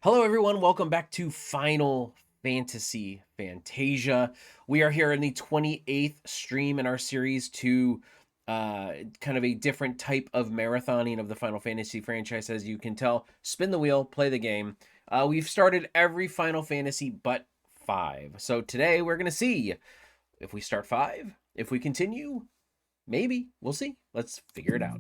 Hello, everyone. Welcome back to Final Fantasy Fantasia. We are here in the 28th stream in our series to kind of a different type of marathoning of the Final Fantasy franchise. As you can tell, spin the wheel, play the game. We've started every Final Fantasy but 5. So today we're going to see if we start 5, if we continue, maybe. We'll see. Let's figure it out.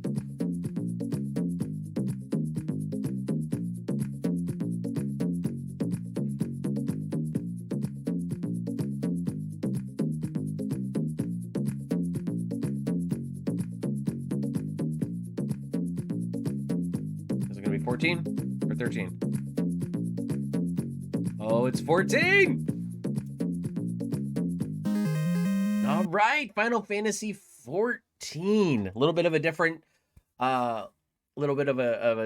Is it going to be 14 or 13? Oh, it's 14! All right, Final Fantasy 14. A little bit of a different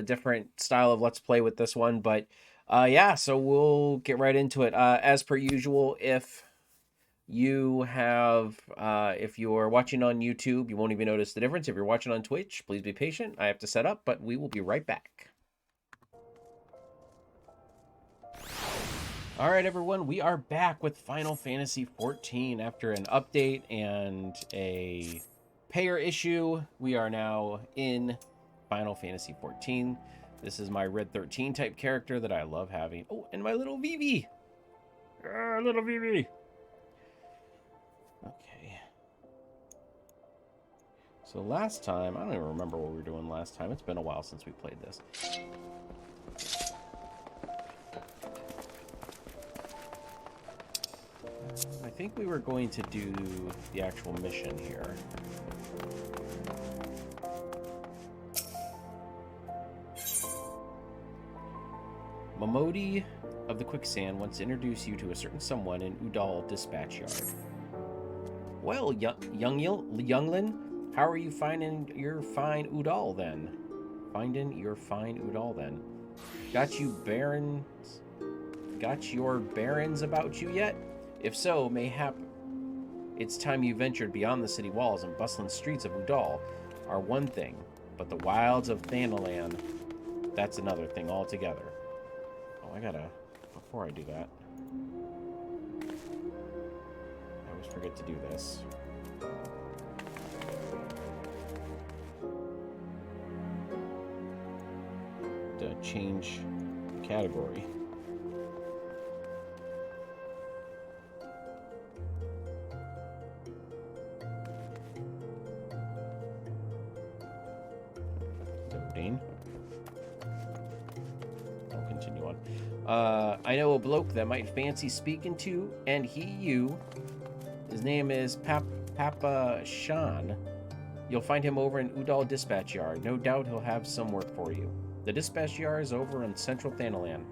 different style of let's play with this one, but yeah, so we'll get right into it. As per usual, if you're watching on YouTube, you won't even notice the difference. If you're watching on Twitch, please be patient. I have to set up, but we will be right back. All right, everyone, we are back with Final Fantasy XIV after an update and a payer issue. We are now in Final Fantasy XIV. This is my Red 13 type character that I love having. Oh, and my little Vivi. Little Vivi. Okay. So last time, I don't even remember what we were doing last time. It's been a while since we played this. I think we were going to do the actual mission here. Momodi of the Quicksand wants to introduce you to a certain someone in Udal Dispatch Yard. Well, younglin, how are you finding your fine Udal then? Got your barons about you yet? If so, mayhap it's time you ventured beyond the city walls and bustling streets of Udal are one thing, but the wilds of Thanalan, that's another thing altogether. Oh, before I do that, I always forget to do this. To change the category. I'll continue on. I know a bloke that might fancy speaking to, and his name is Papa Shan. You'll find him over in Udal Dispatch Yard. No doubt he'll have some work for you. The dispatch yard is over in central Thanalan.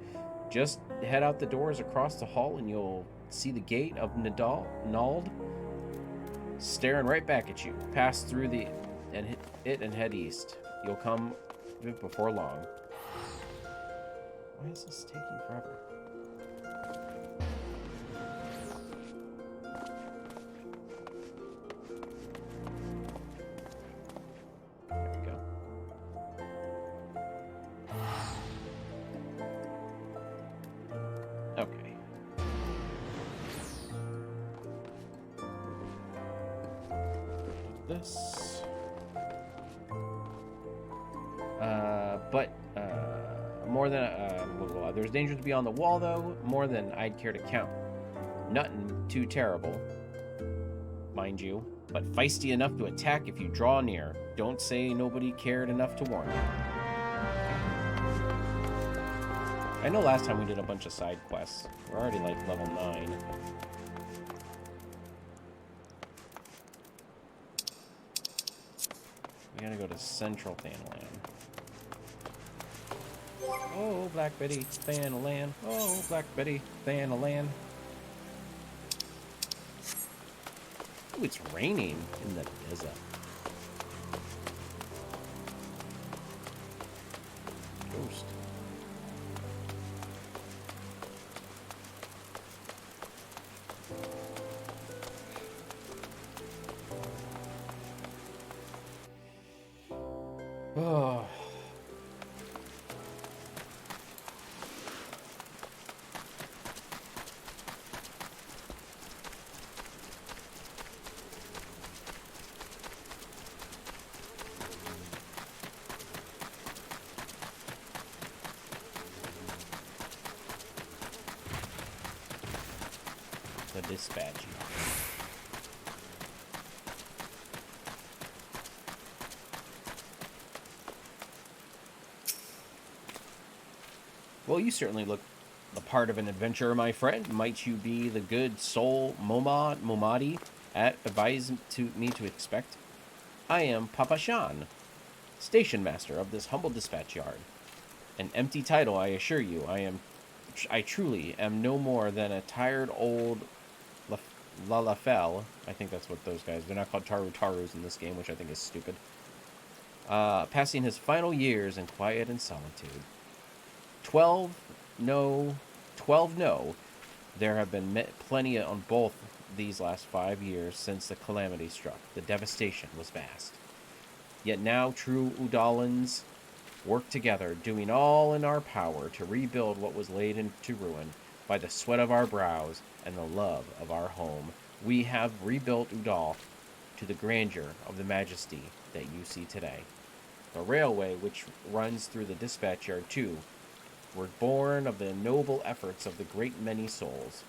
Just head out the doors across the hall and you'll see the gate of Nald staring right back at you. Pass through and head east. You'll come before long. Why is this taking forever? There we go. Okay. This. More than there's dangers beyond the wall, though. More than I'd care to count. Nothing too terrible, mind you, but feisty enough to attack if you draw near. Don't say nobody cared enough to warn you. I know last time we did a bunch of side quests. We're already like level 9. We gotta go to Central Thanalan. Oh, Black Betty, Thanalan. Oh, Black Betty, Thanalan. Ooh, it's raining in the desert. Ghost. Oh. The dispatch yard. Well, you certainly look the part of an adventurer, my friend. Might you be the good soul Momadi advised me to expect? I am Papa Shan, station master of this humble dispatch yard. An empty title, I assure you. I truly am no more than a tired old Lalafell. I think that's what those guys. They're not called Tarus in this game, which I think is stupid. Passing his final years in quiet and solitude. 12 no. There have been plenty on both these last 5 years since the calamity struck. The devastation was vast. Yet now true Udalans work together, doing all in our power to rebuild what was laid into ruin by the sweat of our brows and the love of our home. We have rebuilt Udal to the grandeur of the majesty that you see today. The railway, which runs through the dispatch yard too, were born of the noble efforts of the great many souls.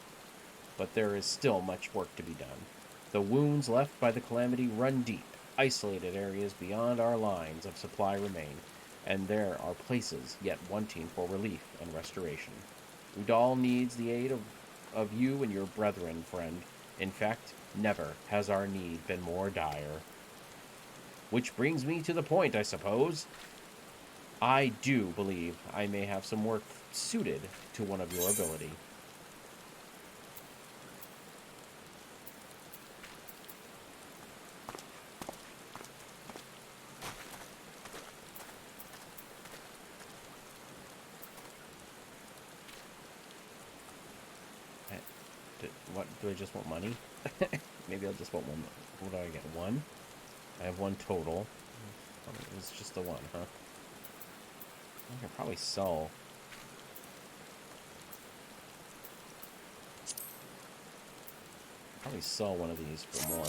But there is still much work to be done. The wounds left by the calamity run deep. Isolated areas beyond our lines of supply remain, and there are places yet wanting for relief and restoration. Udal needs the aid of you and your brethren, friend. In fact, never has our need been more dire. Which brings me to the point, I suppose. I do believe I may have some work suited to one of your ability. What, do I just want money? Maybe I'll just want one. What do I get? One? I have one total. It's just the one, huh? I can probably sell. Probably sell one of these for more.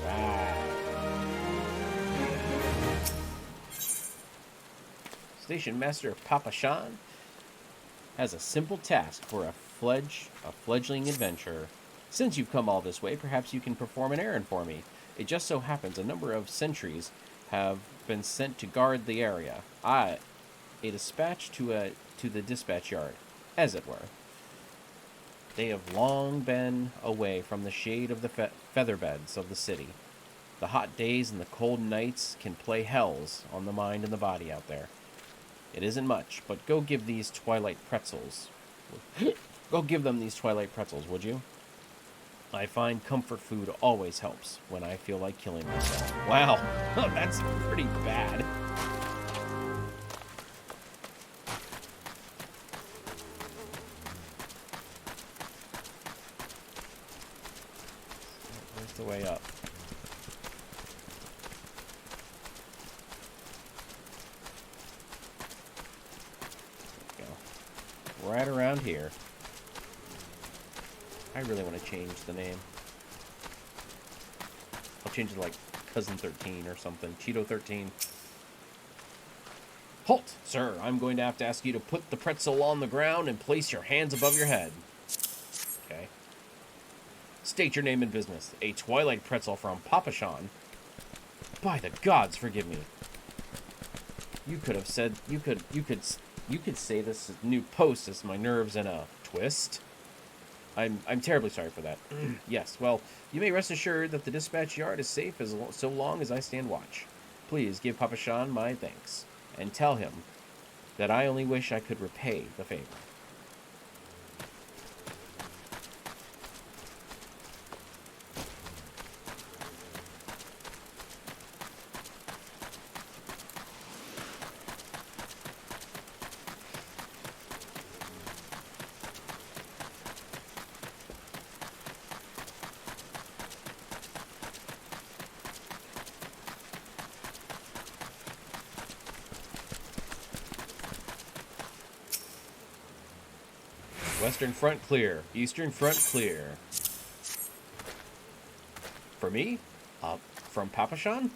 Alright. Station Master Papa Shan has a simple task for a fledgling adventurer. Since you've come all this way, perhaps you can perform an errand for me. It just so happens a number of sentries have been sent to guard the area. A dispatch to the dispatch yard, as it were. They have long been away from the shade of the featherbeds of the city. The hot days and the cold nights can play hells on the mind and the body out there. It isn't much, but go give these twilight pretzels. Go give them these twilight pretzels, would you? I find comfort food always helps when I feel like killing myself. Wow, that's pretty bad. Where's the way up? There we go. Right around here. I really want to change the name. I'll change it to like Cousin 13 or something. Cheeto 13. Halt, sir. I'm going to have to ask you to put the pretzel on the ground and place your hands above your head. Okay. State your name and business. A twilight pretzel from Papa Shan. By the gods, forgive me. You could have said you could say this new post is my nerves in a twist. I'm terribly sorry for that. Yes, well, you may rest assured that the dispatch yard is safe so long as I stand watch. Please give Papa Shan my thanks, and tell him that I only wish I could repay the favor. Western front clear. Eastern front clear. For me? From Papa Shan?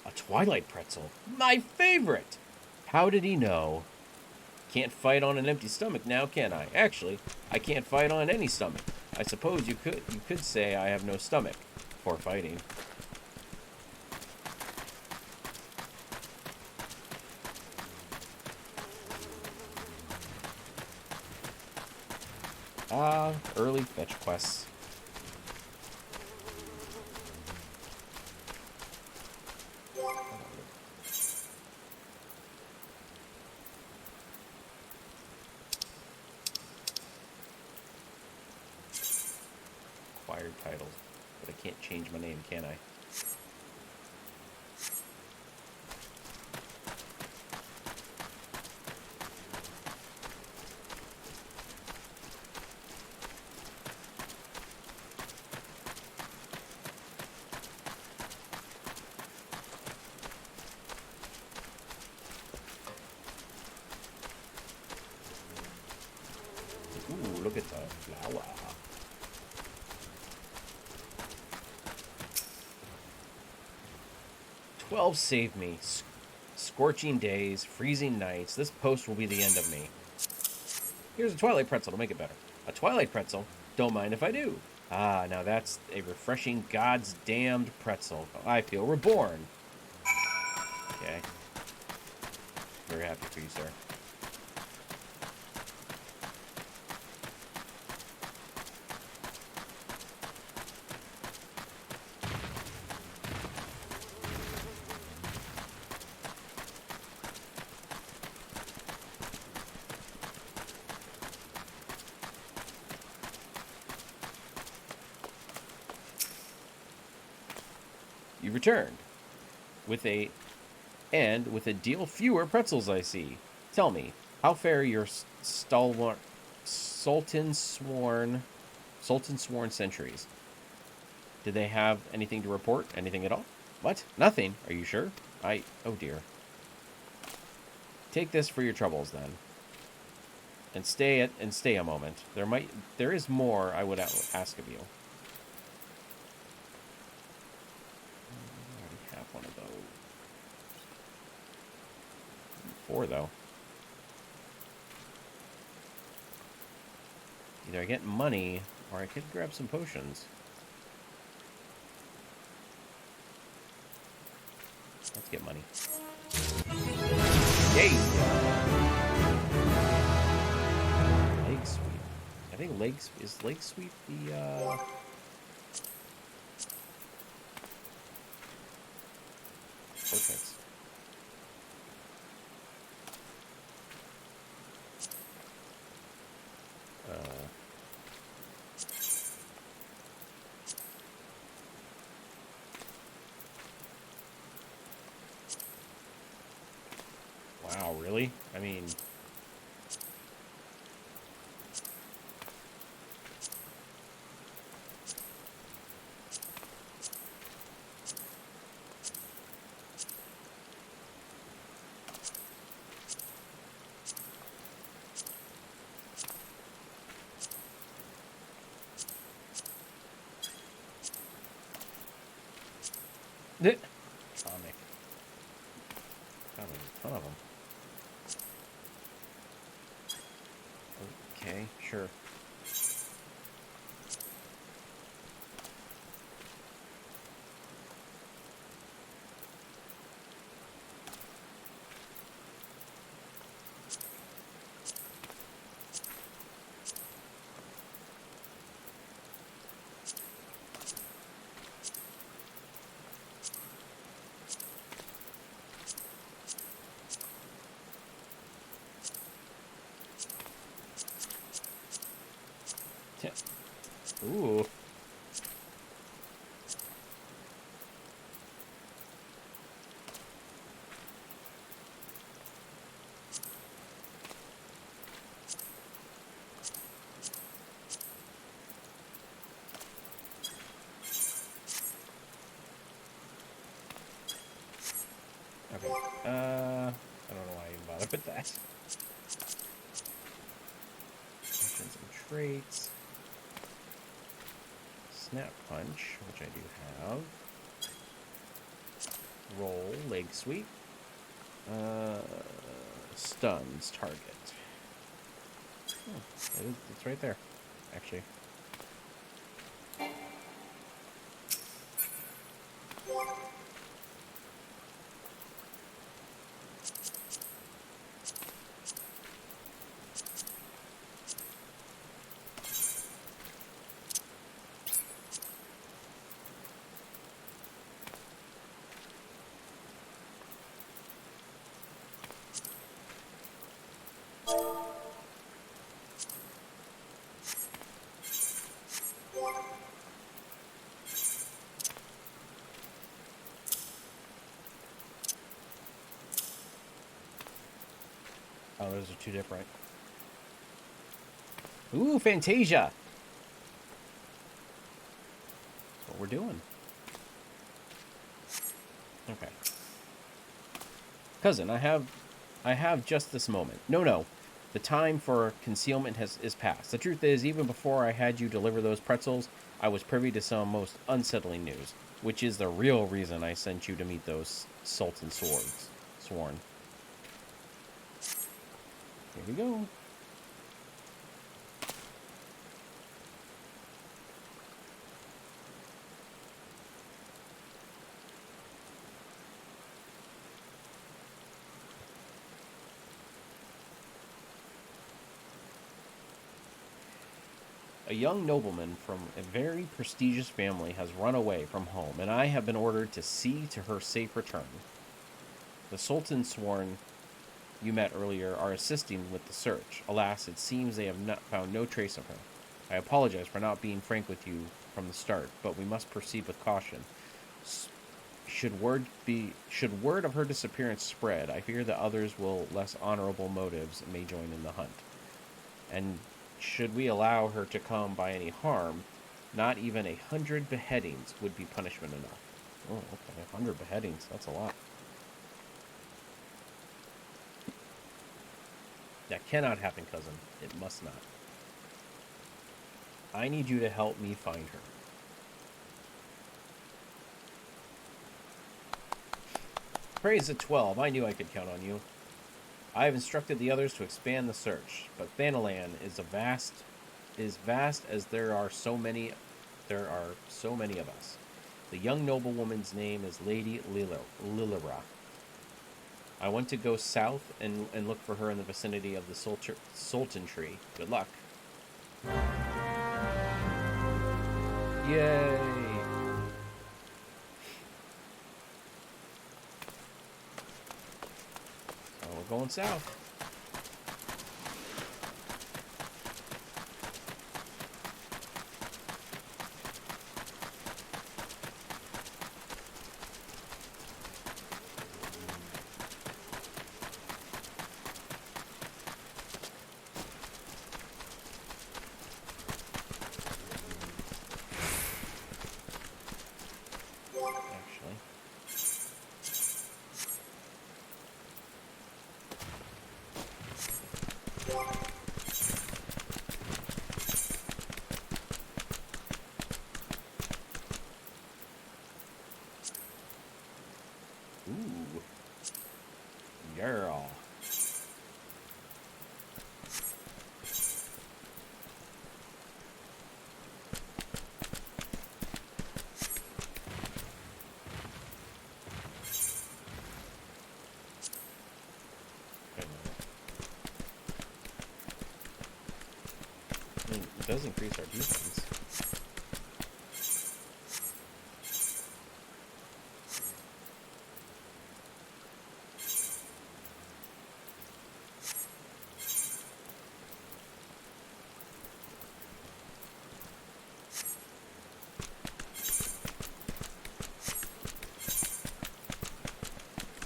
A twilight pretzel. My favorite! How did he know? can't fight on an empty stomach now, can I? Actually, I can't fight on any stomach. I suppose you could say I have no stomach for fighting. Early fetch quests. Acquired titles. But I can't change my name, can I? Ooh, look at the flower. "12 saved me. Scorching days, freezing nights. This post will be the end of me. Here's a Twilight Pretzel to make it better. A Twilight Pretzel? Don't mind if I do. Ah, now that's a refreshing God's damned pretzel. I feel reborn." Okay. Very happy for you, sir. You returned with a deal fewer pretzels, I see. Tell me, how fare your stalwart Sultan sworn sentries? Did they have anything to report? Anything at all? What? Nothing? Are you sure? Oh dear. Take this for your troubles then, and stay a moment. There is more I would ask of you. One of those. 4 though. Either I get money or I could grab some potions. Let's get money. Yay! Leg sweep. I think is leg sweep the portraits. Wow, really? I mean, comic. God, there's a ton of them. Okay, sure. Ooh. Okay. I don't know why I even bothered with that. Actions and traits. Snap punch, which I do have. Roll, leg sweep. Stuns target. Oh, it's right there, actually. Oh, those are two different. Ooh, Fantasia! That's what we're doing. Okay. Cousin, I have just this moment. No. The time for concealment is past. The truth is, even before I had you deliver those pretzels, I was privy to some most unsettling news, which is the real reason I sent you to meet those Sultan Sworn. Here we go. A young nobleman from a very prestigious family has run away from home, and I have been ordered to see to her safe return. The Sultan Sworn you met earlier are assisting with the search. Alas, it seems they have not found no trace of her. I apologize for not being frank with you from the start, but we must proceed with caution. Should word of her disappearance spread, I fear that others with less honorable motives may join in the hunt. And should we allow her to come by any harm, not even 100 beheadings would be punishment enough. Oh, okay, 100 beheadings, that's a lot. That cannot happen, cousin. It must not. I need you to help me find her. Praise at 12. I knew I could count on you. I have instructed the others to expand the search, but Thanalan is vast as there are so many of us. The young noblewoman's name is Lady Lilira. I want to go south and look for her in the vicinity of the Sultan tree. Good luck. Yay! So we're going south. Ooh. Girl. I mean, it does increase our defense.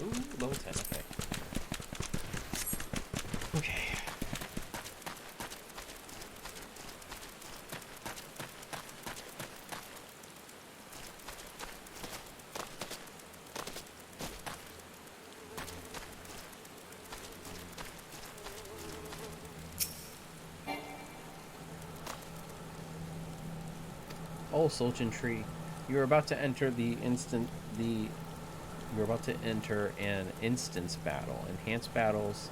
Ooh, level 10, okay. Okay. Oh, Sultan Tree, you're about to enter you're about to enter an instance battle. Enhanced battles.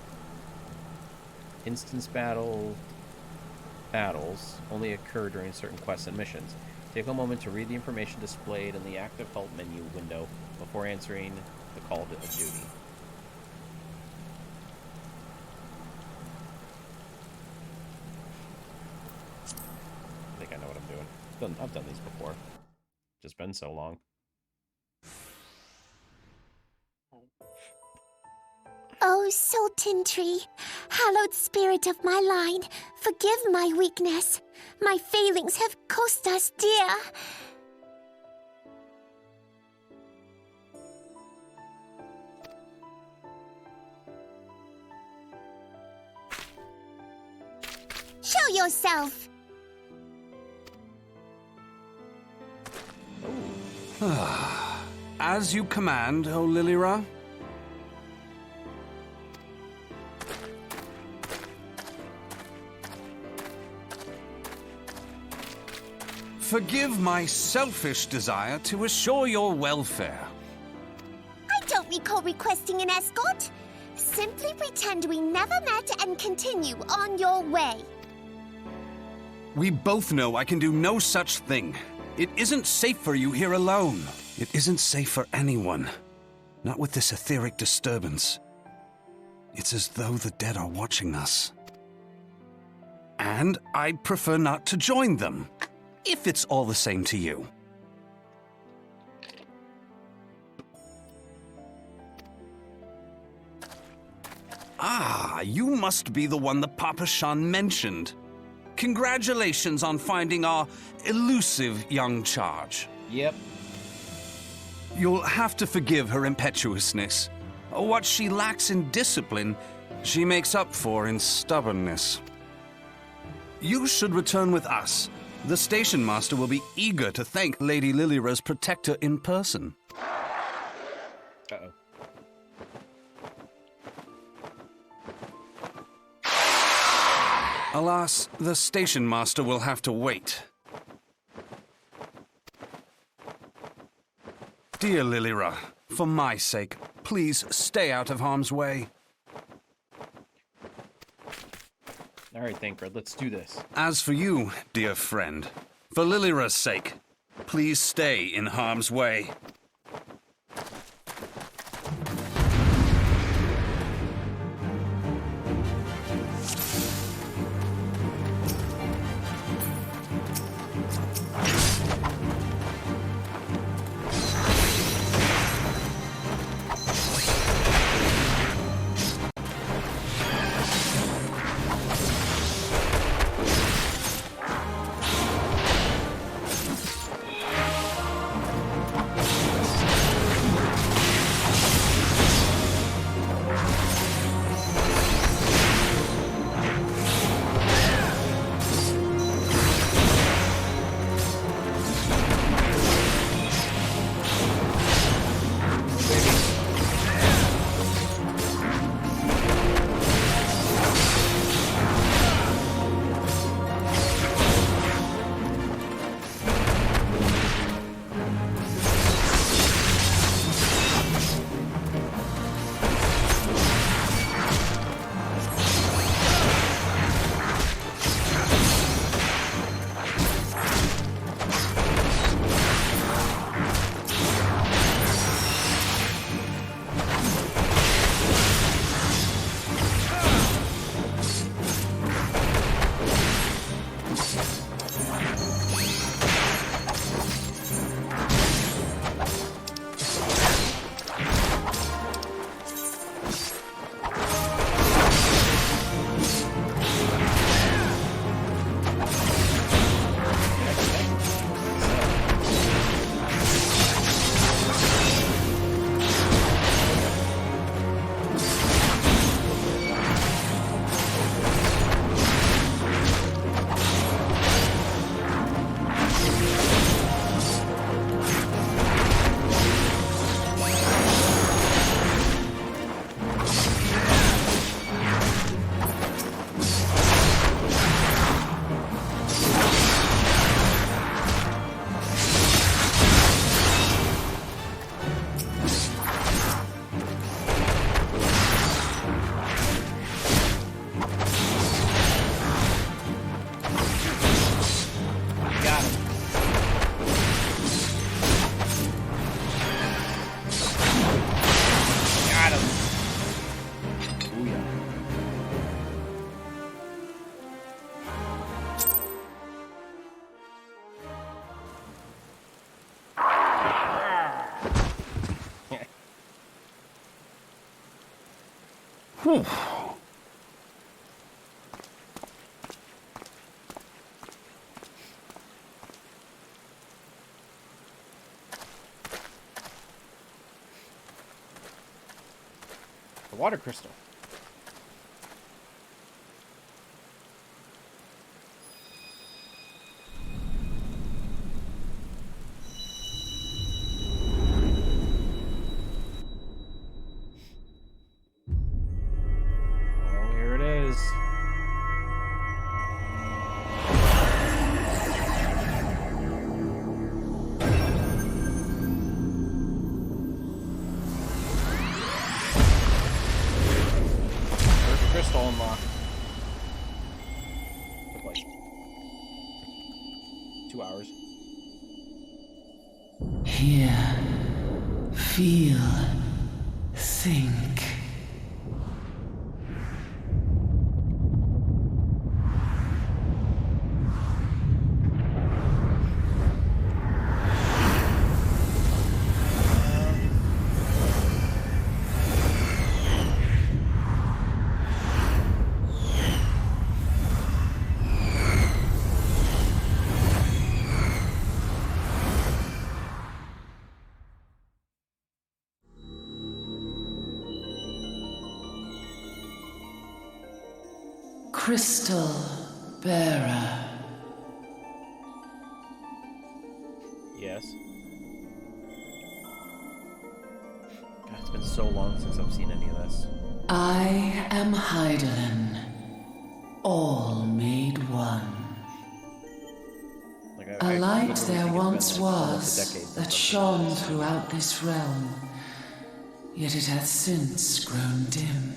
Instance battle. battles only occur during certain quests and missions. Take a moment to read the information displayed in the active help menu window before answering the call of duty. I think I know what I'm doing. I've done these before. Just been so long. Oh, Sultan Tree, hallowed spirit of my line, forgive my weakness. My failings have cost us dear. Show yourself! As you command, O Lilira. Forgive my selfish desire to assure your welfare. I don't recall requesting an escort. Simply pretend we never met and continue on your way. We both know I can do no such thing. It isn't safe for you here alone. It isn't safe for anyone. Not with this etheric disturbance. It's as though the dead are watching us. And I'd prefer not to join them, if it's all the same to you. Ah, you must be the one that Papa Shan mentioned. Congratulations on finding our elusive young charge. Yep. You'll have to forgive her impetuousness. What she lacks in discipline, she makes up for in stubbornness. You should return with us. The station master will be eager to thank Lady Lilira's protector in person. Uh-oh. Alas, the station master will have to wait. Dear Lilira, for my sake, please stay out of harm's way. All right, Thancred, let's do this. As for you, dear friend, for Lilira's sake, please stay in harm's way. The water crystal. Oh, here it is. Crystal unlocked. Took like 2 hours. Hear, feel, think. Crystal bearer. Yes. God, it's been so long since I've seen any of this. I am Hydaelyn, all made one. Like, A light literally there think it's once been, like, almost a was, decade since that I've seen shone this. throughout this realm, yet it hath since grown dim.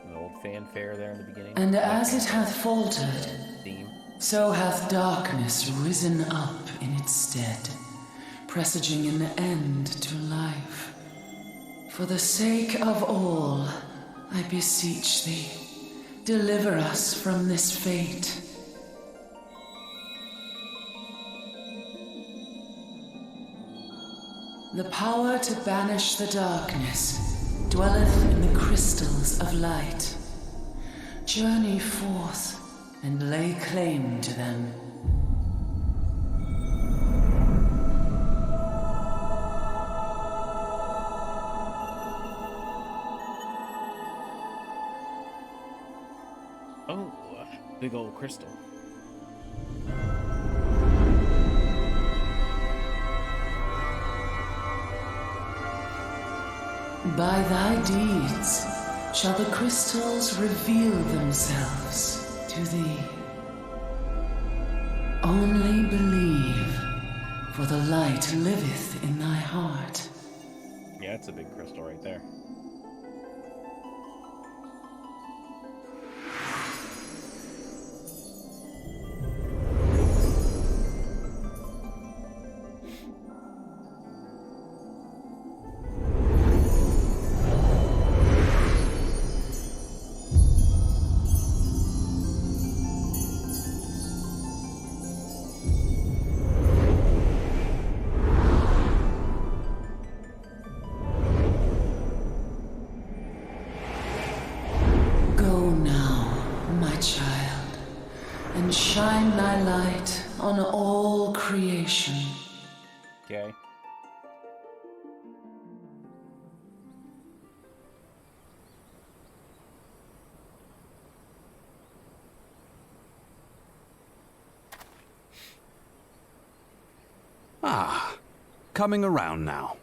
An old fanfare there in the beginning. And Not as it fanfare, hath faltered, theme. so hath darkness risen up in its stead, presaging an end to life. For the sake of all, I beseech thee, deliver us from this fate. The power to banish the darkness dwelleth in the crystals of light. Journey forth and lay claim to them. Oh, big old crystal. By thy deeds shall the crystals reveal themselves to thee. Only believe, for the light liveth in thy heart. Yeah, it's a big crystal right there. Go now, my child, and shine thy light on all creation. Okay. Ah, coming around now.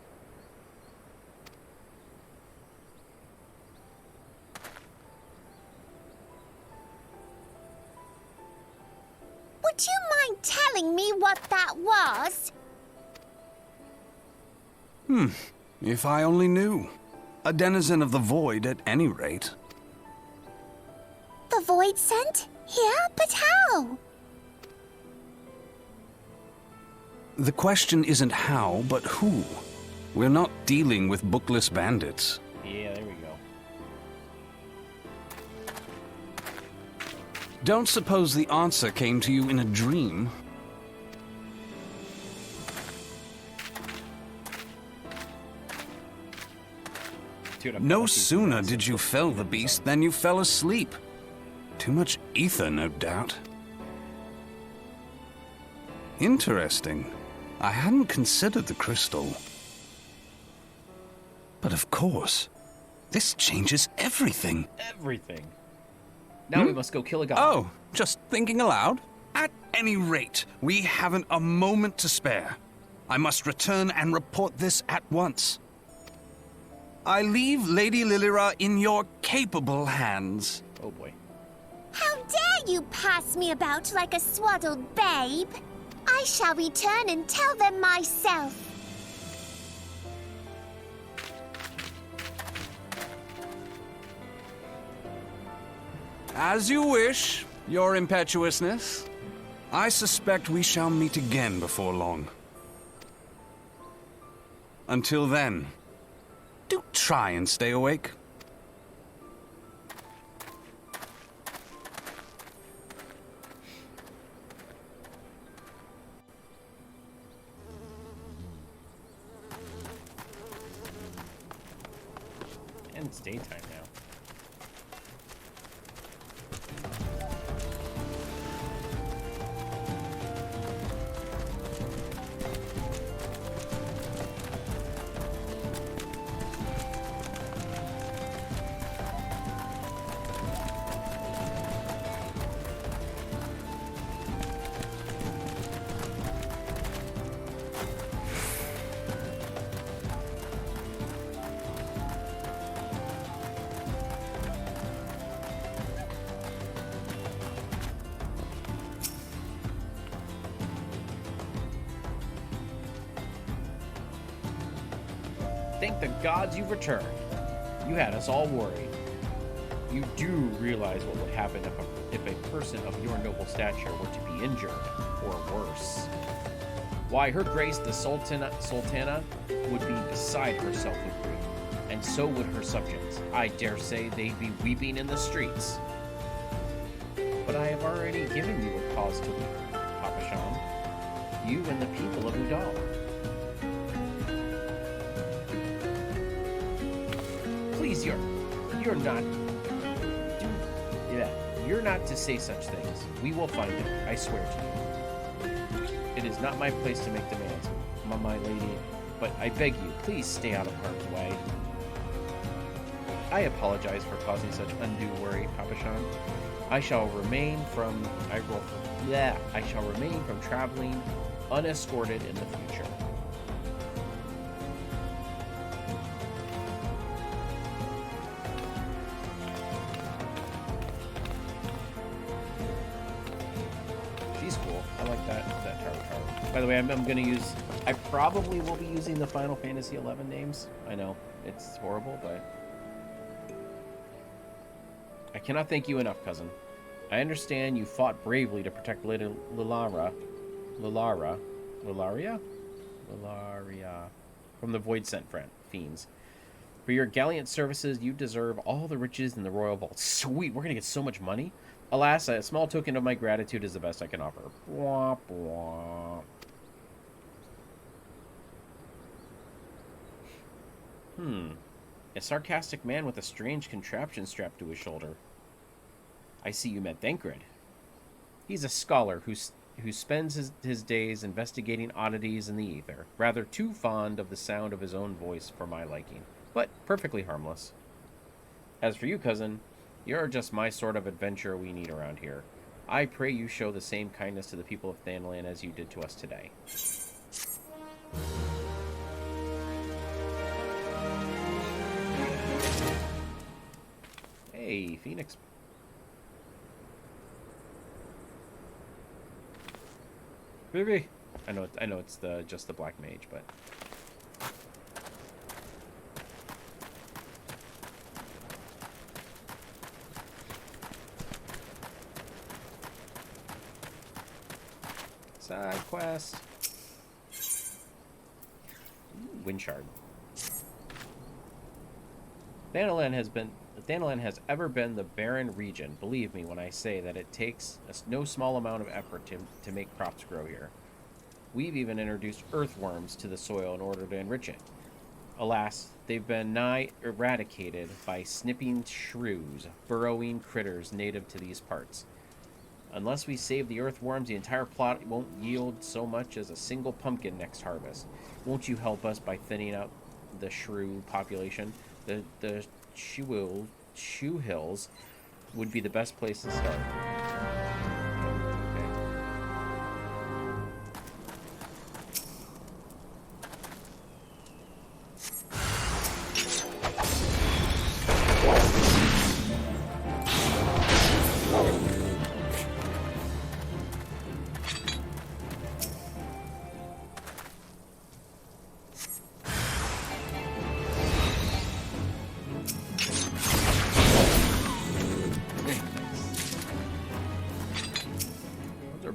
Would you mind telling me what that was? If I only knew. A denizen of the void at any rate. The void sent? Here? But how? The question isn't how, but who. We're not dealing with bookless bandits. Yeah, there we go. Don't suppose the answer came to you in a dream. Dude, I'm No lucky. sooner did you fell the beast than you fell asleep. Too much ether, no doubt. Interesting. I hadn't considered the crystal. But of course, this changes everything. Everything. Now we must go kill a god. Oh, just thinking aloud? At any rate, we haven't a moment to spare. I must return and report this at once. I leave Lady Lilira in your capable hands. Oh boy. How dare you pass me about like a swaddled babe? I shall return and tell them myself. As you wish, your impetuousness. I suspect we shall meet again before long. Until then, do try and stay awake. And it's daytime now. Thank the gods you've returned. You had us all worried. You do realize what would happen if a person of your noble stature were to be injured, or worse. Why, her grace the Sultana would be beside herself with grief, and so would her subjects. I dare say they'd be weeping in the streets. But I have already given you a cause to weep, Papa Shan. You and the people of Udal. Please, you're not. You're not to say such things. We will find him, I swear to you. It is not my place to make demands, my lady, but I beg you, please stay out of harm's way. I apologize for causing such undue worry, Papa Shan. I shall refrain from traveling unescorted in the future. She's cool. I like that tower. By the way, I'm going to use... I probably will be using the Final Fantasy XI names. I know, it's horrible, but... I cannot thank you enough, cousin. I understand you fought bravely to protect Lady Lilaria from the Void Sent fiends. For your gallant services, you deserve all the riches in the royal vault. Sweet, we're gonna get so much money. Alas, a small token of my gratitude is the best I can offer. Bwah, bwah. A sarcastic man with a strange contraption strapped to his shoulder. I see you met Thancred. He's a scholar who spends his days investigating oddities in the ether, rather too fond of the sound of his own voice for my liking, but perfectly harmless. As for you, cousin, you're just my sort of adventurer we need around here. I pray you show the same kindness to the people of Thanalan as you did to us today. Hey, Phoenix. Baby. I know it's just the black mage, but side quest. Wind shard. Thanalan has ever been the barren region. Believe me when I say that it takes no small amount of effort to make crops grow here. We've even introduced earthworms to the soil in order to enrich it. Alas, they've been nigh eradicated by snipping shrews, burrowing critters native to these parts. Unless we save the earthworms, the entire plot won't yield so much as a single pumpkin next harvest. Won't you help us by thinning out the shrew population? The shoe hills would be the best place to start.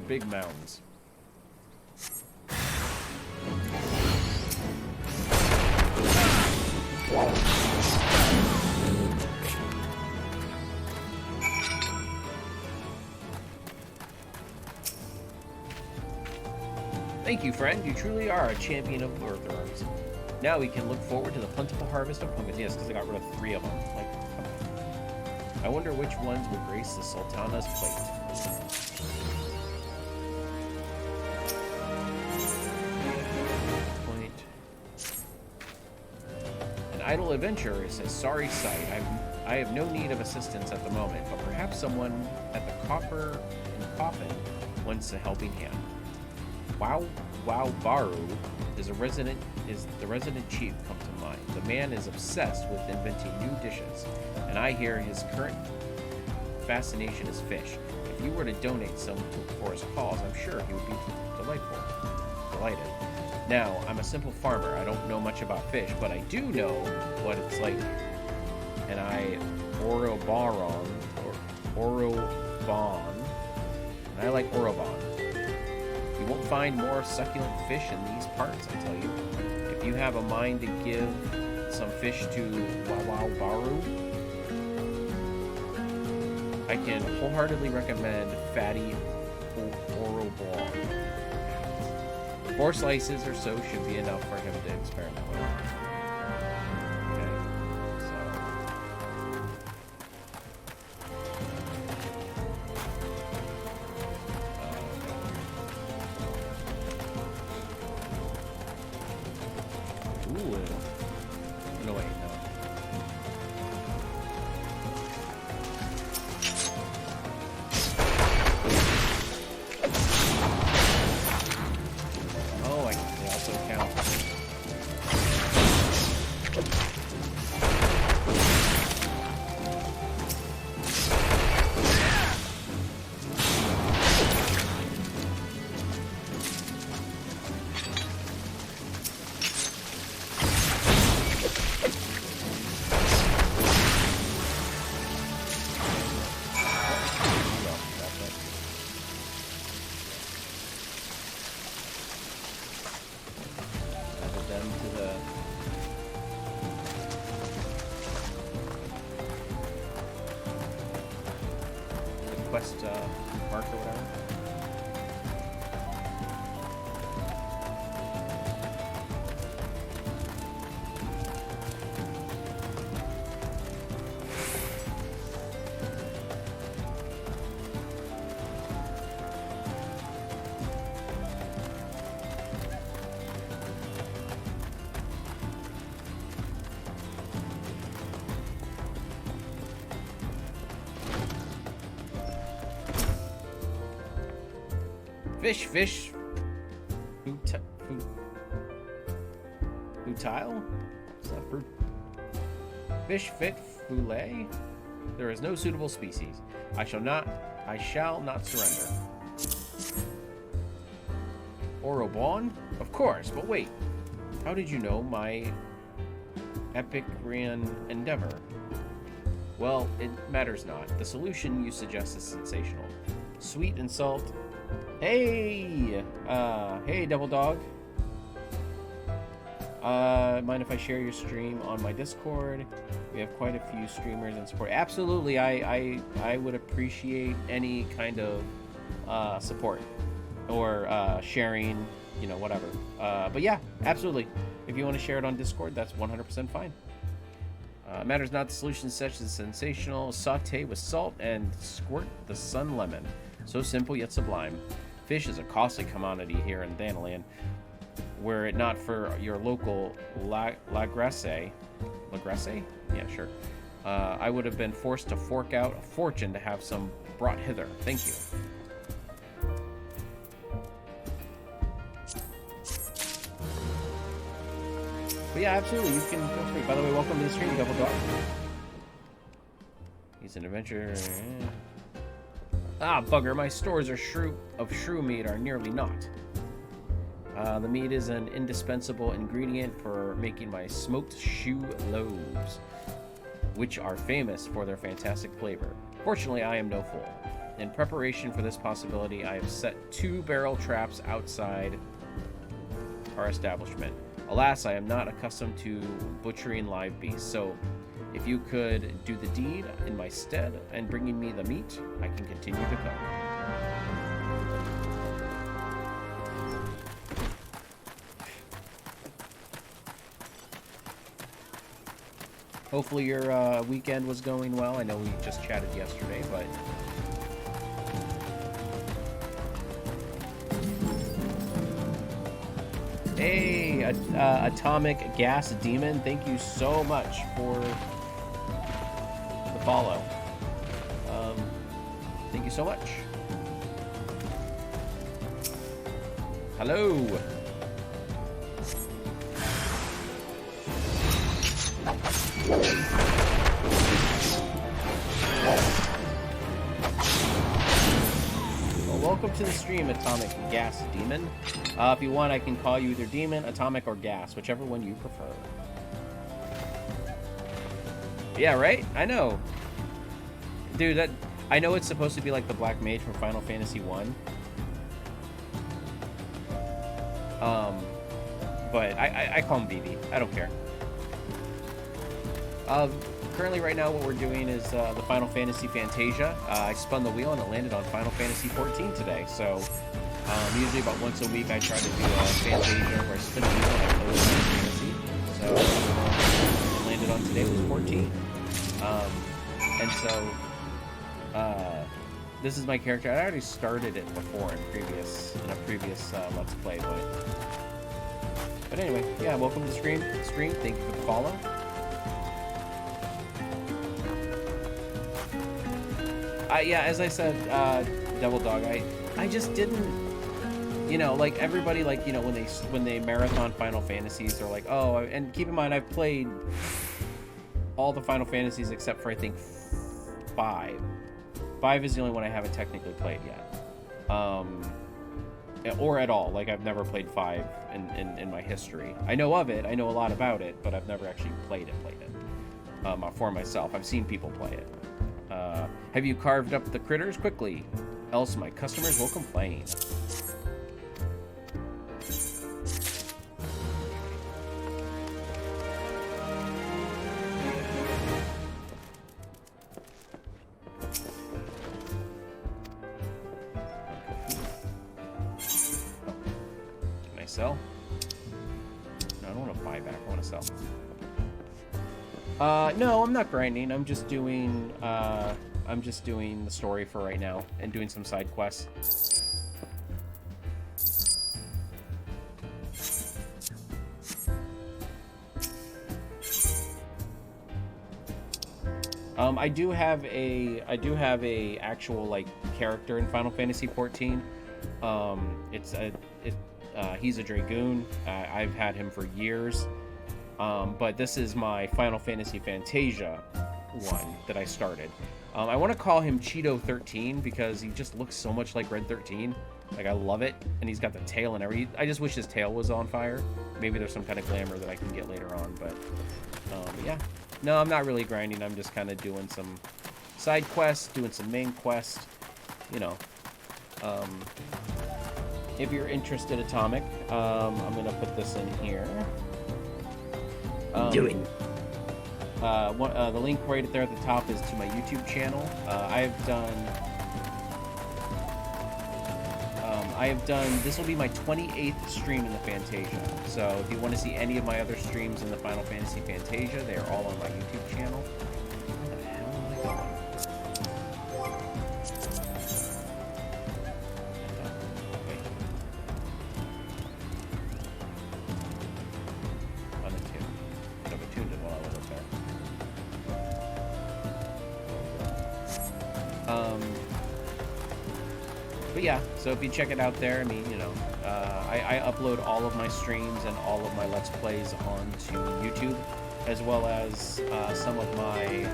Big mounds. Thank you, friend. You truly are a champion of earthworms. Now we can look forward to the plentiful harvest of pumpkins. Yes, because I got rid of 3 of them. Like, come on. I wonder which ones would grace the Sultana's plate. Idle adventurer is a sorry sight. I have no need of assistance at the moment, but perhaps someone at the Copper and Coffin wants a helping hand. Wow Baru is the resident chief come to mind. The man is obsessed with inventing new dishes, and I hear his current fascination is fish. If you were to donate some for his cause, I'm sure he would be delighted. Now, I'm a simple farmer. I don't know much about fish, but I do know what it's like. And Orobon. And I like Orobon. You won't find more succulent fish in these parts, I tell you. If you have a mind to give some fish to Wow Baru, I can wholeheartedly recommend fatty Orobon. 4 slices or so should be enough for him to experiment with. Okay, so... Ooh. No, wait, no. Quest mark or whatever. Fish. Futile? Is that fruit? Fish fit foulet? There is no suitable species. I shall not surrender. Orobon? Of course, but wait. How did you know my epic-ran endeavor? Well, it matters not. The solution you suggest is sensational. Sweet and salt. Hey! Hey, Double Dog. Mind if I share your stream on my Discord? We have quite a few streamers and support. Absolutely, I would appreciate any kind of support or sharing, you know, whatever. But yeah, absolutely. If you want to share it on Discord, that's 100% fine. Matters not the solution such as sensational. Saute with salt and squirt the sun lemon. So simple yet sublime. Fish is a costly commodity here in Thanalan. Were it not for your local La Grasse? Yeah, sure. I would have been forced to fork out a fortune to have some brought hither. Thank you. But yeah, absolutely, you can feel free. By the way, welcome to the stream, Double Dog. He's an adventurer. Ah, bugger, my stores of shrew meat are nearly not. The meat is an indispensable ingredient for making my smoked shoe loaves, which are famous for their fantastic flavor. Fortunately, I am no fool. In preparation for this possibility, I have set 2 barrel traps outside our establishment. Alas, I am not accustomed to butchering live beasts, so if you could do the deed in my stead and bringing me the meat, I can continue to cook. Hopefully your weekend was going well. I know we just chatted yesterday, but... Hey, Atomic Gas Demon, thank you so much for the follow. Thank you so much. Hello. Well, welcome to the stream, Atomic Gas Demon. If you want, I can call you either Demon, Atomic, or Gas, whichever one you prefer. Yeah, right? I know. Dude, I know it's supposed to be like the Black Mage from Final Fantasy 1. But I call him BB. I don't care. Currently, right now, what we're doing is the Final Fantasy Fantasia. I spun the wheel and it landed on Final Fantasy 14 today. So, usually about once a week, I try to do a Fantasia where I spin the wheel and I play with Final Fantasy. So, it landed on today was 14. And so, this is my character. I already started it before in a previous Let's Play, but anyway, yeah, welcome to the stream. Thank you for the follow. Yeah, as I said, Devil Dog, I just didn't, you know, like everybody, like, you know, when they marathon Final Fantasies, they're like, oh, and keep in mind, I've played all the Final Fantasies except for, I think, 5. 5 is the only one I haven't technically played yet. Or at all. Like, I've never played 5 in my history. I know of it, I know a lot about it, but I've never actually played it for myself. I've seen people play it. Have you carved up the critters quickly? Else my customers will complain. Can I sell? No, I don't want to buy back. I want to sell. No, I'm not grinding. I'm just doing the story for right now and doing some side quests. I do have a actual like character in Final Fantasy 14. He's a Dragoon. I've had him for years. But this is my Final Fantasy Fantasia one that I started. I want to call him Cheeto 13 because he just looks so much like Red 13. Like, I love it. And he's got the tail and everything. I just wish his tail was on fire. Maybe there's some kind of glamour that I can get later on. But yeah. No, I'm not really grinding. I'm just kind of doing some side quests, doing some main quests. You know. If you're interested, Atomic, I'm going to put this in here. The link right there at the top is to my YouTube channel. I have done, this will be my 28th stream in the Fantasia. So if you want to see any of my other streams in the Final Fantasy Fantasia, they are all on my YouTube channel. Where the hell am I going? Unattuned. Should have attuned it while I was up there. But yeah, so if you check it out there, I mean, you know, I upload all of my streams and all of my Let's Plays onto YouTube, as well as some of my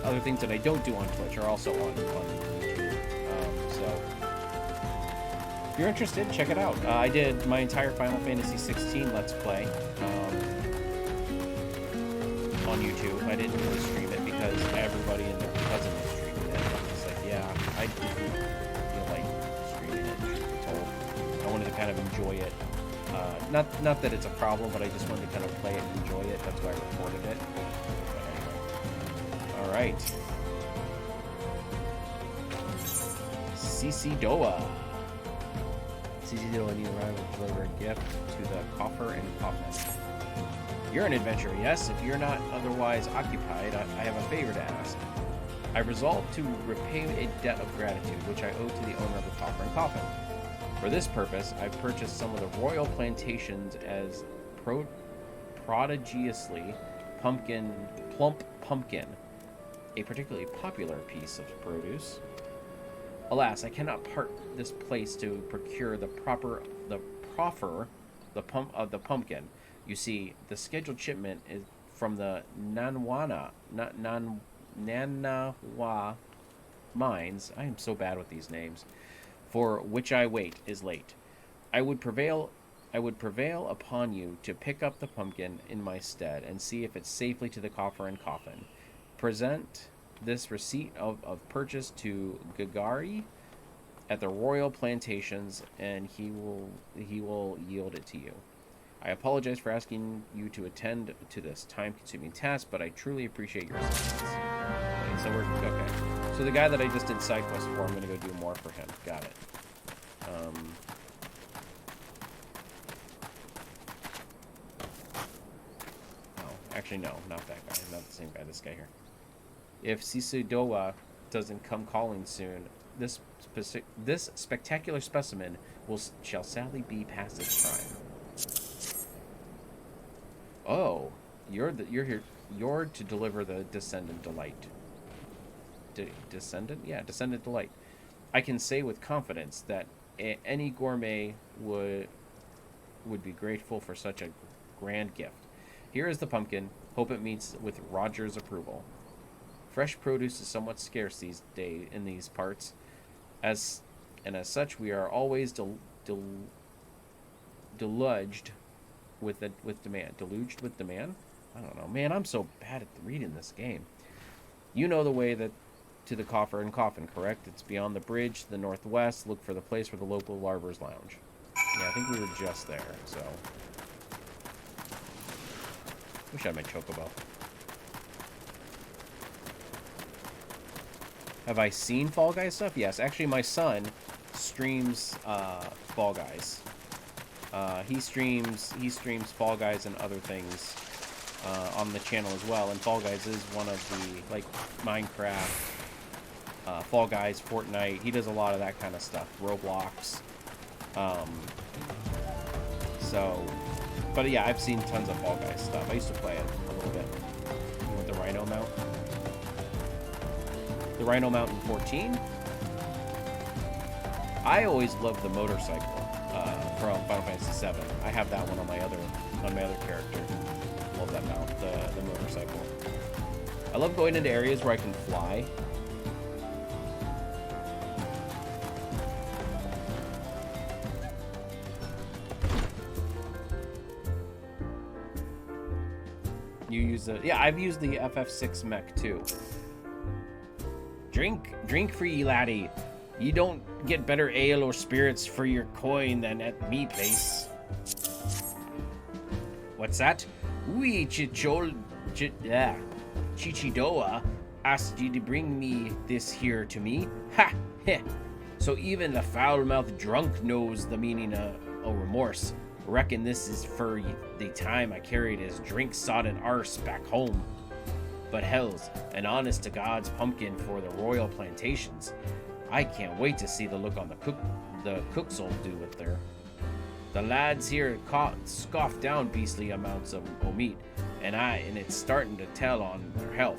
other things that I don't do on Twitch are also on YouTube. So if you're interested, check it out. I did my entire Final Fantasy 16 Let's Play on YouTube. I didn't really stream it because everybody and their cousin was streaming it. I'm just like, yeah, I didn't feel like streaming it, truth be told. I wanted to kind of enjoy it. Not that it's a problem, but I just wanted to kind of play it and enjoy it. That's why I recorded it. But anyway. Alright. CC Doa. CC Doa need arrival to deliver a gift to the coffer and coffin. You're an adventurer, yes? If you're not otherwise occupied, I have a favor to ask. I resolve to repay a debt of gratitude, which I owe to the owner of the coffer and coffin. For this purpose, I've purchased some of the royal plantations as prodigiously plump pumpkin, a particularly popular piece of produce. Alas, I cannot part this place to procure the proffer of the pumpkin. You see, the scheduled shipment is from the Nanawa mines. I am so bad with these names. For which I wait is late. I would prevail upon you to pick up the pumpkin in my stead and see if it's safely to the coffer and coffin. Present this receipt of purchase to Gagari at the royal plantations, and he will yield it to you. I apologize for asking you to attend to this time-consuming task, but I truly appreciate your assistance. Okay, so okay. So the guy that I just did side quest for, I'm going to go do more for him. Got it. Oh, actually, no, not that guy. Not the same guy. This guy here. If Sisudowa doesn't come calling soon, this spectacular specimen shall sadly be past its prime. Oh, you're here. You're to deliver the Descendant Delight. Descendant? Yeah, Descendant Delight. I can say with confidence that any gourmet would be grateful for such a grand gift. Here is the pumpkin. Hope it meets with Roger's approval. Fresh produce is somewhat scarce these days in these parts, as such we are always deluged with demand. Deluged with demand? I don't know. Man, I'm so bad at reading this game. You know the way to the coffer and coffin, correct? It's beyond the bridge to the northwest. Look for the place where the local Larber's lounge. Yeah, I think we were just there, so. Wish I had my chocobo. Have I seen Fall Guys stuff? Yes, actually my son streams Fall Guys. He streams Fall Guys and other things on the channel as well, and Fall Guys is one of the, like, Minecraft, Fall Guys, Fortnite. He does a lot of that kind of stuff. Roblox. So, but yeah, I've seen tons of Fall Guys stuff. I used to play it a little bit. With the Rhino mount. The Rhino mount in 14. I always loved the motorcycle from Final Fantasy 7. I have that one on my other character. Love that mount, the motorcycle. I love going into areas where I can fly. You use the... Yeah, I've used the FF6 mech too. Drink free, laddie. You don't get better ale or spirits for your coin than at me place. What's that? Oui, Chichidoa. asked you to bring me this here to me. Ha! Heh! So even the foul-mouthed drunk knows the meaning of remorse. Reckon this is for the time I carried his drink-sodden arse back home. But hells, an honest-to-God's pumpkin for the royal plantations. I can't wait to see the look on the cooks'll do it there. The lads here scoff down beastly amounts of meat, and it's starting to tell on their health.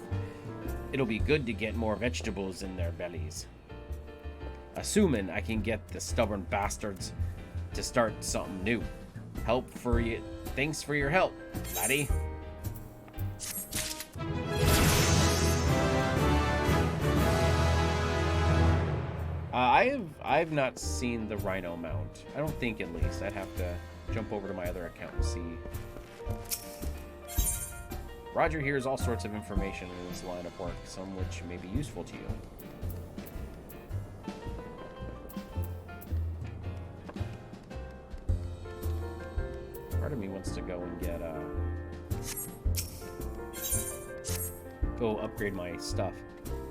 It'll be good to get more vegetables in their bellies. Assuming I can get the stubborn bastards to start something new. Help for you. Thanks for your help, laddie. I've not seen the rhino mount. I don't think, at least. I'd have to jump over to my other account and see. Roger hears all sorts of information in this line of work, some which may be useful to you. Part of me wants to go and get go upgrade my stuff.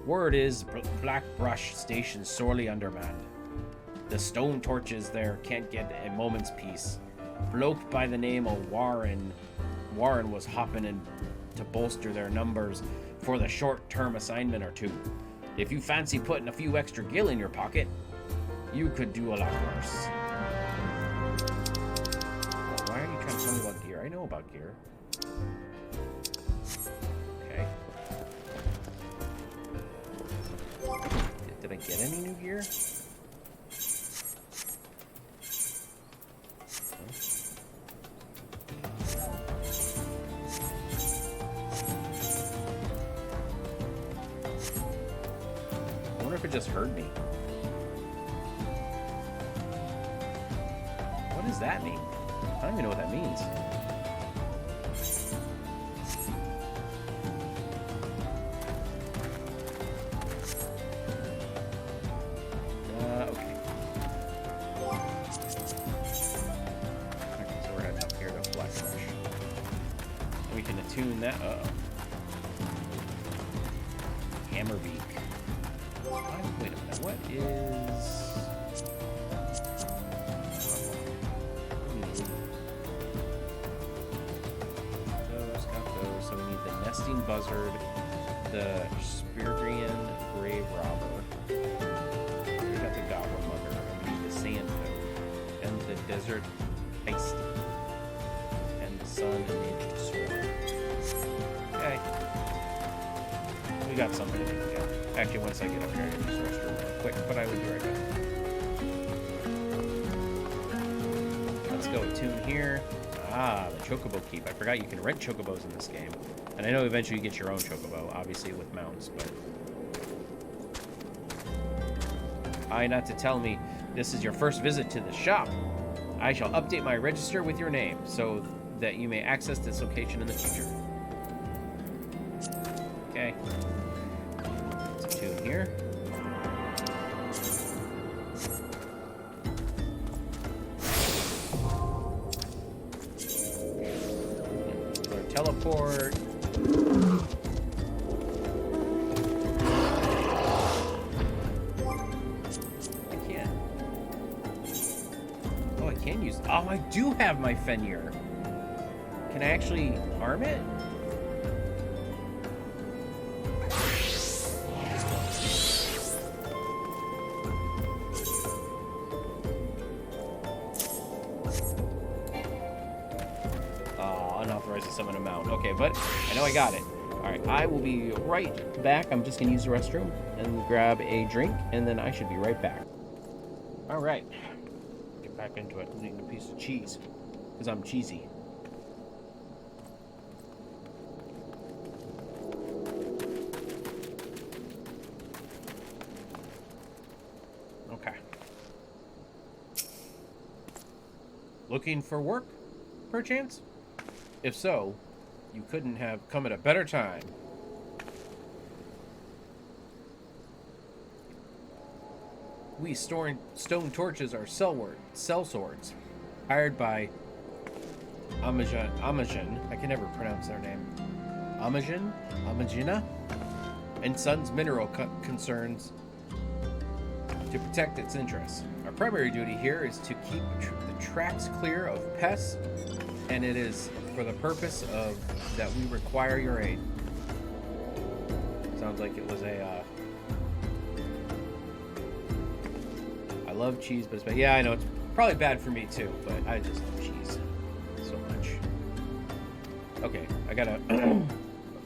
Word is Black Brush Station sorely undermanned. The stone torches there can't get a moment's peace. Bloke by the name of Warren was hopping in to bolster their numbers for the short-term assignment or two. If you fancy putting a few extra gil in your pocket, you could do a lot worse. Why are you trying to tell me about gear? I know about gear. Okay. Did I get any new gear? I wonder if it just heard me. What does that mean? I don't even know what that means. Okay. Okay, so we're heading up here to Black Brush. We can attune that. Hammerbeak. Wait a minute. What is? So we need the nesting buzzard, the Speargrian grave robber. We got the goblin mugger. We need the sand toad and the desert heisty and the sun and the ancient sword. Okay, we got something to do. Yeah. Actually, once I get up here, I can use the restroom real quick, but I will be right back. Let's go tune here. Ah, the chocobo keep. I forgot you can rent chocobos in this game. And I know eventually you get your own chocobo, obviously with mounts, but... not to tell me this is your first visit to the shop. I shall update my register with your name, so that you may access this location in the future. Okay. Let's tune here. Teleport. I can't. Oh, I can use. Oh, I do have my Fenrir. Can I actually arm it? Unauthorized summon a mount. Okay, but I know I got it. Alright, I will be right back. I'm just gonna use the restroom and grab a drink, and then I should be right back. Alright. Get back into it. I'm eating a piece of cheese. Because I'm cheesy. Okay. Looking for work, perchance? If so, you couldn't have come at a better time. We stone torches are cell swords, hired by Amajin. I can never pronounce their name. Amajina? and Sun's mineral concerns to protect its interests. Our primary duty here is to keep the tracks clear of pests, and it is for the purpose of that we require your aid. Sounds like it was a. I love cheese, but it's yeah, I know it's probably bad for me too, but I just love cheese so much. Okay, I gotta.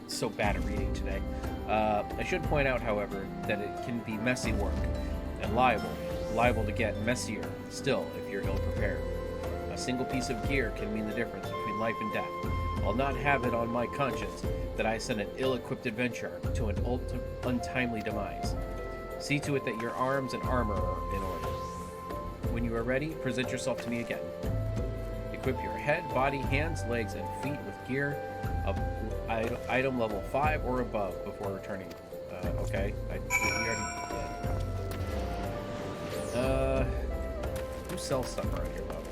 So bad at reading today. I should point out, however, that it can be messy work and liable to get messier still if you're ill prepared. A single piece of gear can mean the difference between life and death. I'll not have it on my conscience that I send an ill-equipped adventurer to an untimely demise. See to it that your arms and armor are in order. When you are ready, present yourself to me again. Equip your head, body, hands, legs, and feet with gear of item level 5 or above before returning. Okay. We already did. Who sells stuff around here, though?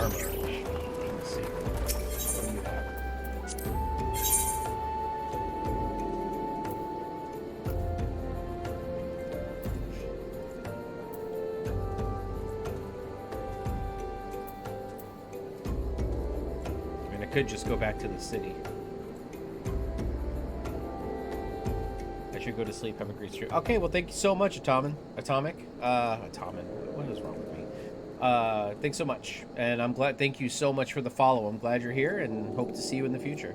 Armor. Let's see. What do you have? Could just go back to the city. I should go to sleep, have a great stream. Okay, well, thank you so much, Atomic. What is wrong with me? Thanks so much, and I'm glad. Thank you so much for the follow. I'm glad you're here, and hope to see you in the future.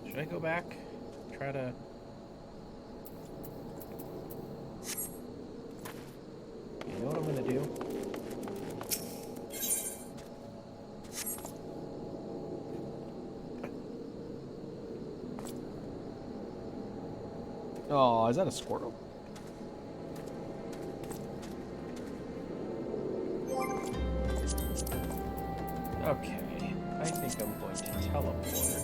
Should I go back? Try to. You know what I'm gonna do? Oh, is that a Squirtle? Okay, I think I'm going to teleport.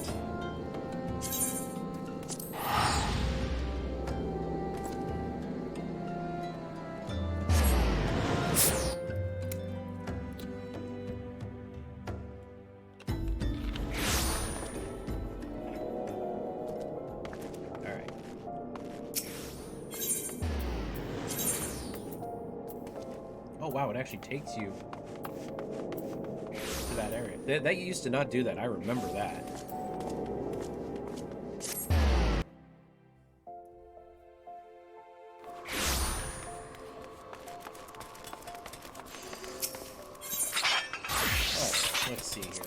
Wow, it actually takes you to that area. That used to not do that. I remember that. Oh, let's see here.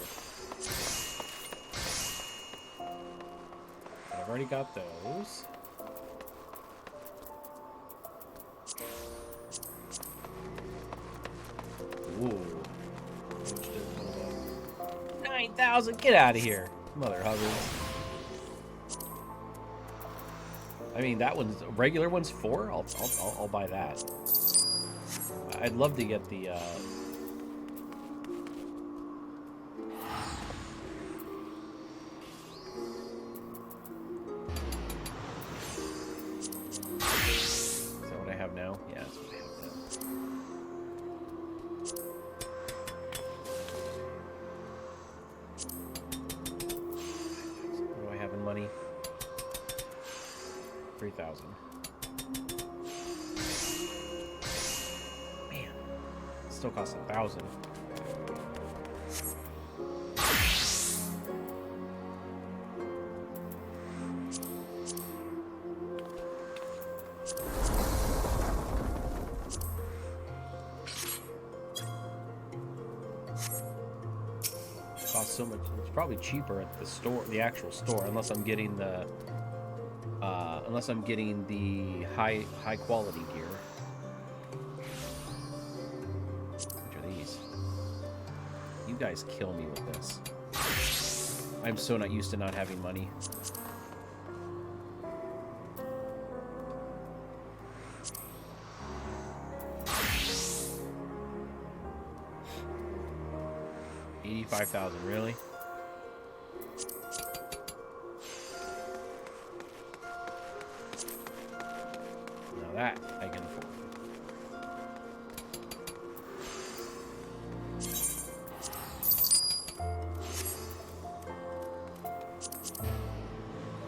I've already got those. Ooh. 9,000! Get out of here, Mother Hubbard. I mean, that one's regular one's 4. I'll buy that. I'd love to get the. Is that what I have now? Yeah, that's what I have now. Money 3,000. Man, it still costs 1,000. Costs so much. It's probably cheaper at the store, the actual store, unless I'm getting the high quality gear. Which are these? You guys kill me with this. I'm so not used to not having money. $85,000, really? Now that I can afford.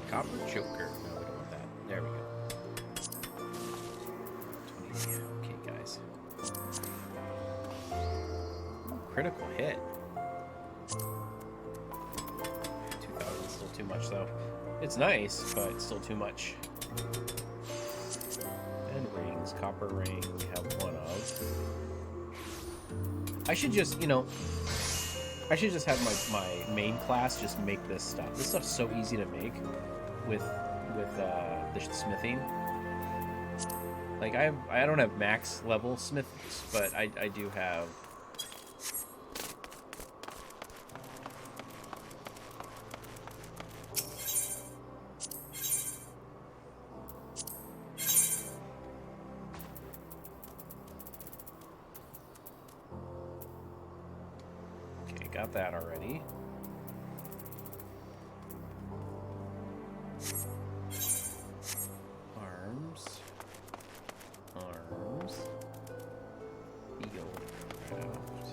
Copper choker. No, we don't want that. There we go. 20. Okay, guys. Ooh, critical hit. 2,000 is still too much, though. It's nice, but it's still too much. And rings. Copper ring. We have one of. I should just, you know... I should just have my main class just make this stuff. This stuff's so easy to make with the smithing. Like I don't have max level smiths, but I do have. Got that already. Arms. Field craft.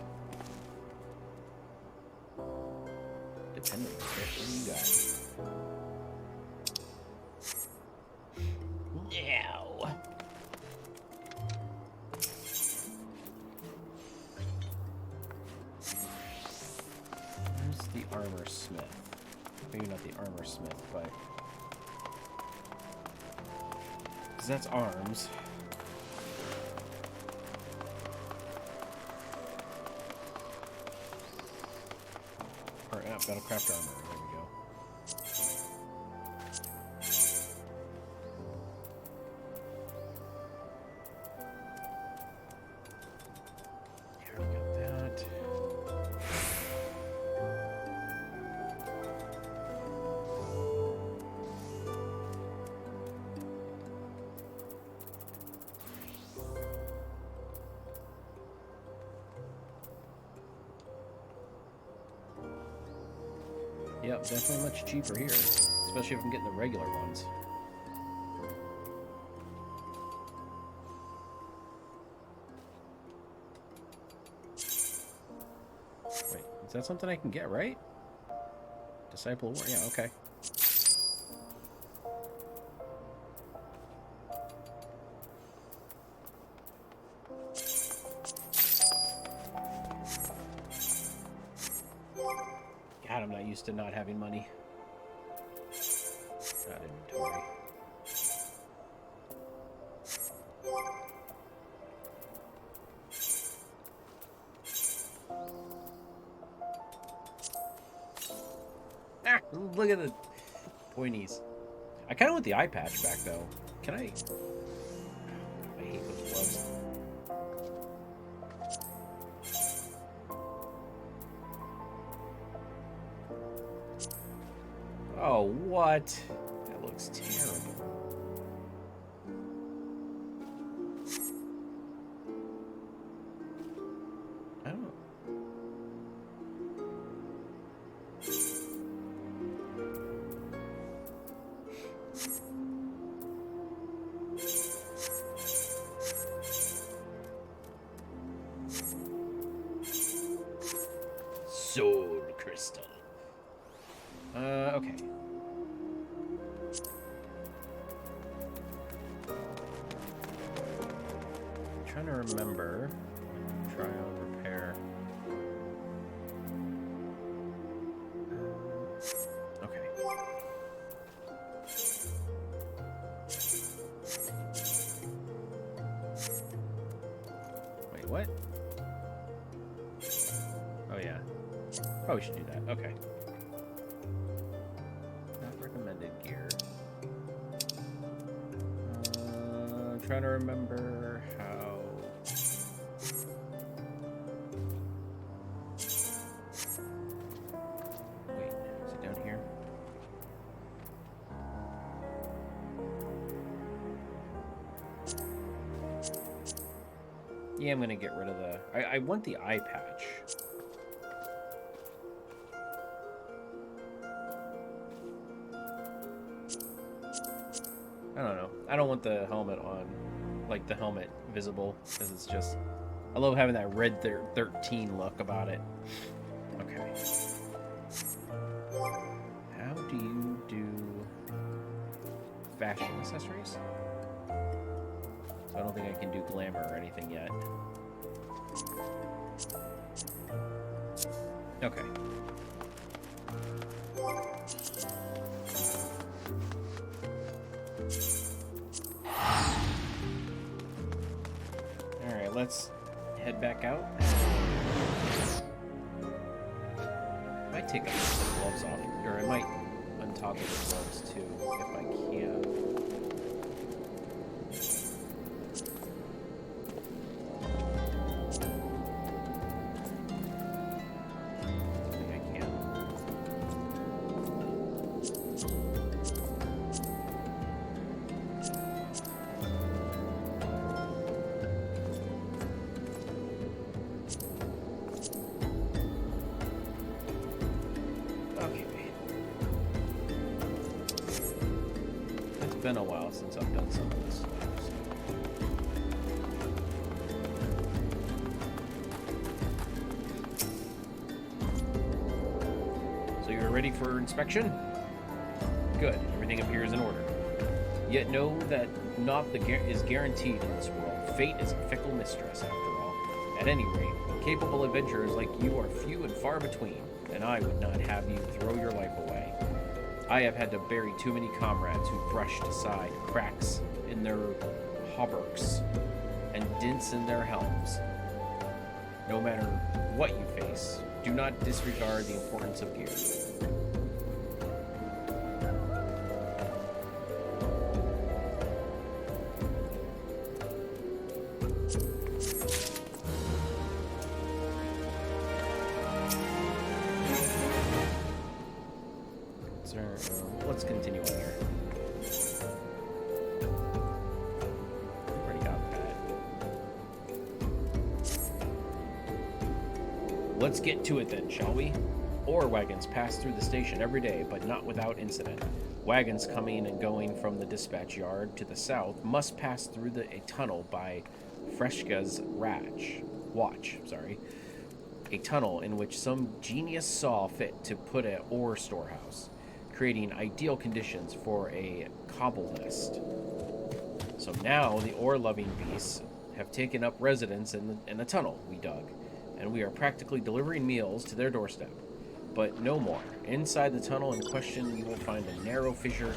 Dependent. What do you got? Now. The armor smith. Maybe not the armor smith, but because that's arms. Or battlecraft armor. There we go. Yep, definitely much cheaper here, especially if I'm getting the regular ones. Wait, is that something I can get, right? Disciple War? Yeah, okay. God, I'm not used to not having money. Not inventory. Ah, look at the pointies. I kind of want the eye patch back, though. Can I? I hate those gloves. Oh, what? That looks terrible. I don't know. Soul crystal. Okay. I'm trying to remember. Trial, repair. Okay. Wait, what? Oh, yeah. Probably should do that. Okay. Not recommended gear. I'm trying to remember how... Wait, is it down here? Yeah, I'm gonna get rid of the... I want the eye patch. I don't know. I don't want the helmet on, like the helmet visible, because it's just... I love having that red 13 look about it. Okay. How do you do... fashion accessories. So I don't think I can do glamour or anything yet. Okay. Alright, let's head back out. I might take the gloves off, or I might untoggle the gloves too, if I can. Been a while since I've done some of this stuff. So you're ready for inspection? Good. Everything appears in order. Yet know that not is guaranteed in this world. Fate is a fickle mistress, after all. At any rate, capable adventurers like you are few and far between, and I would not have you throw your life away. I have had to bury too many comrades who brushed aside cracks in their hauberks and dents in their helms. No matter what you face, do not disregard the importance of gear. Let's continue on here. Already got that. Let's get to it then, shall we? Ore wagons pass through the station every day, but not without incident. Wagons coming and going from the dispatch yard to the south must pass through a tunnel by Freshka's Watch. A tunnel in which some genius saw fit to put an ore storehouse, creating ideal conditions for a cobble nest. So now the ore-loving beasts have taken up residence in the tunnel we dug, and we are practically delivering meals to their doorstep. But no more. Inside the tunnel in question, you will find a narrow fissure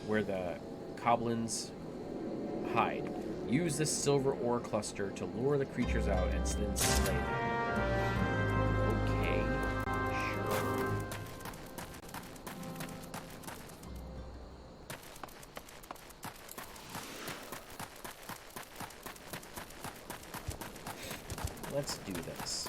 where the goblins hide. Use this silver ore cluster to lure the creatures out and then slay them. Okay, sure. Let's do this.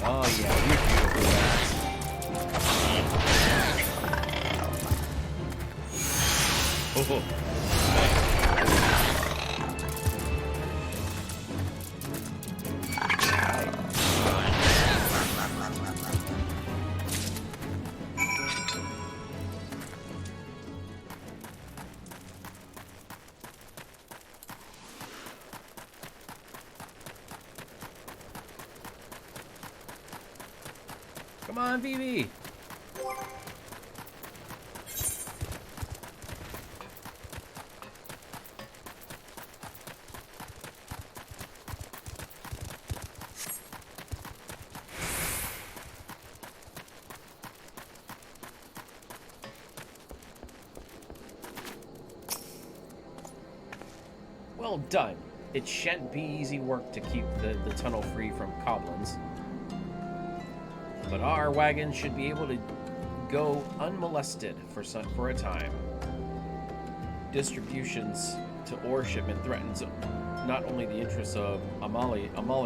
Oh yeah, you're beautiful, lads. Oh. Come on, Vivi. Well done. It shan't be easy work to keep the tunnel free from goblins. But our wagon should be able to go unmolested for a time. Distributions to ore shipment threatens not only the interests of Amaliana,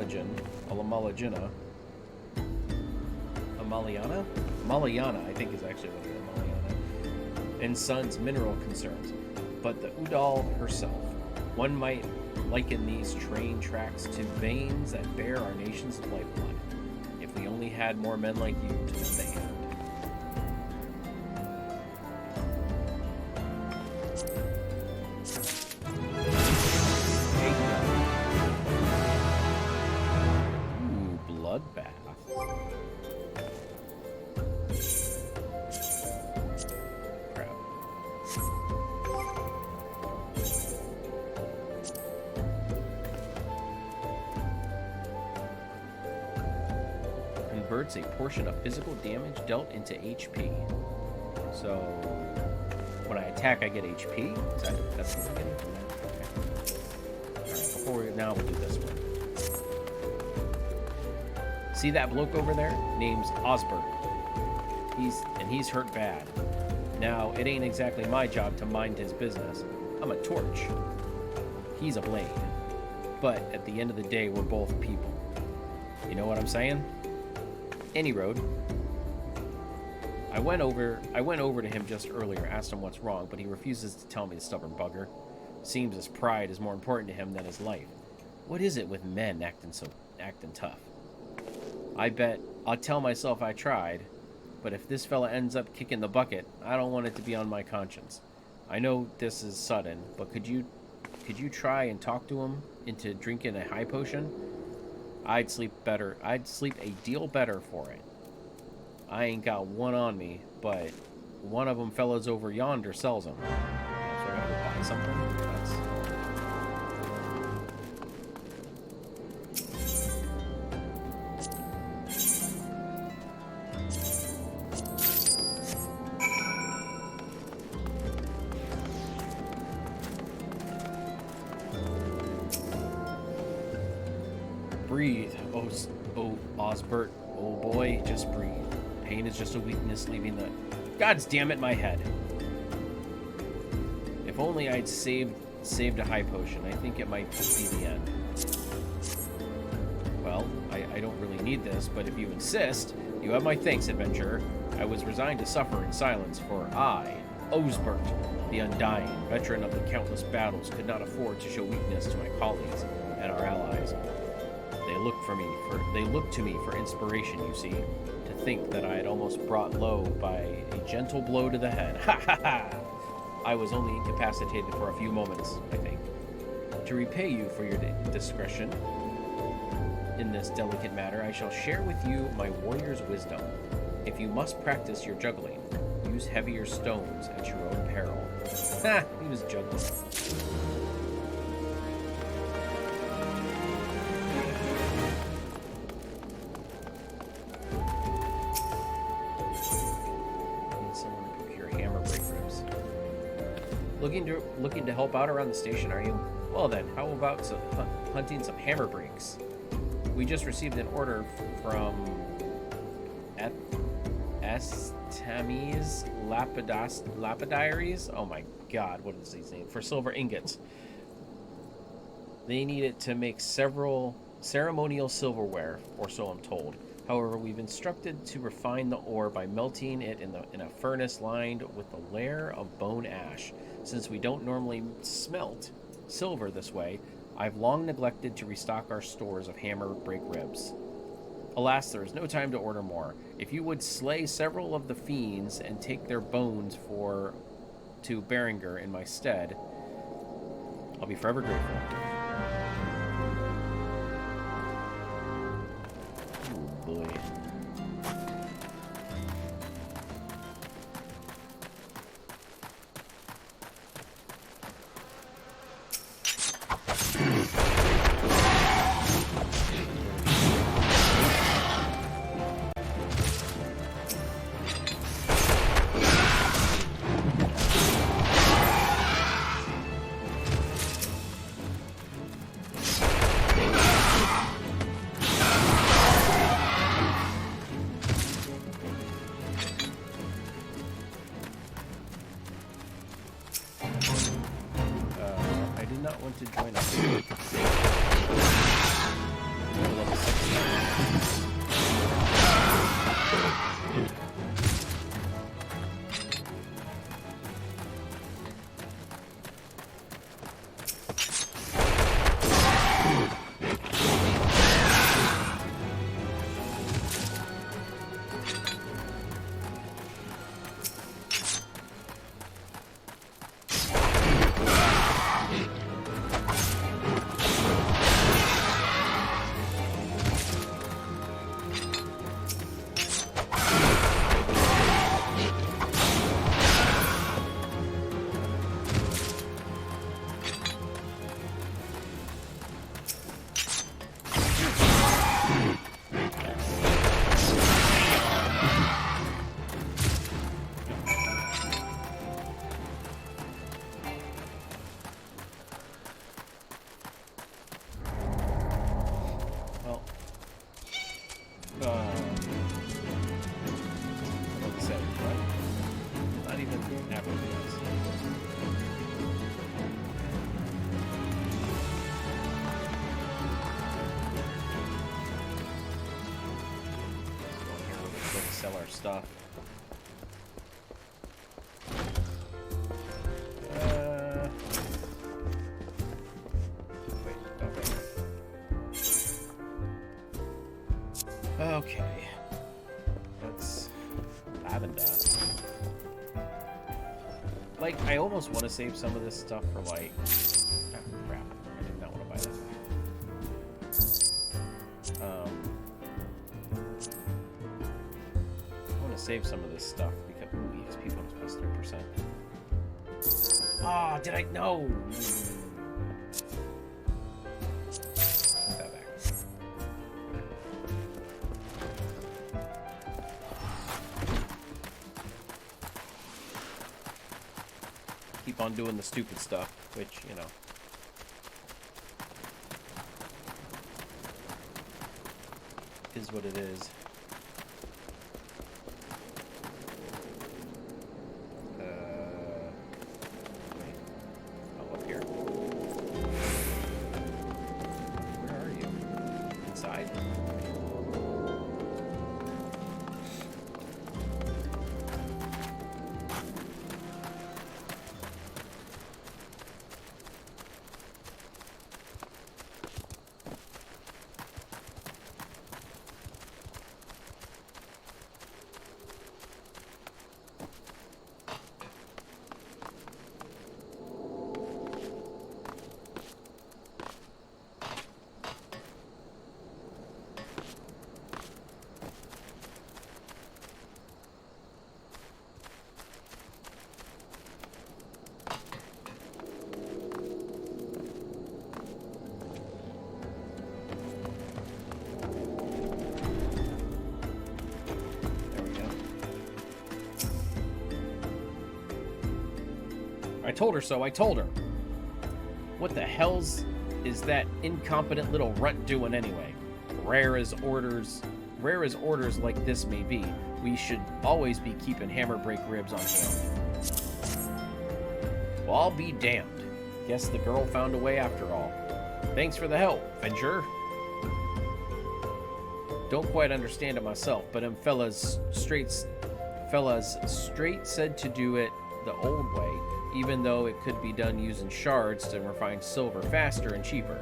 I think is actually what it is, Amaliana, and Son's mineral concerns, but the Udal herself. One might liken these train tracks to veins that bear our nation's lifeblood. If we only had more men like you to lend a hand. Ooh, bloodbath. Crap. Converts a portion of physical damage dealt into HP. So when I attack, I get HP. That's what I'm getting from that. Okay. All right. Now we'll do this one. See that bloke over there? Name's Osbert. He's hurt bad. Now it ain't exactly my job to mind his business. I'm a torch. He's a blade. But at the end of the day, we're both people. You know what I'm saying? Any road. I went over to him just earlier, asked him what's wrong, but he refuses to tell me, the stubborn bugger. Seems his pride is more important to him than his life. What is it with men acting tough? I bet I'll tell myself I tried, but if this fella ends up kicking the bucket, I don't want it to be on my conscience. I know this is sudden, but could you try and talk to him into drinking a high potion? I'd sleep a deal better for it. I ain't got one on me, but one of them fellas over yonder sells them. So I gotta go buy something? Breathe. Oh, Osbert. Oh boy, just breathe. Pain is just a weakness leaving the... God damn it, my head. If only I'd saved a high potion. I think it might just be the end. Well, I don't really need this, but if you insist, you have my thanks, adventurer. I was resigned to suffer in silence, for I, Osbert, the Undying, veteran of the countless battles, could not afford to show weakness to my colleagues and our allies. They looked to me for inspiration, you see, to think that I had almost brought low by a gentle blow to the head. Ha ha ha! I was only incapacitated for a few moments, I think. To repay you for your discretion in this delicate matter, I shall share with you my warrior's wisdom. If you must practice your juggling, use heavier stones at your own peril. Ha! He was juggling. Looking to help out around the station, are you? Well then, how about hunting some hammer breaks? We just received an order from Estami's Lapidaries. Oh my god, what is his name? For silver ingots. They need it to make several ceremonial silverware, or so I'm told. However, we've instructed to refine the ore by melting it in a furnace lined with a layer of bone ash. Since we don't normally smelt silver this way, I've long neglected to restock our stores of hammer break ribs. Alas, there is no time to order more. If you would slay several of the fiends and take their bones to Berenger in my stead, I'll be forever grateful. Oh boy. To join us. sell our stuff. Wait, okay. That's lavender. Like, I almost want to save some of this stuff for, like... Oh, crap. I did not want to buy that. I want to save some of this stuff because... Ooh, EXP bonus plus 3%. Oh, did I... No! Put that back. Keep on doing the stupid stuff, which, you know. Is what it is. Wait. Oh, up here. Where are you? Inside? I told her so, I told her. What the hell's is that incompetent little runt doing anyway? Rare as orders like this may be, we should always be keeping hammer break ribs on hand. Well, I'll be damned. Guess the girl found a way after all. Thanks for the help, Venture. Don't quite understand it myself, but fellas straight said to do it the old way, even though it could be done using shards to refine silver faster and cheaper.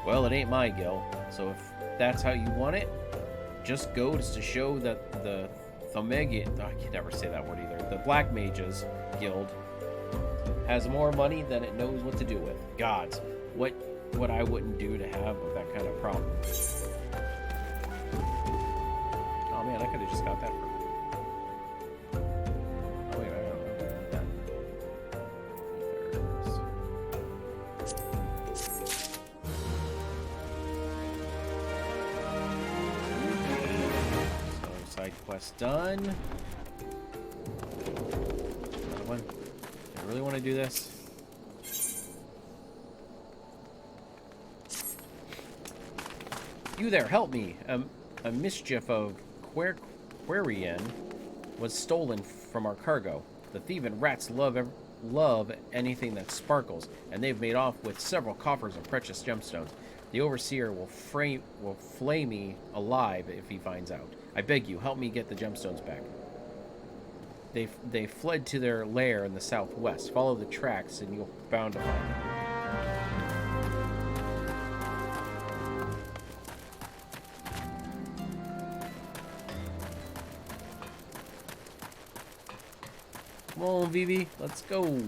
Well, it ain't my guild, so if that's how you want it, just goes to show that the Thomegi, I can never say that word either, the Black Mages Guild has more money than it knows what to do with. Gods, what I wouldn't do to have with that kind of problem. Oh man, I could have just got that for... Oh wait, I don't know that. So, side quest done. Another one. I really want to do this. You there, help me. A mischief of Quarian was stolen from our cargo. The thieving rats love anything that sparkles, and they've made off with several coffers of precious gemstones. The overseer will flay me alive if he finds out. I beg you, help me get the gemstones back. They fled to their lair in the southwest. Follow the tracks, and you'll bound to find them. Come on, Vivi, let's go.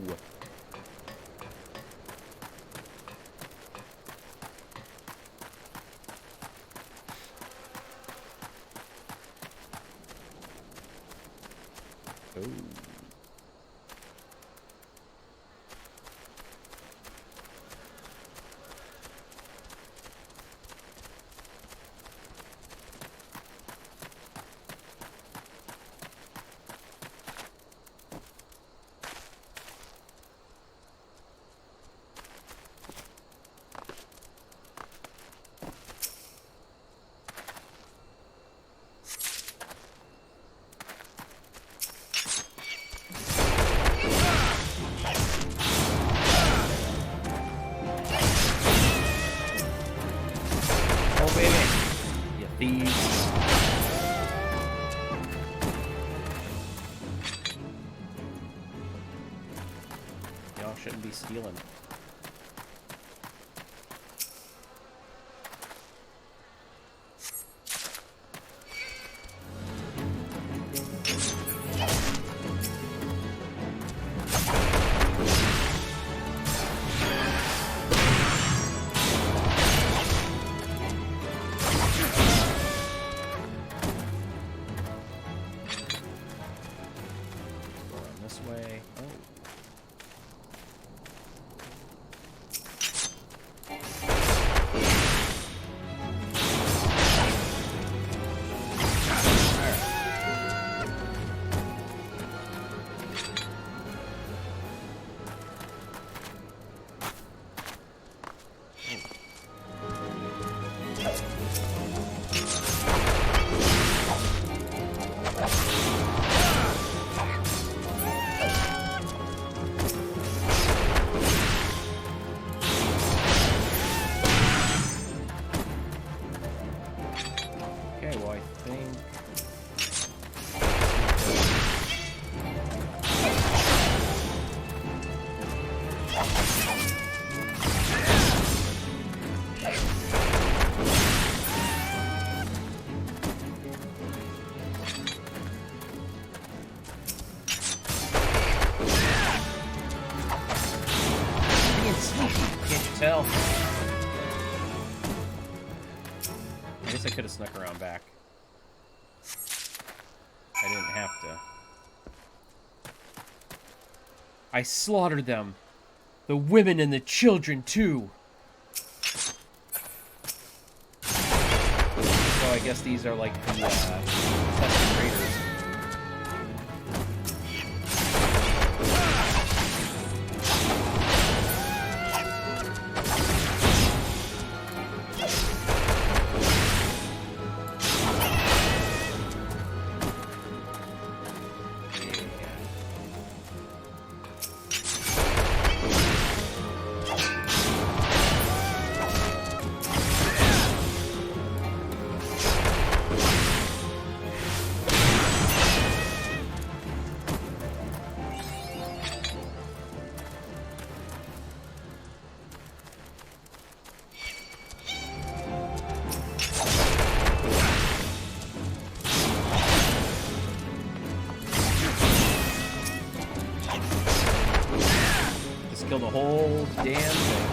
Oh. be stealing. Tell. I guess I could have snuck around back. I didn't have to. I slaughtered them. The women and the children, too. So I guess these are like the Tusken Raiders. Kill the whole damn thing.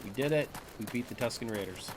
We did it. We beat the Tusken Raiders.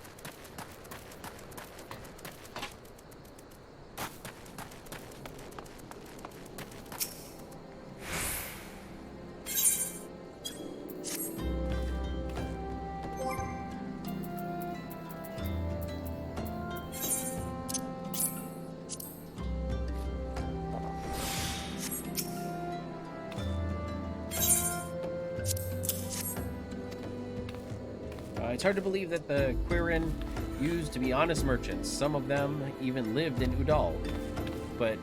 It's hard to believe that the Quirin used to be honest merchants. Some of them even lived in Udal. But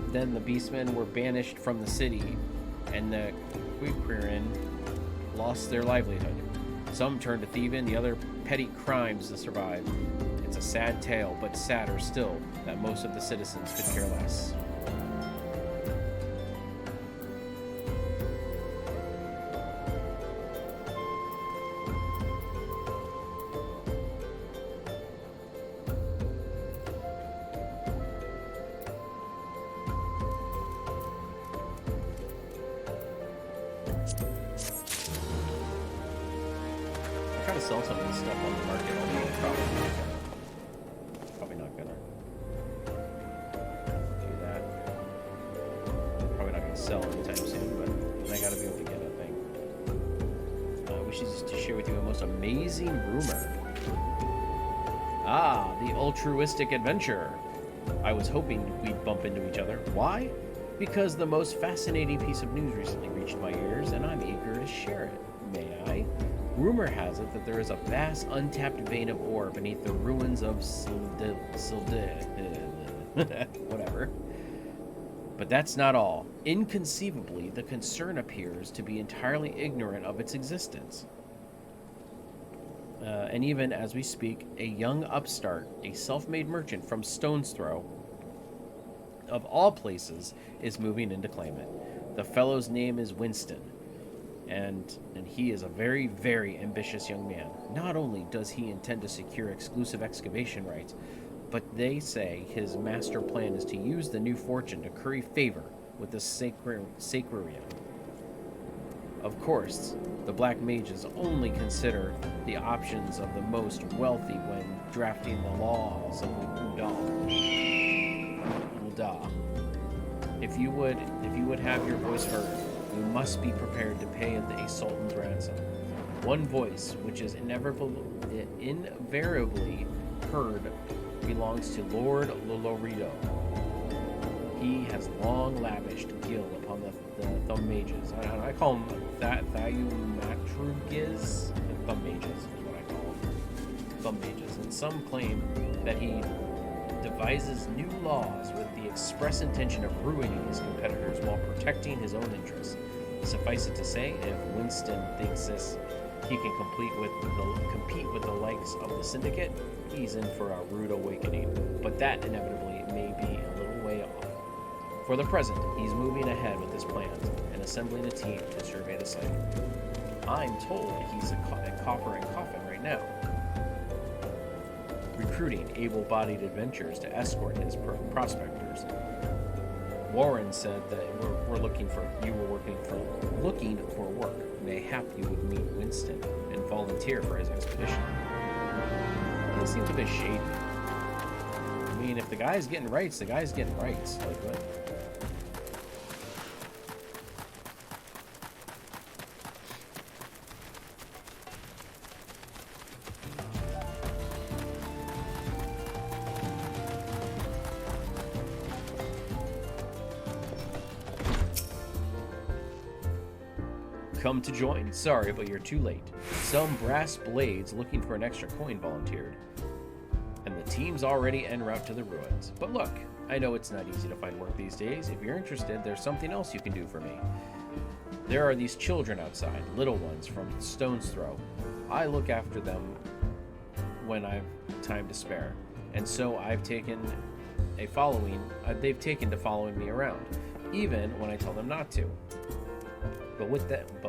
then the Beastmen were banished from the city, and the Quirin lost their livelihood. Some turned to thieving, the other petty crimes to survive. It's a sad tale, but sadder still that most of the citizens could care less. Sell some of this stuff on the market, although probably not gonna do that. Probably not gonna sell anytime soon, but I gotta be able to get a thing. We should just share with you a most amazing rumor. Ah, the altruistic adventure. I was hoping we'd bump into each other. Why? Because the most fascinating piece of news recently reached my ears, and I'm eager to share it. May I? Rumor has it that there is a vast untapped vein of ore beneath the ruins of whatever. But that's not all. Inconceivably, the concern appears to be entirely ignorant of its existence. And even as we speak, a young upstart, a self-made merchant from Stone's Throw, of all places, is moving in to claim it. The fellow's name is Winston, and he is a very, very ambitious young man. Not only does he intend to secure exclusive excavation rights, but they say his master plan is to use the new fortune to curry favor with the Sacrarium. Of course, the Black Mages only consider the options of the most wealthy when drafting the laws of Ulda. If you would have your voice heard, you must be prepared to pay a sultan's ransom. One voice, which is invariably heard, belongs to Lord Lolorido. He has long lavished gil upon the thumb mages. I call them Thaumaturgiz. Thumb mages is what I call them. Thumb mages. And some claim that he devises new laws with the express intention of ruining his competitors while protecting his own interests. Suffice it to say, if Winston thinks he can compete with the likes of the Syndicate, he's in for a rude awakening. But that inevitably may be a little way off. For the present, he's moving ahead with his plans and assembling a team to survey the site. I'm told he's at Copper and Coffin right now, recruiting able-bodied adventurers to escort his prospectors. Warren said that you were looking for work. Mayhap you would meet Winston and volunteer for his expedition. This seems a bit shady. I mean, if the guy's getting rights, the guy's getting rights. Like what? Come to join? Sorry, but you're too late. Some brass blades looking for an extra coin volunteered. And the team's already en route to the ruins. But look, I know it's not easy to find work these days. If you're interested, there's something else you can do for me. There are these children outside, little ones from Stone's Throw. I look after them when I've time to spare. And so they've taken to following me around, even when I tell them not to. But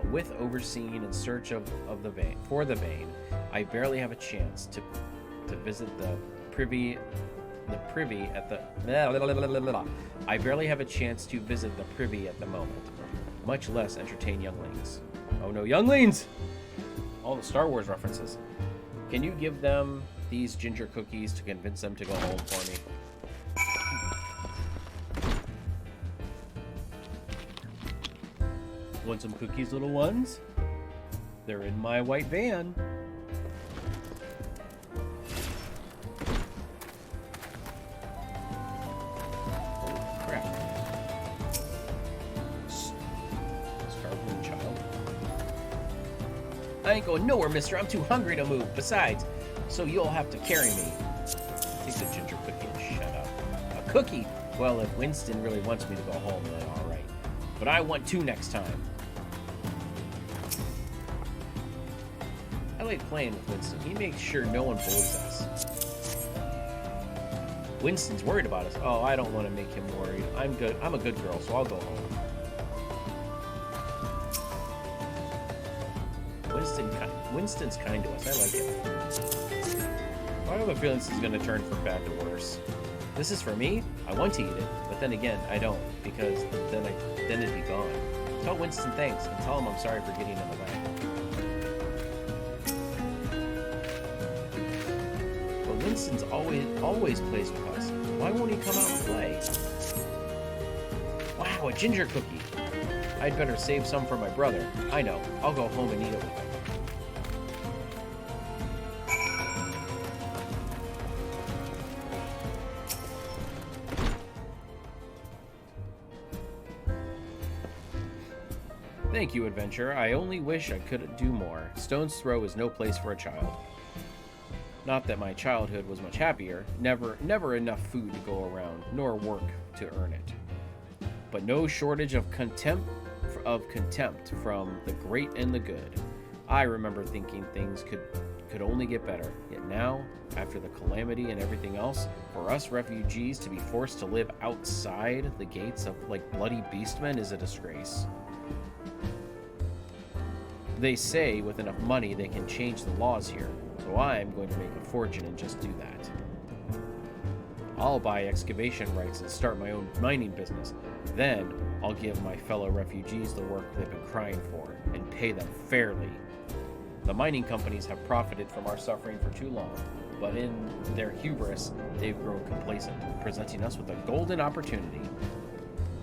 with overseeing in search of the vein, I barely have a chance to visit the privy at the moment, much less entertain younglings. Oh no, younglings! All the Star Wars references. Can you give them these ginger cookies to convince them to go home for me? Want some cookies, little ones? They're in my white van. Holy crap. Starving child. I ain't going nowhere, mister. I'm too hungry to move. Besides, so you'll have to carry me. Take the ginger cookie and shut up. A cookie? Well, if Winston really wants me to go home, then all right. But I want to next time. I like playing with Winston. He makes sure no one bullies us. Winston's worried about us. Oh, I don't want to make him worried. I'm good. I'm a good girl, so I'll go home. Winston's kind to us. I like it. I have a feeling this is going to turn from bad to worse. This is for me. I want to eat it, but then again, I don't, because then it'd be gone. Tell Winston thanks and tell him I'm sorry for getting in the way. Winston's always plays with us. Why won't he come out and play? Wow, a ginger cookie. I'd better save some for my brother. I know. I'll go home and eat it with him. Thank you, adventurer. I only wish I could do more. Stone's Throw is no place for a child. Not that my childhood was much happier. Never enough food to go around, nor work to earn it. But no shortage of contempt from the great and the good. I remember thinking things could only get better. Yet now, after the calamity and everything else, for us refugees to be forced to live outside the gates of like bloody beastmen is a disgrace. They say with enough money they can change the laws here, so I am going to make a fortune and just do that. I'll buy excavation rights and start my own mining business. Then I'll give my fellow refugees the work they've been crying for and pay them fairly. The mining companies have profited from our suffering for too long, but in their hubris, they've grown complacent, presenting us with a golden opportunity.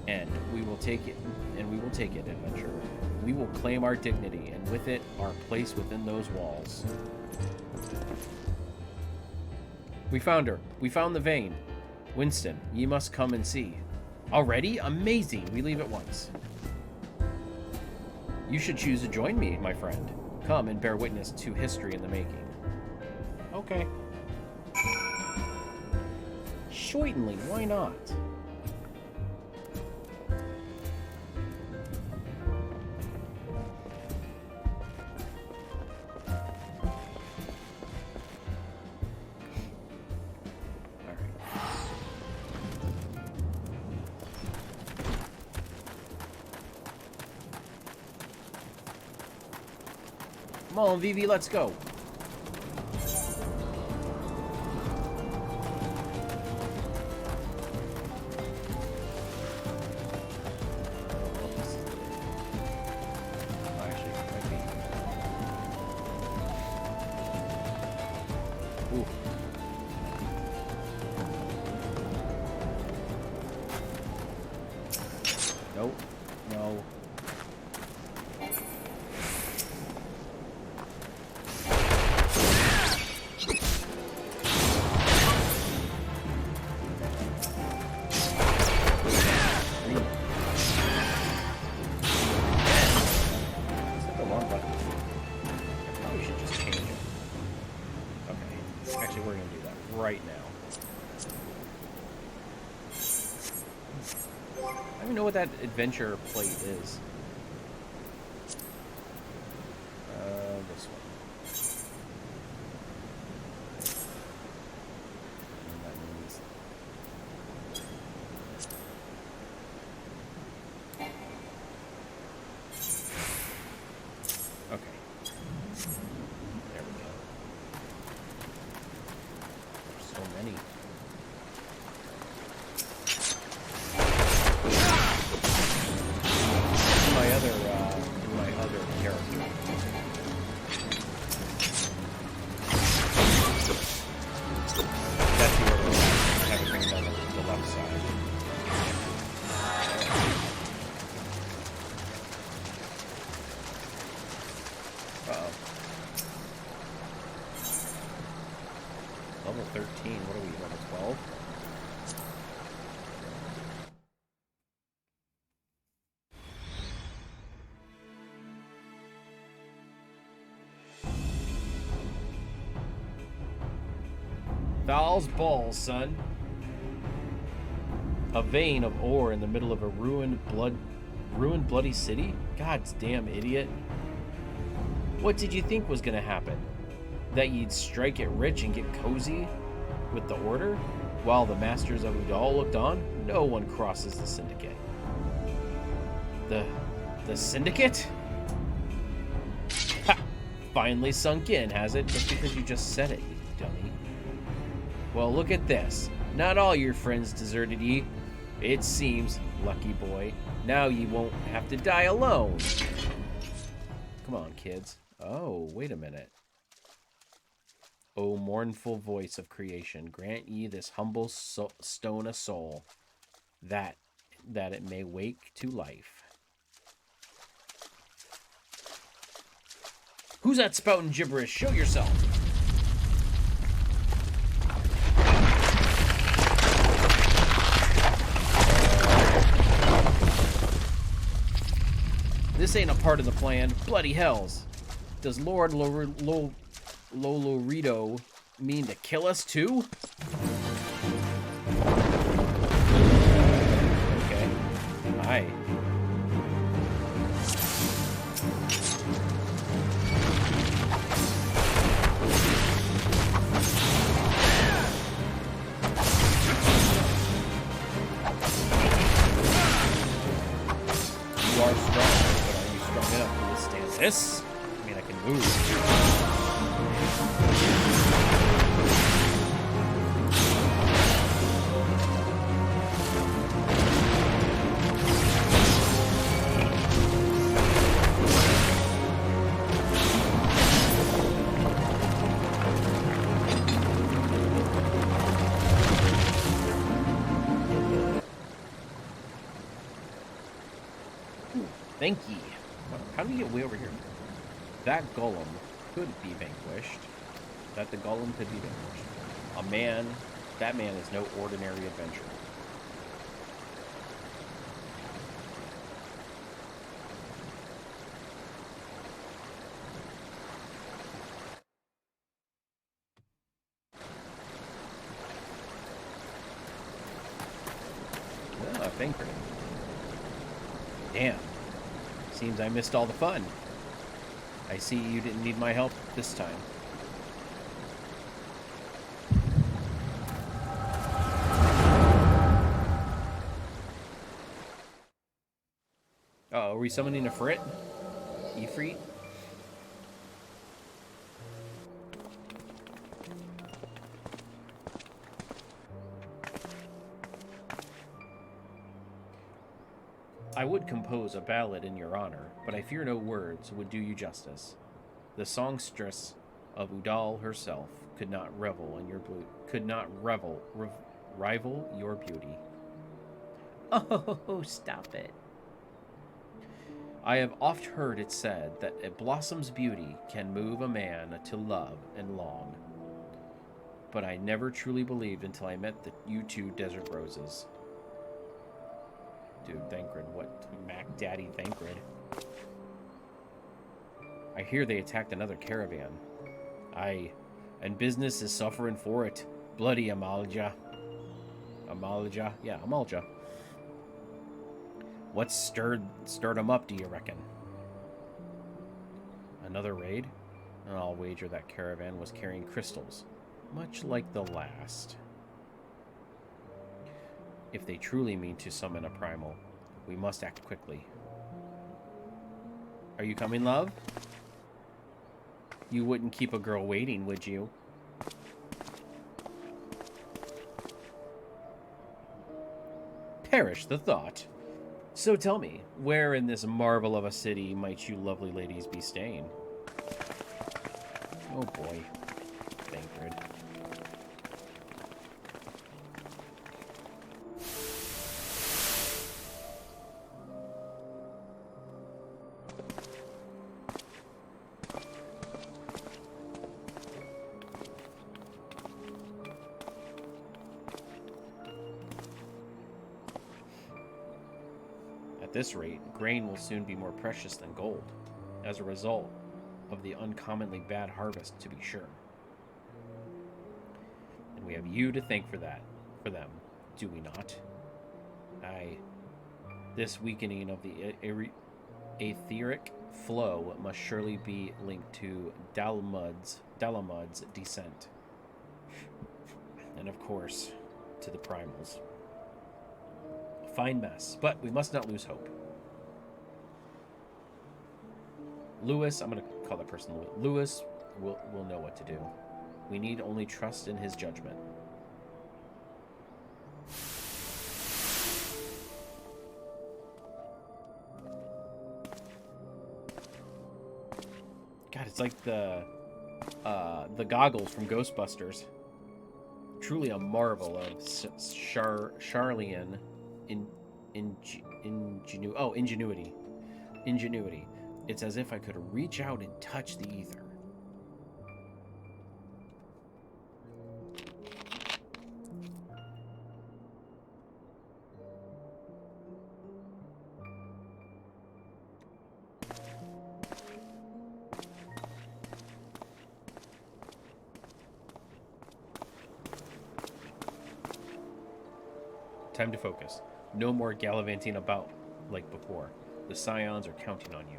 And we will take it, adventurer. We will claim our dignity, and with it, our place within those walls. We found her. We found the vein. Winston, ye must come and see. Already? Amazing! We leave at once. You should choose to join me, my friend. Come and bear witness to history in the making. Okay. Certainly, why not? Come on, Vivi, let's go. Actually, it might be. Ooh. Nope. No. Right now. I don't even know what that adventure plate is. This one. And that means... Okay. There we go. So many. My other character. That's the order. I have it going down the left side. Uh-oh. Level 13. What are we? Level 12? Thal's balls, son. A vein of ore in the middle of a ruined bloody city? God's damn idiot. What did you think was gonna happen? That you'd strike it rich and get cozy with the order? While the masters of Udal looked on? No one crosses the syndicate. The syndicate? Ha! Finally sunk in, has it? Just because you just said it, you dummy. Well, look at this. Not all your friends deserted ye. It seems, lucky boy. Now ye won't have to die alone. Come on, kids. Oh, wait a minute. O mournful voice of creation, grant ye this humble stone a soul, that it may wake to life. Who's that spouting gibberish? Show yourself. This ain't a part of the plan. Bloody hells. Does Lord Lolorito mean to kill us too? Okay. Aye. You are strong, but are you strong enough to withstand this? I mean, I can move. Thank ye. How do we get way over here? That golem could be vanquished. The golem could be vanquished. That man is no ordinary adventurer. Ah, Thancred. Damn. Seems I missed all the fun. I see you didn't need my help this time. Uh-oh, are we summoning a Ifrit? Ifrit? I would compose a ballad in your honor, but I fear no words would do you justice. The songstress of Udal herself could not rival your beauty. Oh, stop it. I have oft heard it said that a blossom's beauty can move a man to love and long. But I never truly believed until I met you two desert roses. Dude, Thancred, what? Mac Daddy Thancred. I hear they attacked another caravan. Aye, and business is suffering for it. Bloody Amalja. Amalja? Yeah, Amalja. What stirred them up, do you reckon? Another raid? I'll wager that caravan was carrying crystals, much like the last. If they truly mean to summon a primal, we must act quickly. Are you coming, love? You wouldn't keep a girl waiting, would you? Perish the thought. So tell me, where in this marvel of a city might you lovely ladies be staying? Oh boy. Thancred. At this rate, grain will soon be more precious than gold, as a result of the uncommonly bad harvest, to be sure. And we have you to thank for them, do we not? Aye. This weakening of the etheric flow must surely be linked to Dalamud's descent. And of course, to the primals. Fine mess, but we must not lose hope. Lewis, I'm going to call that person Lewis. Lewis will know what to do. We need only trust in his judgment. God, it's like the goggles from Ghostbusters. Truly a marvel of Charlian ingenuity. It's as if I could reach out and touch the ether. Time to focus. No more gallivanting about like before. The Scions are counting on you.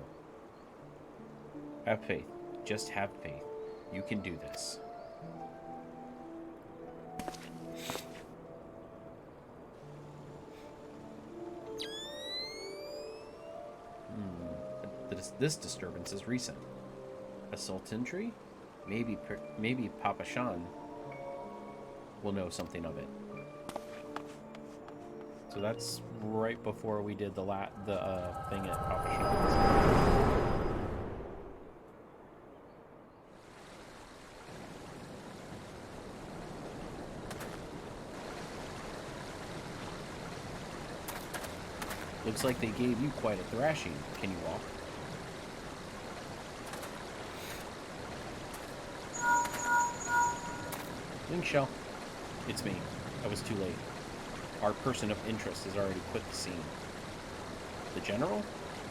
Have faith. Just have faith. You can do this. This disturbance is recent. A sultanry? Maybe Papa Shan will know something of it. So that's right before we did the thing at Papa Shan's. Looks like they gave you quite a thrashing. Can you walk? Link Shell. It's me. I was too late. Our person of interest has already quit the scene. The General?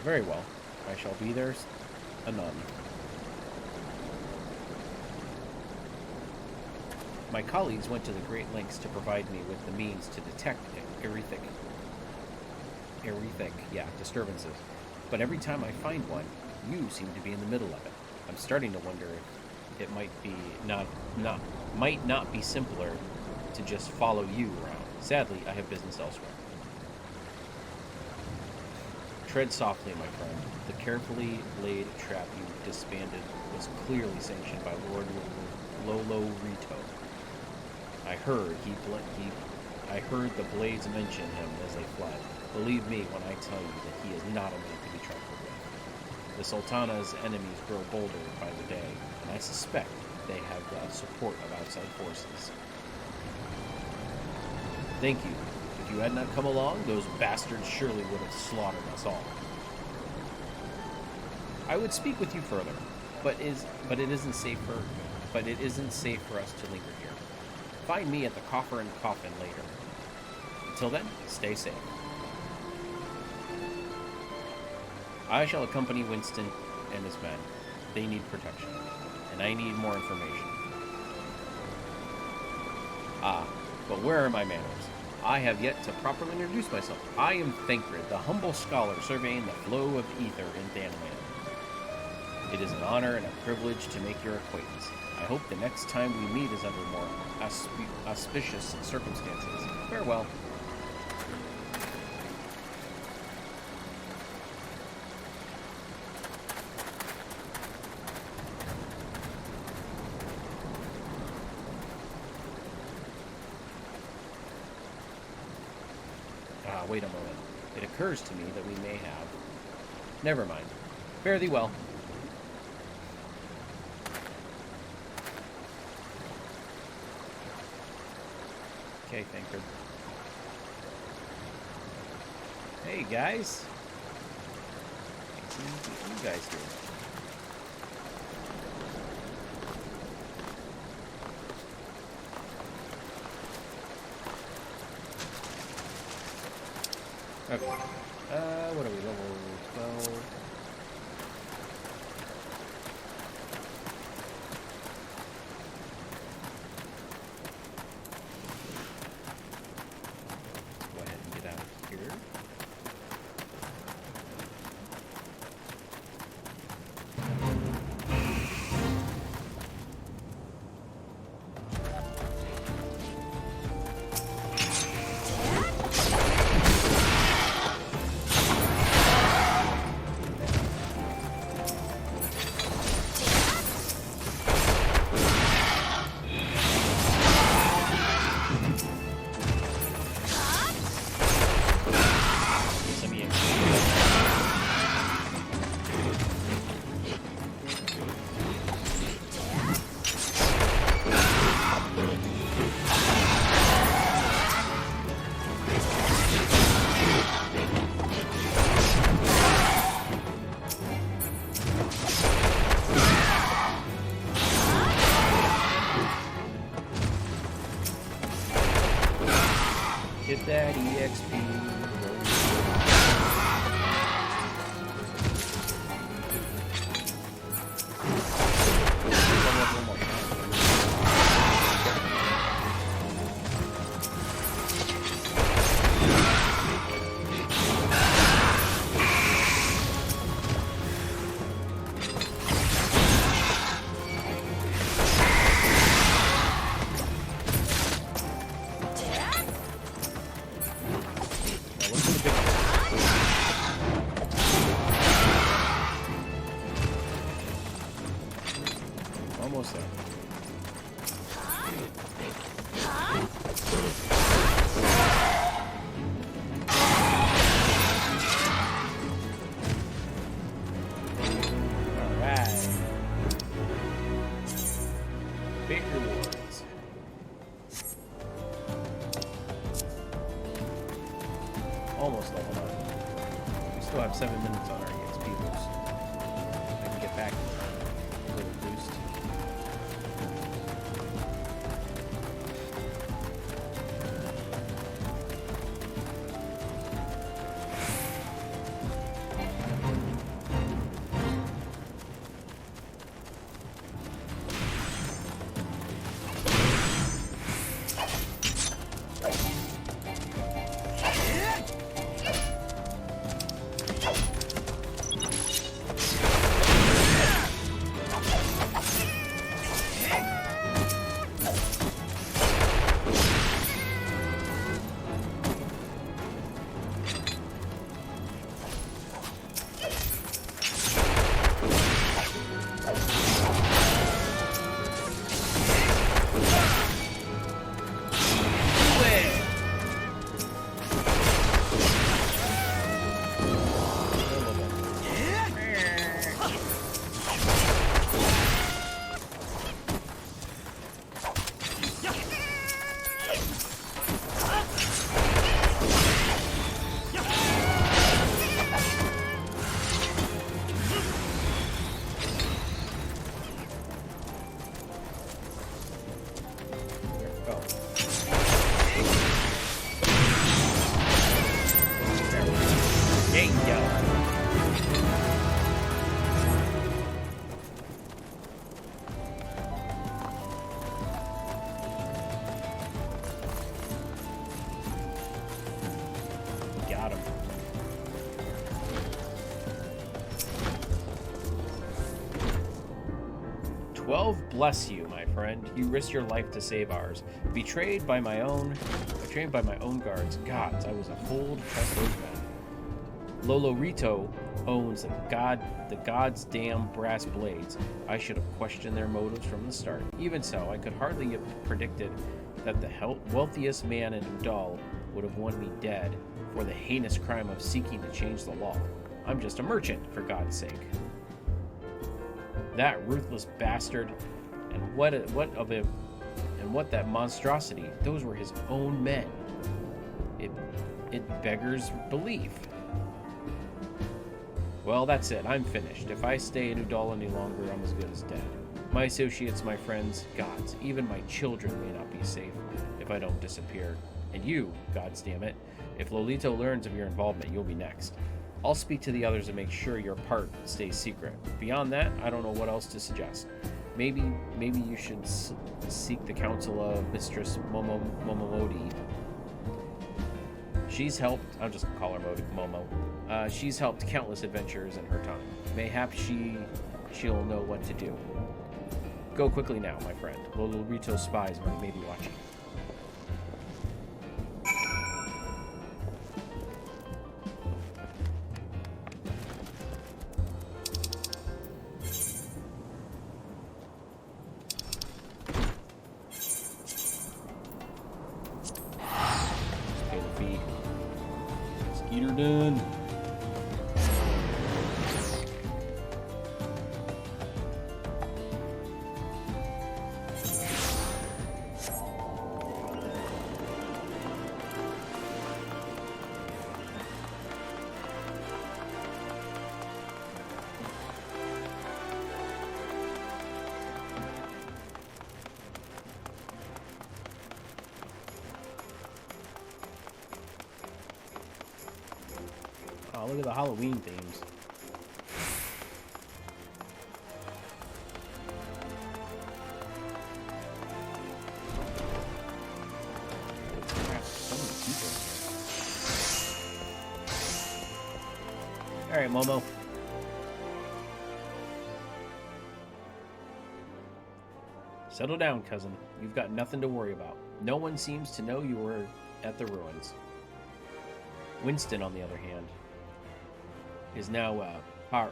Very well. I shall be there anon. My colleagues went to the great lengths to provide me with the means to detect disturbances. But every time I find one, you seem to be in the middle of it. I'm starting to wonder if it might not be simpler to just follow you around. Sadly, I have business elsewhere. Tread softly, my friend. The carefully laid trap you disbanded was clearly sanctioned by Lord Lolo Rito. I heard the blades mention him as they fled. Believe me when I tell you that he is not a man to be trifled with. The Sultana's enemies grow bolder by the day, and I suspect they have the support of outside forces. Thank you. If you had not come along, those bastards surely would have slaughtered us all. I would speak with you further, but it isn't safe for us to linger here. Find me at the Coffer and Coffin later. Until then, stay safe. I shall accompany Winston and his men. They need protection, and I need more information. But where are my manners? I have yet to properly introduce myself. I am Thancred, the humble scholar surveying the flow of ether in Danland. It is an honor and a privilege to make your acquaintance. I hope the next time we meet is under more auspicious circumstances. Farewell. Wait a moment. It occurs to me that we may have... Never mind. Fare thee well. Okay, Thancred. Hey, guys. What are you guys doing? Okay. What are we, level 12? Go ahead and get out of here. Get that EXP. almost leveled up. We still have 7 minutes on our EXP boost. I can get back a little boost. Got him. Bless you, my friend. You risked your life to save ours. Betrayed by my own guards. Gods, I was a fool to trust those men. Lolo Rito owns the god's damn brass blades. I should have questioned their motives from the start. Even so, I could hardly have predicted that the wealthiest man in Udal would have wanted me dead for the heinous crime of seeking to change the law. I'm just a merchant, for God's sake. That ruthless bastard, and what that monstrosity, those were his own men. It beggars belief. Well, that's it. I'm finished. If I stay in Udal any longer, I'm as good as dead. My associates, my friends, gods, even my children may not be safe if I don't disappear. And you, gods damn it, if Lolito learns of your involvement, you'll be next. I'll speak to the others and make sure your part stays secret. Beyond that, I don't know what else to suggest. Maybe you should seek the counsel of Mistress Momomodi. She's helped, I'll just call her Momo. She's helped countless adventurers in her time. Mayhaps she'll know what to do. Go quickly now, my friend. Lolo Rito's spies may be watching. Skeeter done. Oh, look at the Halloween themes. Crap, so many people. All right, Momo. Settle down, cousin. You've got nothing to worry about. No one seems to know you were at the ruins. Winston, on the other hand, is now pariah,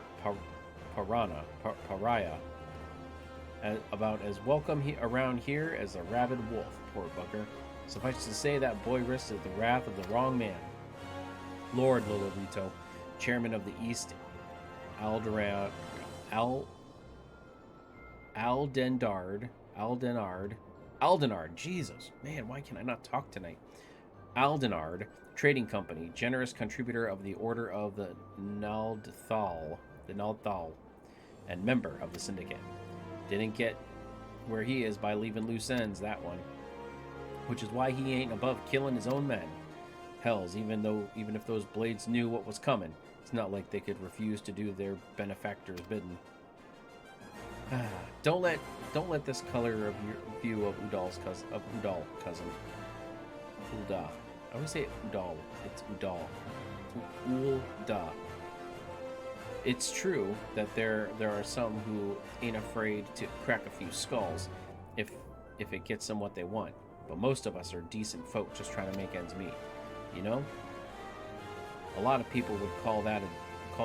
about as welcome around here as a rabid wolf, poor bugger. Suffice to say that boy risked the wrath of the wrong man. Lord Lolorito, chairman of the East Aldenard, Jesus, man, why can I not talk tonight? Aldenard Trading Company, generous contributor of the Order of the Thal, and member of the Syndicate. Didn't get where he is by leaving loose ends, that one. Which is why he ain't above killing his own men. Hells, even if those blades knew what was coming, it's not like they could refuse to do their benefactor's bidding. Don't let this color of your view of Udal's cousin. Ulda. I always say Udal. It's Udal. Ulda. It's true that there are some who ain't afraid to crack a few skulls if it gets them what they want. But most of us are decent folk just trying to make ends meet. You know? A lot of people would call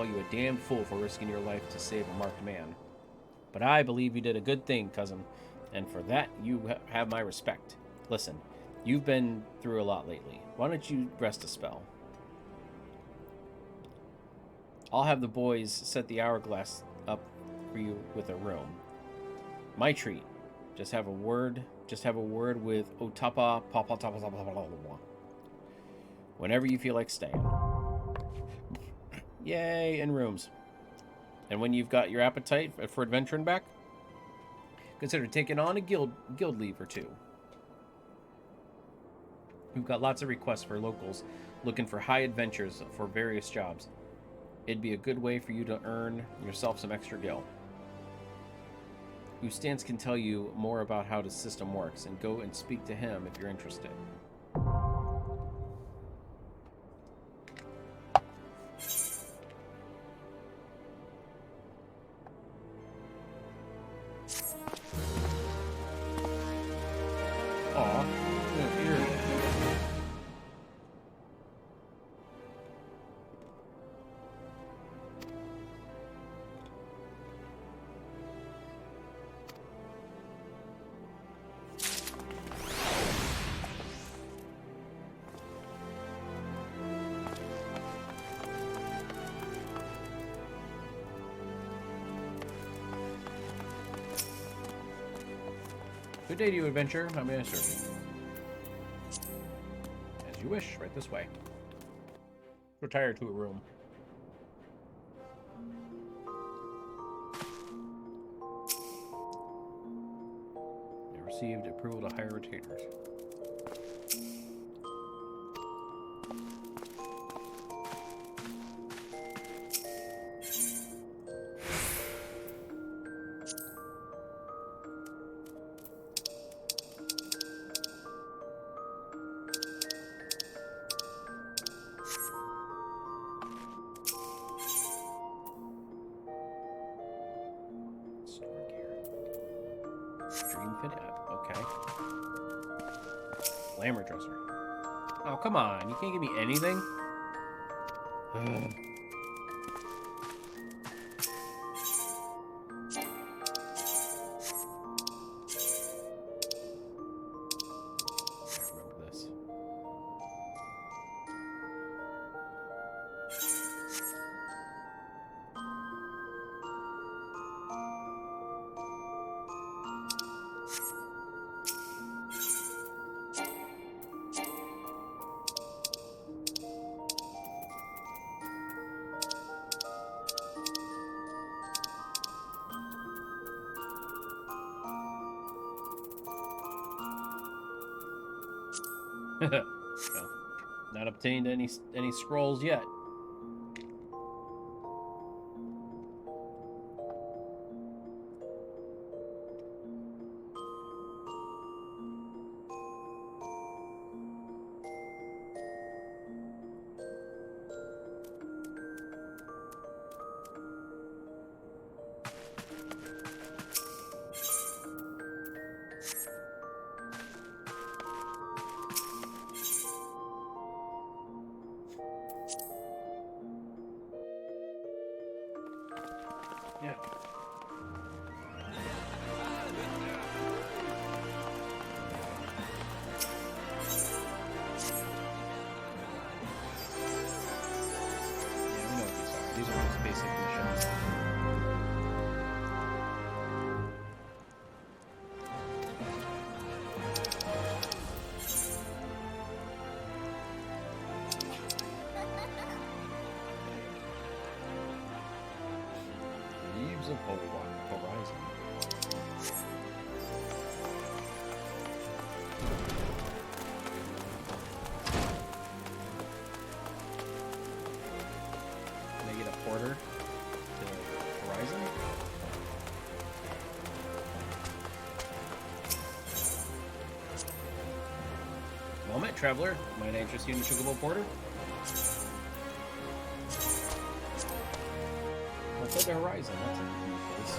you a damn fool for risking your life to save a marked man. But I believe you did a good thing, cousin, and for that you have my respect. Listen, you've been through a lot lately. Why don't you rest a spell? I'll have the boys set the hourglass up for you with a room. My treat. Just have a word with Otapa Papa. Whenever you feel like staying. Yay, and rooms. And when you've got your appetite for adventuring back, consider taking on a guild leave or two. We've got lots of requests for locals looking for high adventures for various jobs. It'd be a good way for you to earn yourself some extra gil. Ustance can tell you more about how the system works, and go and speak to him if you're interested. Aw, here. Good day to you, adventurer. How may I serve you? As you wish, right this way. Retire to a room. You received approval to hire retainers. Okay. Glamour dresser. Oh, come on. You can't give me anything? Ugh. I remember this. Well, not obtained any scrolls yet. Yeah. Yeah, we know what these are. These are just basic missions. of horizon. Can I get a porter to horizon? Moment, traveler. Might I interest you in the Chocobo Porter? What's at the horizon? That's a new place.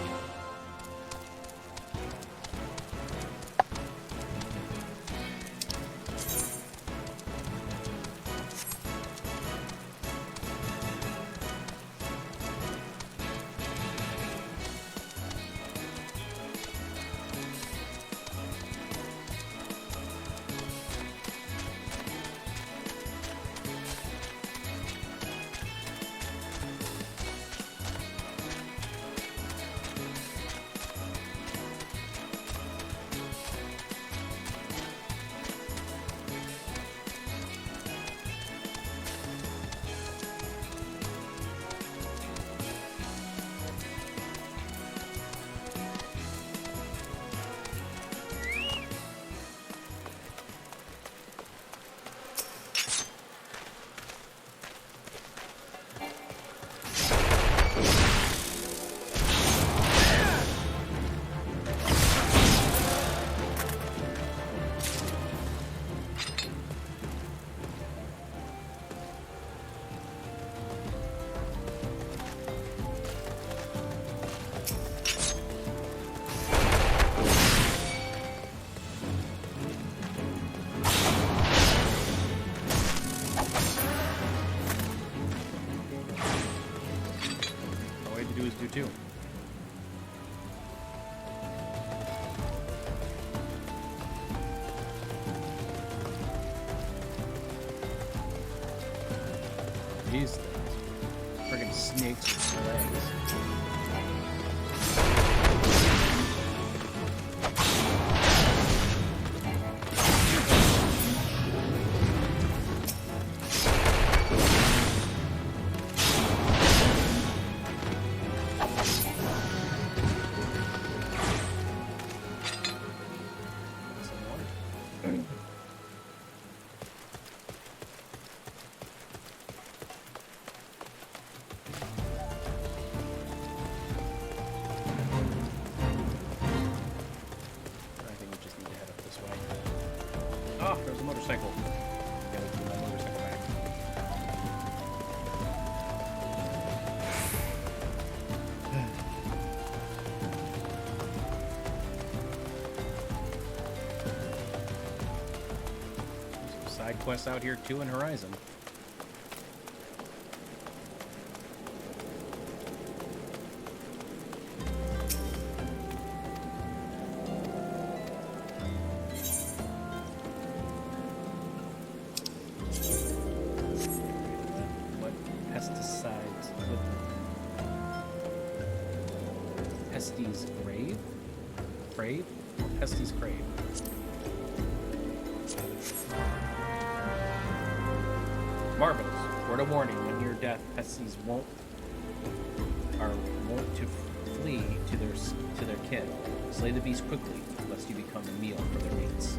Too. These things. Friggin' snakes with legs. Oh, there's a motorcycle. Gotta get my motorcycle back. Some side quests out here too in Horizon. Pestes grave? Crave? Pestes crave. Marvelous. Word of warning, when near death, Pestes won't to flee to their kin. Slay the beast quickly, lest you become a meal for their mates.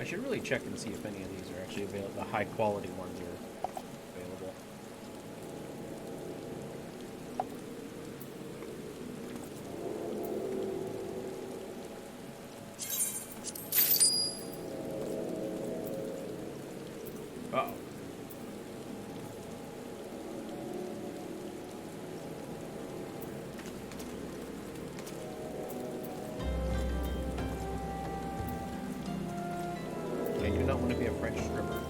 I should really check and see if any of these are actually available. The high quality ones are available. Uh-oh. I do not want to be a French stripper.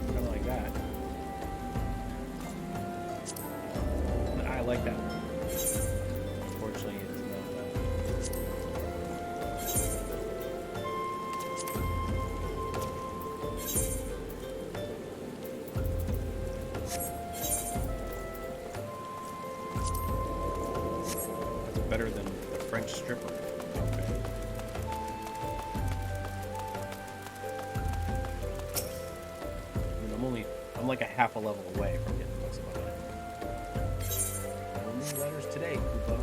Kind of like that. I like that one. Unfortunately, it's not. That's better than the French stripper. Okay. I mean, I'm like a half a level away from getting most of my only letters today, Koopa.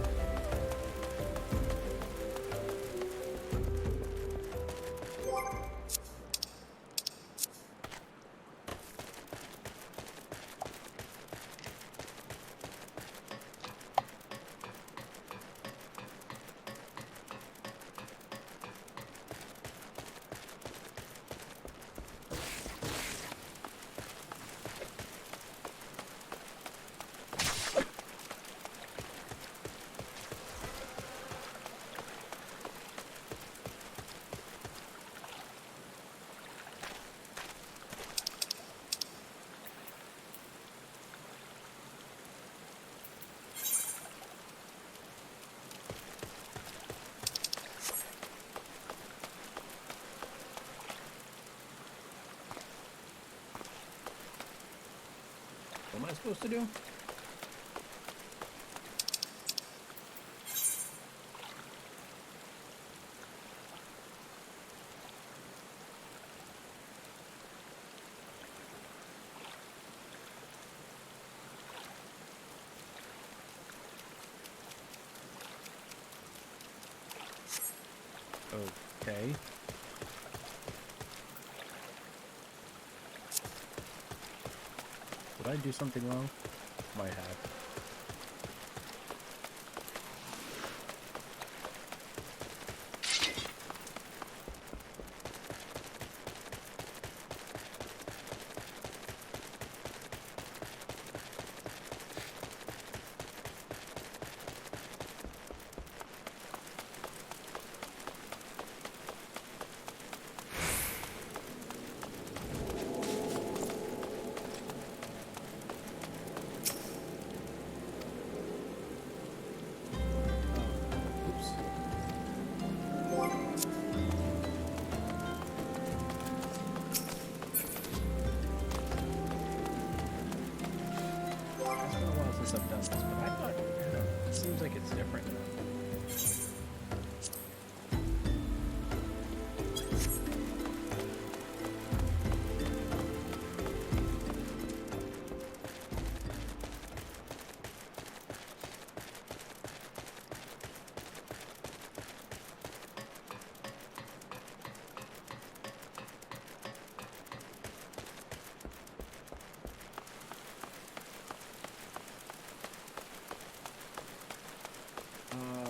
What am I supposed to do? Okay. Did I do something wrong? Might have. Oops. It's been a while since I've done this, but I thought, it seems like it's different now.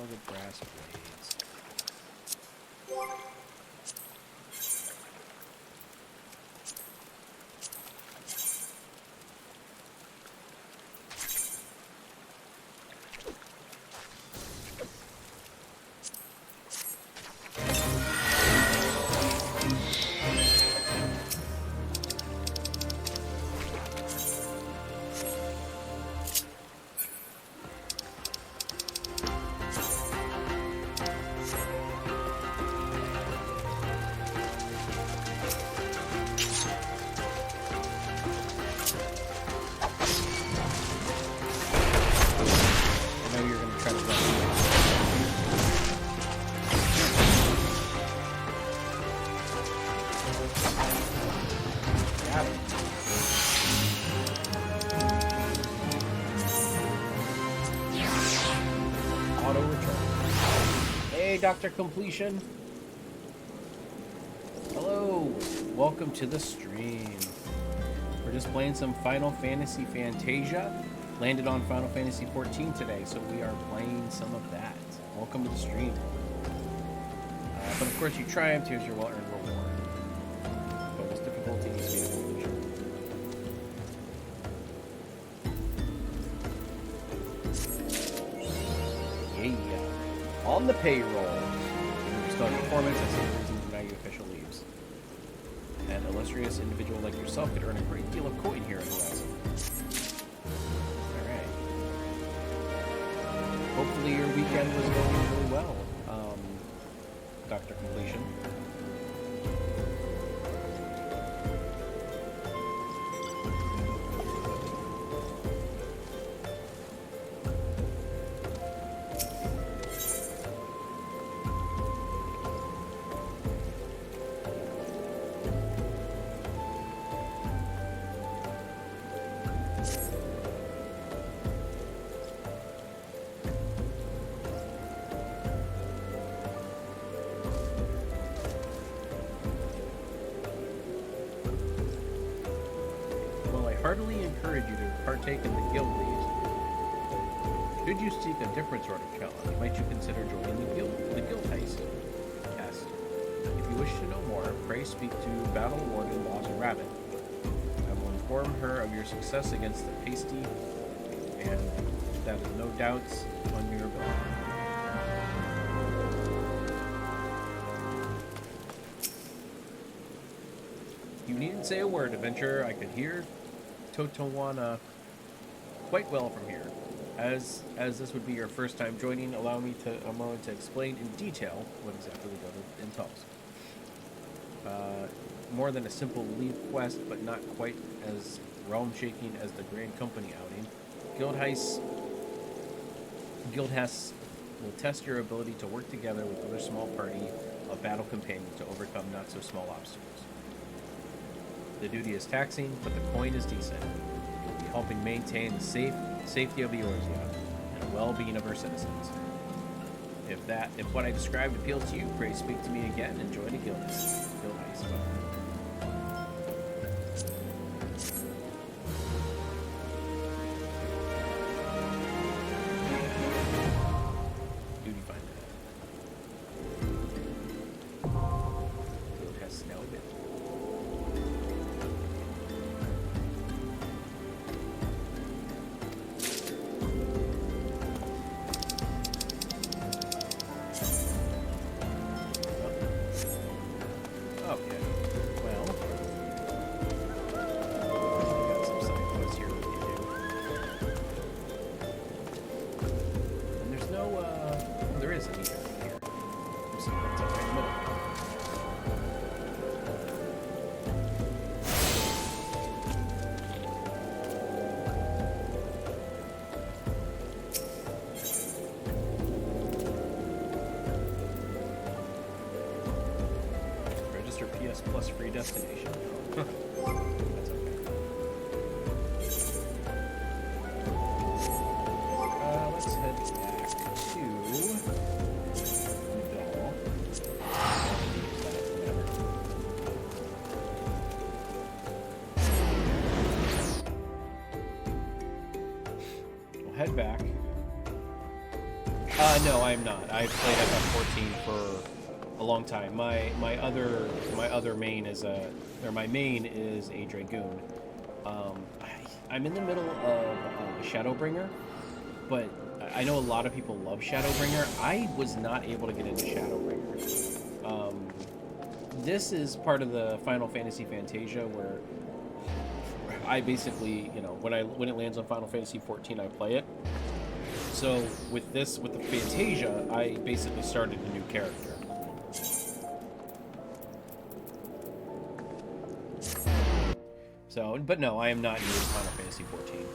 The brass blades. auto return. Hey, Dr. Completion. Hello. Welcome to the stream. We're just playing some Final Fantasy Fantasia. Landed on Final Fantasy 14 today, so we are playing some of that. Welcome to the stream. But of course, you triumphed. Here's your well-earned reward. Bonus difficulty, speed of conclusion. Yeah. On the payroll. You restore performance as a reason to deny you official leaves. An illustrious individual like yourself could earn a great deal of coin here in Horizon. Alright. Hopefully your weekend was going really well, Dr. Completion. Heartily encourage you to partake in the guild leagues. Should you seek a different sort of challenge, might you consider joining the guild heist test? If you wish to know more, pray speak to Battle Warden Boss Rabbit. I will inform her of your success against the pasty, and that is no doubts on your ability. You needn't say a word, adventurer. I could hear Totowana quite well from here. As this would be your first time joining, allow me a moment to explain in detail what exactly the guild entails. More than a simple leave quest, but not quite as realm-shaking as the Grand Company outing, Guild heists will test your ability to work together with other small party of battle companions to overcome not-so-small obstacles. The duty is taxing, but the coin is decent. You'll be helping maintain the safety of Eorzea and the well-being of her citizens. If what I described appeals to you, pray speak to me again and join the guild heist. Duty finder. Guild heist now available. Plus free destination. That's okay. Let's head back to Thal. We'll head back. No, I'm not. I've played FF14 for a long time. My other main is my main is a Dragoon. I'm in the middle of Shadowbringer, but I know a lot of people love Shadowbringer. I was not able to get into Shadowbringer. This is part of the Final Fantasy Fantasia where I basically, when it lands on Final Fantasy 14, I play it. So with the Fantasia, I basically started a new character. So, but no, I am not new to Final Fantasy 14.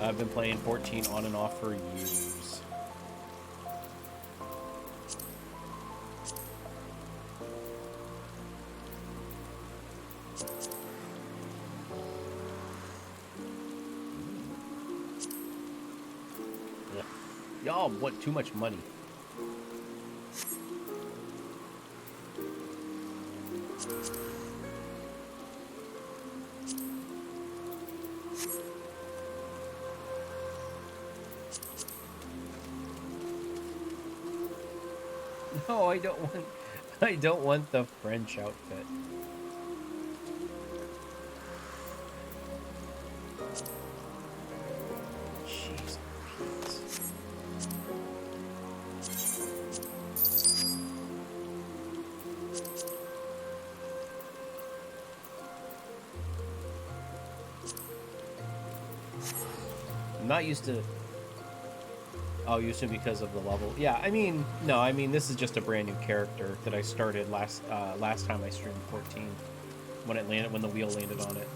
I've been playing 14 on and off for years. Y'all want too much money. No, I don't want the French outfit. Jeez. I'm not used to. Oh, used to because of the level. Yeah, I mean, no, I mean this is just a brand new character that I started last time I streamed 14 when it landed, when the wheel landed on it.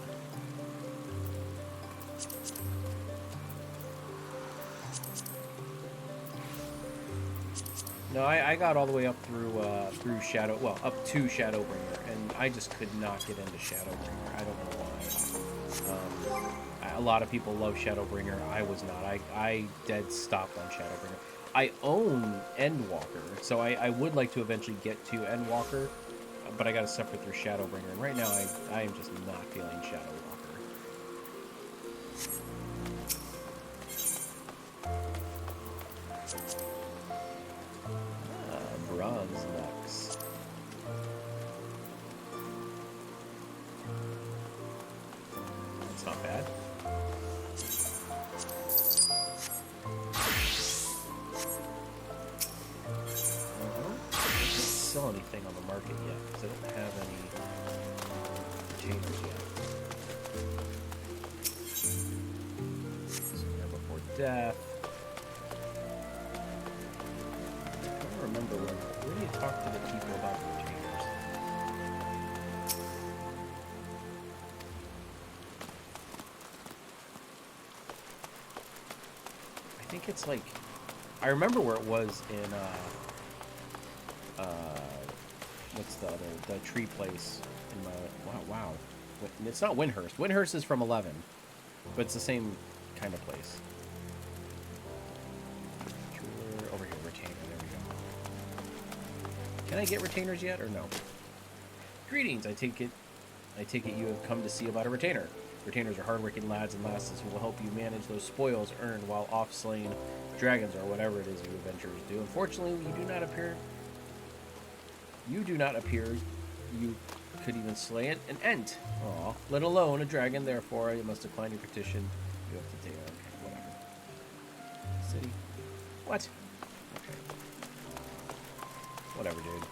No, I got all the way up through Shadow, well, up to Shadowbringer, and I just could not get into Shadowbringer. I don't know why. A lot of people love Shadowbringer. I was not. I dead stopped on Shadowbringer. I own Endwalker, so I would like to eventually get to Endwalker, but I got to suffer through Shadowbringer, and right now I am just not feeling Shadowwalker. Bronze Lux. That's not bad. Sell anything on the market yet because I don't have any retainers yet. Snare Before Death. I don't remember where do you talk to the people about retainers? I think it's like, I remember where it was in what's the tree place in the, wow. It's not Windhurst. Windhurst is from 11, but it's the same kind of place. Over here, retainer, there we go. Can I get retainers yet or no? Greetings, I take it you have come to see about a retainer. Retainers are hardworking lads and lasses who will help you manage those spoils earned while off slaying dragons or whatever it is you adventurers do. Unfortunately, you do not appear you could even slay an ent. Aw, let alone a dragon, therefore you must decline your petition. You have to take okay, whatever. City. What? Okay. Whatever, dude.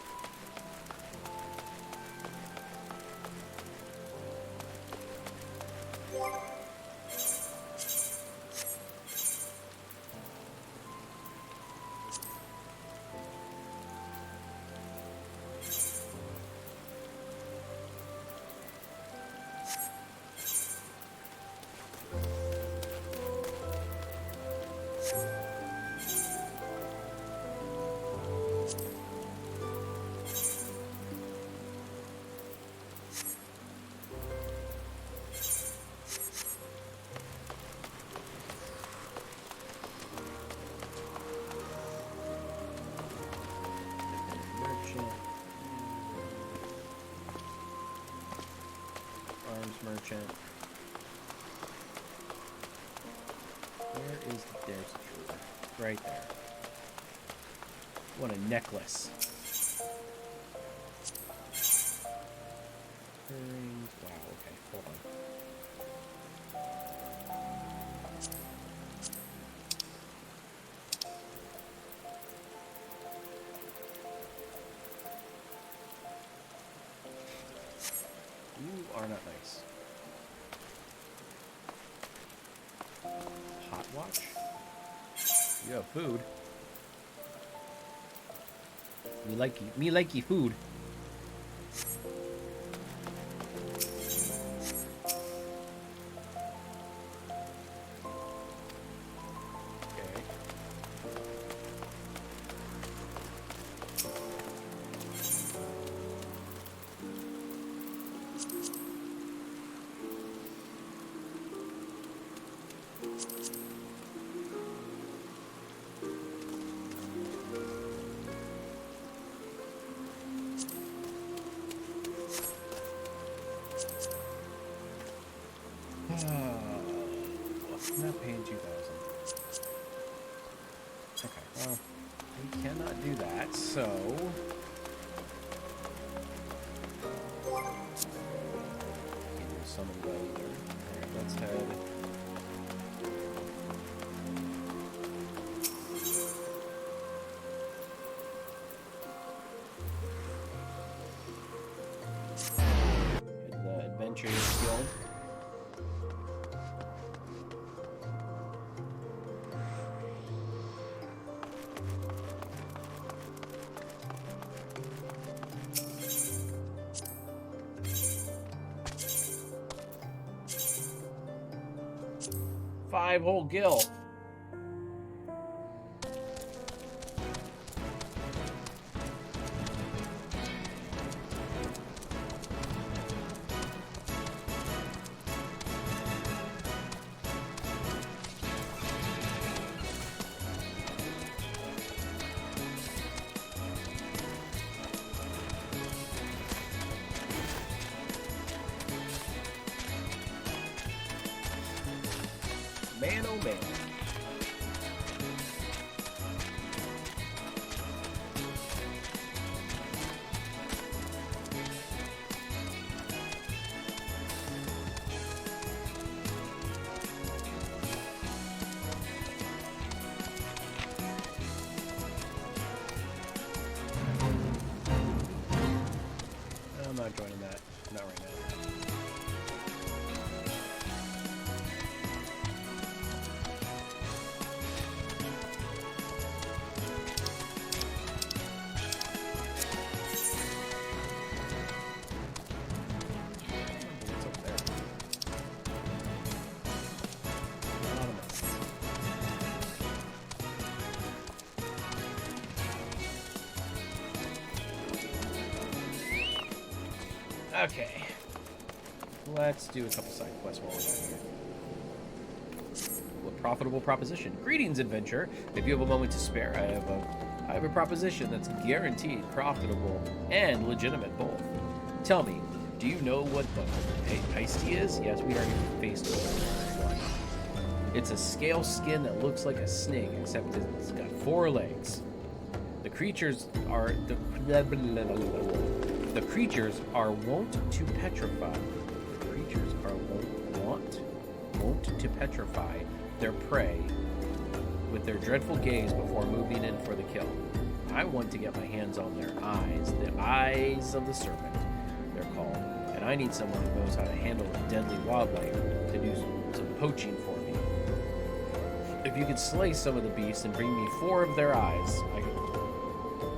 Merchant. Where is there's the jewel? Right there. What a necklace. Earrings. Wow, okay, hold on. You are not nice. Hot watch? You have food. Me likey food. Okay. Well, we cannot do that, so... Can't do summon that either. Alright, let's head... the Adventurers Guild. Five whole gil. Man, oh man. I'm not joining that. Not right now. What's up there? Anonymous. Okay. Let's do a couple side quests while we're down here. What profitable proposition? Greetings, adventurer. If you have a moment to spare, I have a proposition that's guaranteed profitable and legitimate both. Tell me, do you know what the heisty is? Yes, we already faced one. It's a scale skin that looks like a snake, except it's got 4 legs. The creatures are the creatures are wont to petrify. The creatures are wont to petrify their prey with their dreadful gaze before moving in for the kill. I want to get my hands on their eyes, the eyes of the serpent, they're called, and I need someone who knows how to handle a deadly wildlife to do some poaching for me. If you could slay some of the beasts and bring me 4 of their eyes,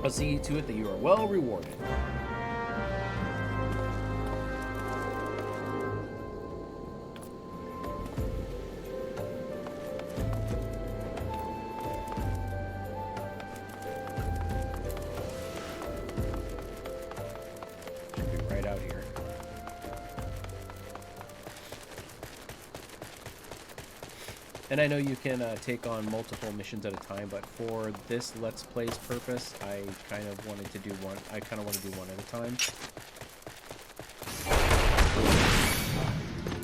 I'll see to it that you are well rewarded. Should be right out here. And I know you can take on multiple missions at a time, but for this Let's Play's purpose, I kind of wanted to do one. I kind of want to do one at a time.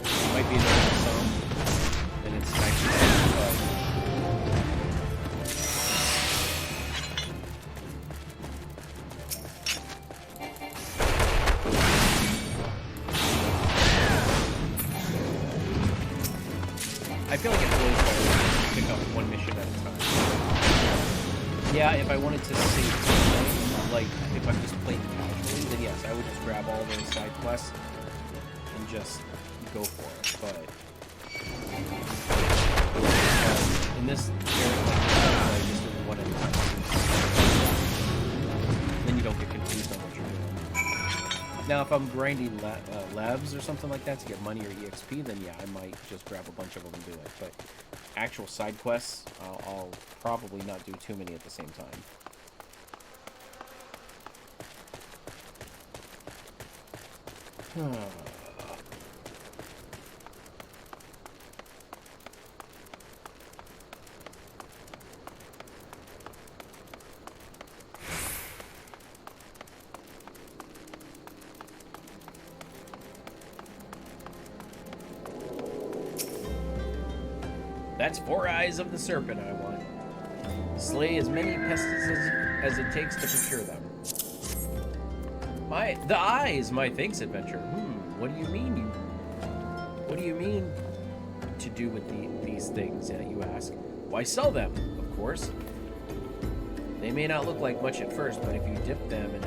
It might be another some, and it's nice, but I feel like it's really hard to pick up one mission at a time. Yeah, if I wanted to save time, like if I'm just playing casually, then yes, I would just grab all those side quests and just go for it. But in this area, I just do one at a time. Then you don't get confused on what you're doing. Now, if I'm grinding labs or something like that to get money or EXP, then yeah, I might just grab a bunch of them and do it. But actual side quests, I'll probably not do too many at the same time. That's 4 eyes of the serpent I want. Slay as many pests as it takes to procure them. The eye is my thanks adventure. What do you mean? What do you mean to do with these things? You ask. Why, sell them, of course. They may not look like much at first, but if you dip them in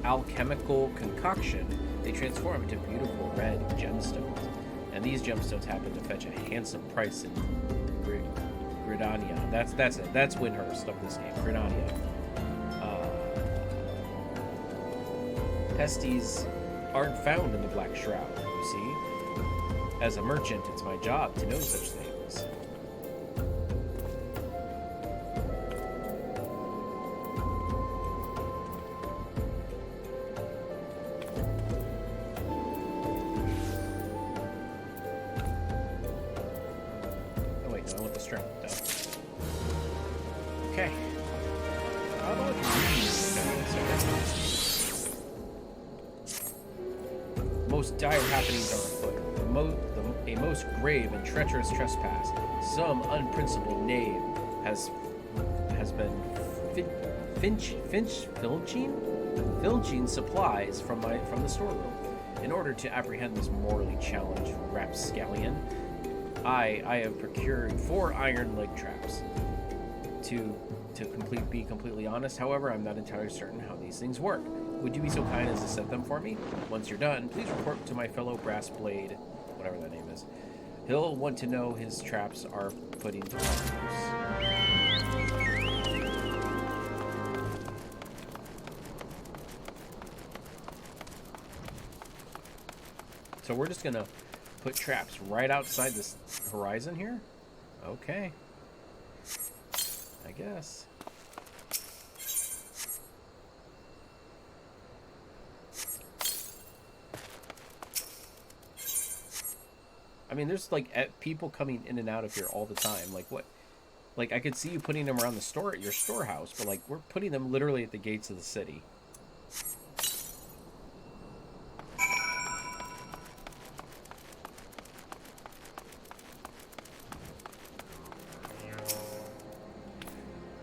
alchemical concoction, they transform into beautiful red gemstones. And these gemstones happen to fetch a handsome price in Gridania. That's it. That's Windhurst of this game. Gridania. Pesties aren't found in the Black Shroud, you see. As a merchant, it's my job to know such things. Oh wait, no, I want the strength. Okay. How about most dire happenings are afoot. A most grave and treacherous trespass. Some unprincipled knave has been filching supplies from the storeroom. In order to apprehend this morally challenged rapscallion, I have procured 4 iron leg traps. To be completely honest, however, I'm not entirely certain how these things work. Would you be so kind as to set them for me? Once you're done, please report to my fellow brass blade, whatever that name is. He'll want to know his traps are putting to use. So we're just gonna put traps right outside this horizon here? Okay. I guess. I mean, there's like people coming in and out of here all the time. Like what? Like I could see you putting them around the store at your storehouse, but like we're putting them literally at the gates of the city.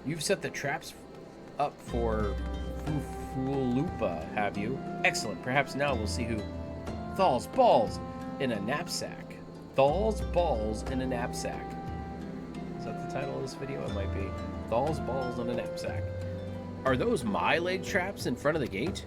You've set the traps up for Fulupa, have you? Excellent. Perhaps now we'll see who... Thal's balls in a knapsack. Thal's balls in a knapsack. Is that the title of this video? It might be. Thal's balls in a knapsack. Are those my leg traps in front of the gate?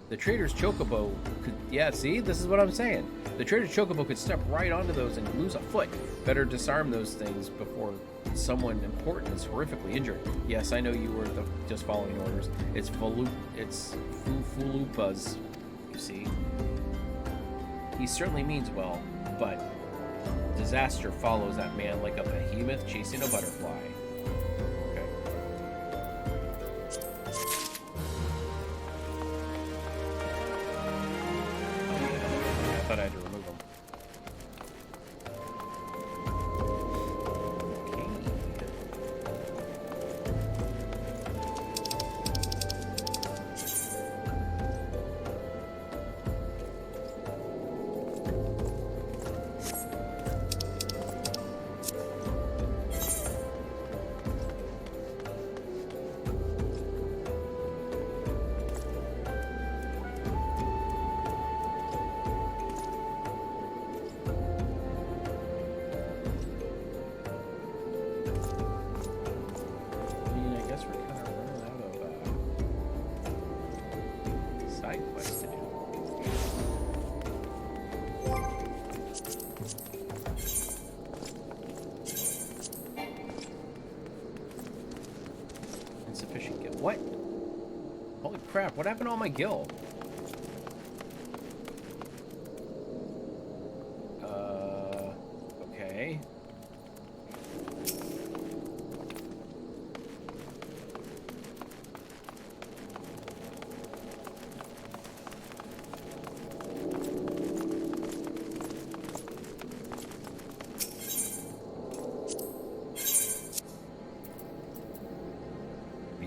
The trader's chocobo could... Yeah, see? This is what I'm saying. The trader's chocobo could step right onto those and lose a foot. Better disarm those things before someone important is horrifically injured. Yes, I know you were just following orders. It's Fulupa's, you see. He certainly means well, but disaster follows that man like a behemoth chasing a butterfly. Okay. Oh yeah, I thought I had to remove them. Insufficient gil. What? Holy crap, what happened to all my gil? Okay.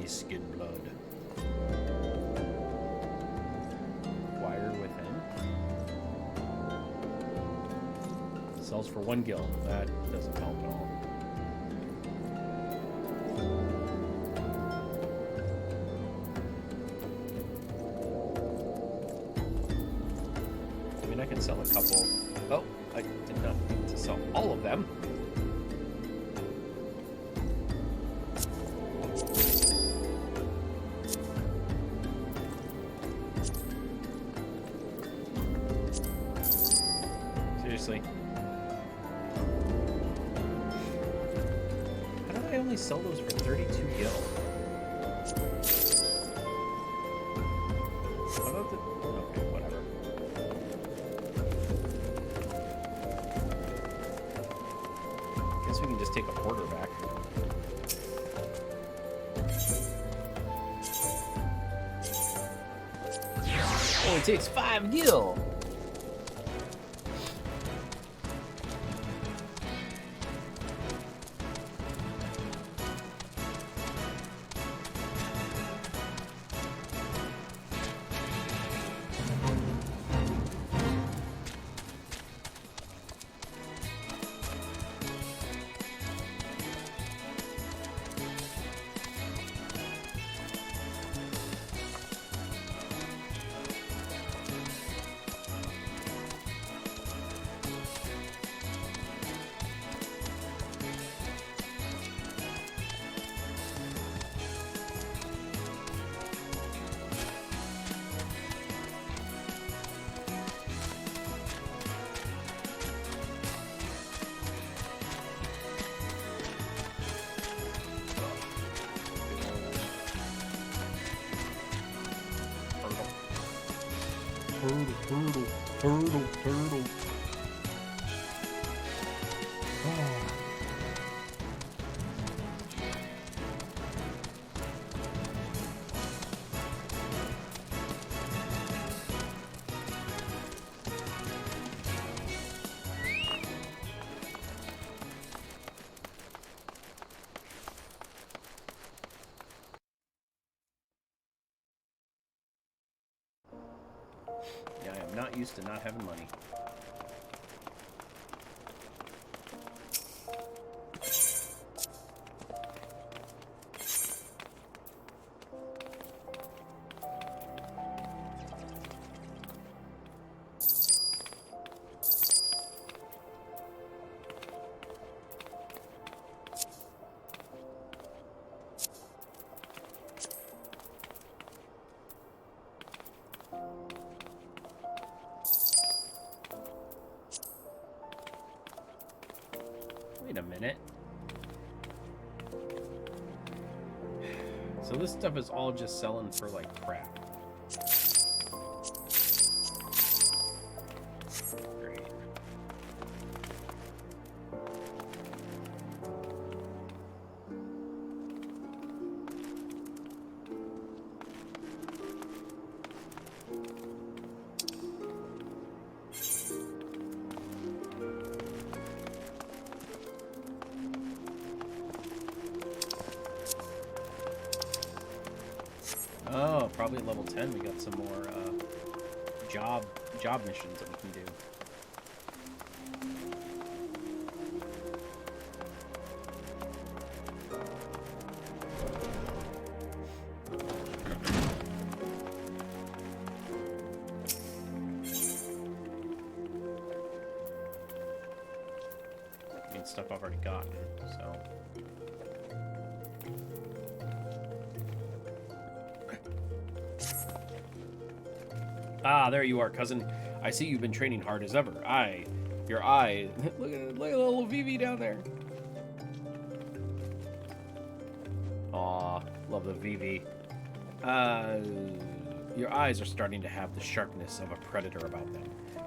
Skin blood. Acquire with him. Sells for 1 gil. That doesn't help at all. couple. Oh, I did not need to sell all of them. Seriously. How did I only sell those for 32 gil? What about the... Okay, whatever. Guess we can just take a order back. Only takes 5 gil! Turtle. Yeah, I am not used to not having money. Wait a minute. So this stuff is all just selling for like crap. Great. Oh, probably at level 10 we got some more job missions that we can do. I mean, stuff I've already gotten, so... Ah, there you are, cousin. I see you've been training hard as ever. Your eye. Look at little Vivi down there. Aw, love the Vivi. Your eyes are starting to have the sharpness of a predator about them.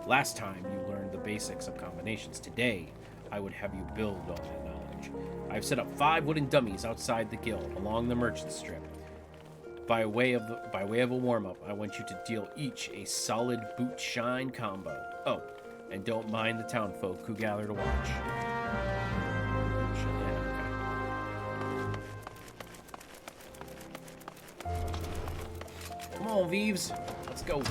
Last time you learned the basics of combinations. Today, I would have you build on that knowledge. I've set up 5 wooden dummies outside the guild along the merchant strip. By way of a warm-up, I want you to deal each a solid boot shine combo. Oh, and don't mind the townfolk who gather to watch. Come on, Vives. Let's go.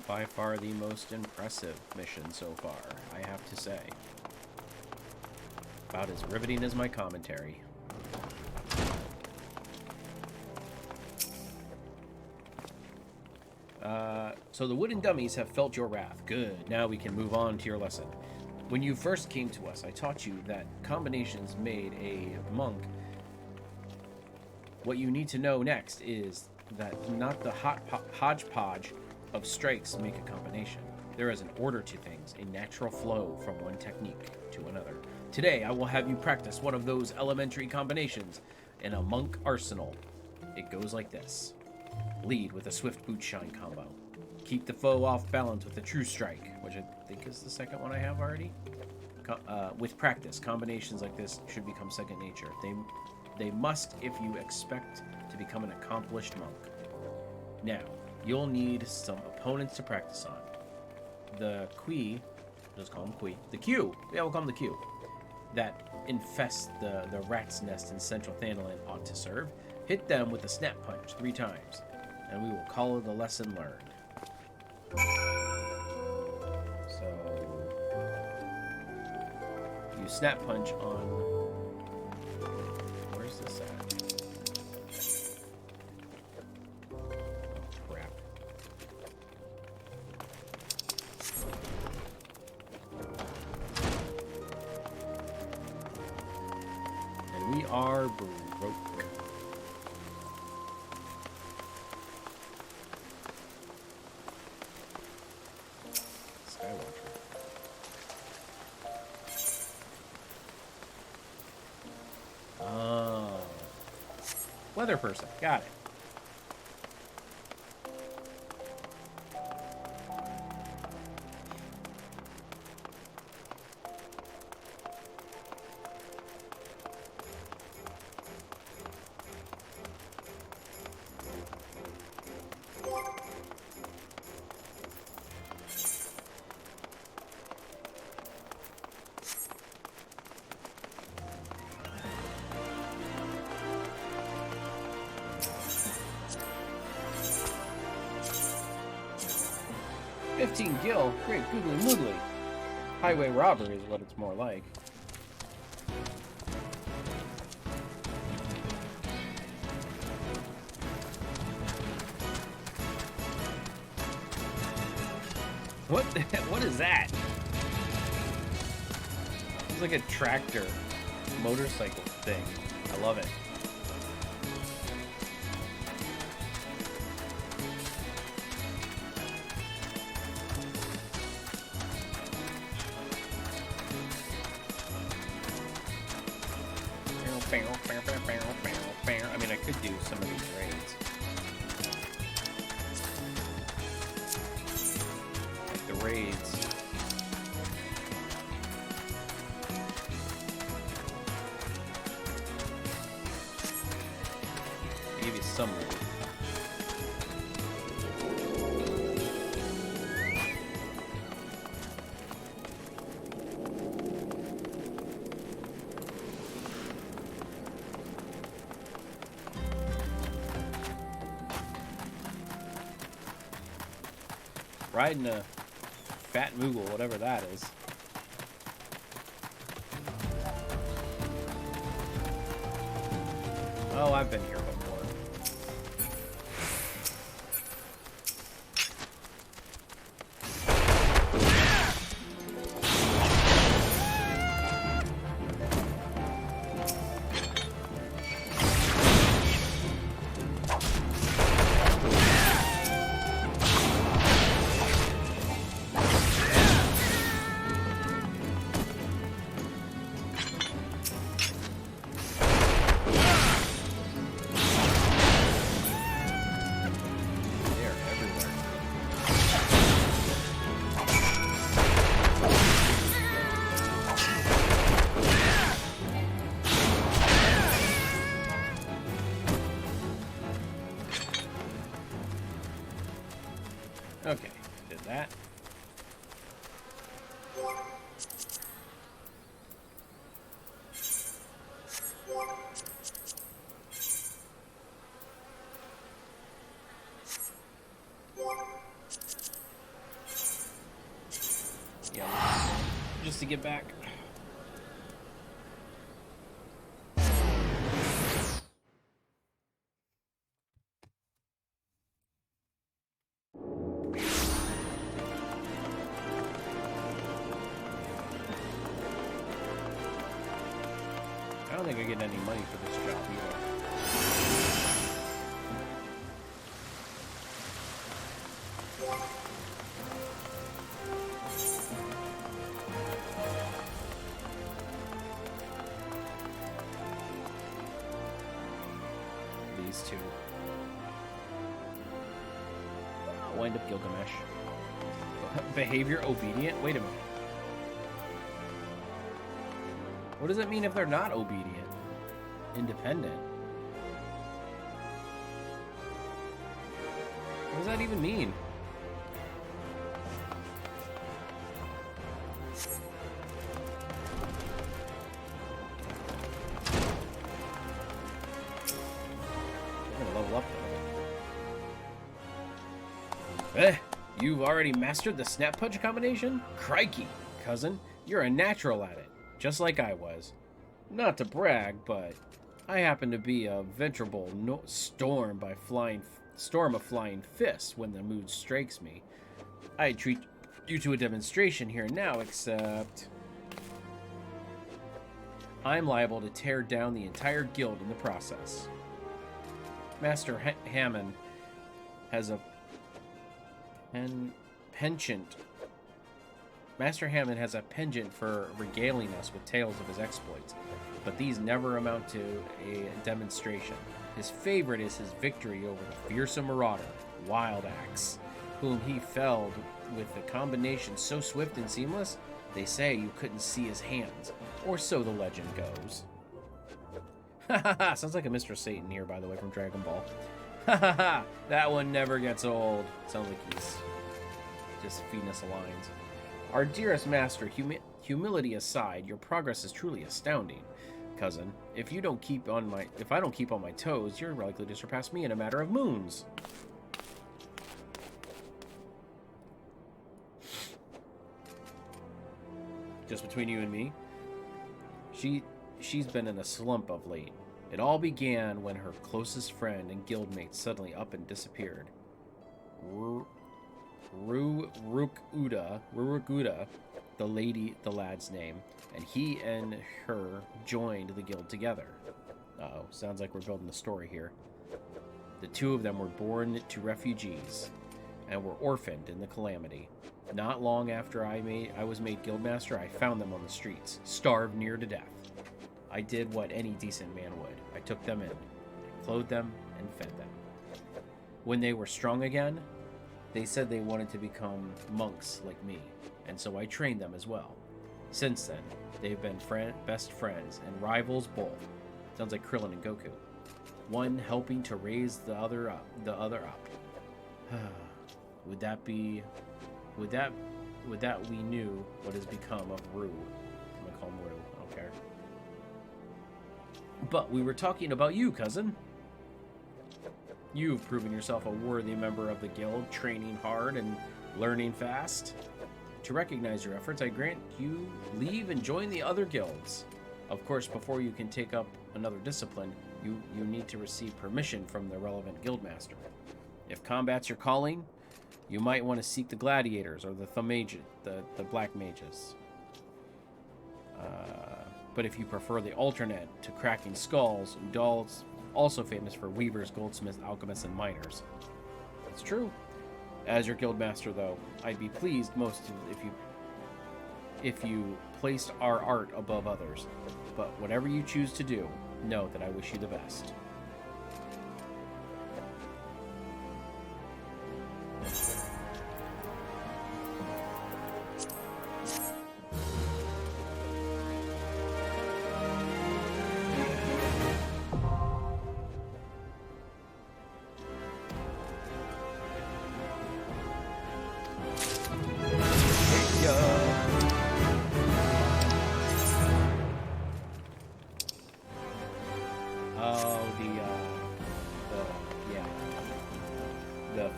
by far the most impressive mission so far, I have to say. About as riveting as my commentary. So the wooden dummies have felt your wrath. Good. Now we can move on to your lesson. When you first came to us, I taught you that combinations made a monk. What you need to know next is that not the hodgepodge of strikes make a combination. There is an order to things, a natural flow from one technique to another. Today, I will have you practice one of those elementary combinations in a monk arsenal. It goes like this. Lead with a swift boot shine combo. Keep the foe off balance with a true strike, which I think is the second one I have already. With practice, combinations like this should become second nature. They must if you expect to become an accomplished monk. Now, you'll need some opponents to practice on. The Qui, just call them Qui. The Q, yeah, we'll call them the Q, that infest the rat's nest in central Thanalan ought to serve. Hit them with a snap punch 3 times, and we will call it a lesson learned. So, you snap punch on... Where's this at? Oh, crap. And we are broke. Weather person. Got it. Gil, great googly moogly. Highway robbery is what it's more like. What is that? It's like a tractor motorcycle thing. I love it. I mean, I could do some of these raids. Like the raids. I'll give you some raids. Riding a fat Moogle, whatever that is. Oh, I've been here before. Okay, did that. just to get back. I don't think I get any money for this job either. These two. Wind up Gilgamesh. Behavior obedient? Wait a minute. What does it mean if they're not obedient? Independent? What does that even mean? I'm gonna level up though. You've already mastered the snap punch combination? Crikey, cousin, you're a natural at it. Just like I was. Not to brag, but I happen to be a venerable storm of flying fists when the mood strikes me. I treat you to a demonstration here now, except I'm liable to tear down the entire guild in the process. Master Hammond has a penchant. Master Hammond has a penchant for regaling us with tales of his exploits, but these never amount to a demonstration. His favorite is his victory over the fearsome marauder, Wild Axe, whom he felled with a combination so swift and seamless, they say you couldn't see his hands, or so the legend goes. Ha ha ha! Sounds like a Mr. Satan here, by the way, from Dragon Ball. Ha ha ha! That one never gets old. Sounds like he's just feeding us lines. Our dearest master, humility aside, your progress is truly astounding, cousin. If I don't keep on my toes, you're likely to surpass me in a matter of moons. Just between you and me, she's been in a slump of late. It all began when her closest friend and guildmate suddenly up and disappeared. Rurukuda, the lad's name, and he and her joined the guild together. Uh-oh, sounds like we're building a story here. The two of them were born to refugees and were orphaned in the calamity. Not long after I was made guildmaster, I found them on the streets, starved near to death. I did what any decent man would. I took them in, clothed them, and fed them. When they were strong again, they said they wanted to become monks like me, and so I trained them as well. Since then, they've been best friends and rivals both. Sounds like Krillin and Goku. One helping to raise the other up. Would that we knew what has become of Rue. I'm gonna call him Rue, I don't care. But we were talking about you, cousin. You've proven yourself a worthy member of the guild, training hard and learning fast. To recognize your efforts, I grant you leave and join the other guilds. Of course, before you can take up another discipline, you need to receive permission from the relevant guildmaster. If combat's your calling, you might want to seek the gladiators or the black mages. But if you prefer the alternate to cracking skulls, Udal's also famous for weavers, goldsmiths, alchemists, and miners. That's true. As your guildmaster, though, I'd be pleased most if you placed our art above others. But whatever you choose to do, know that I wish you the best.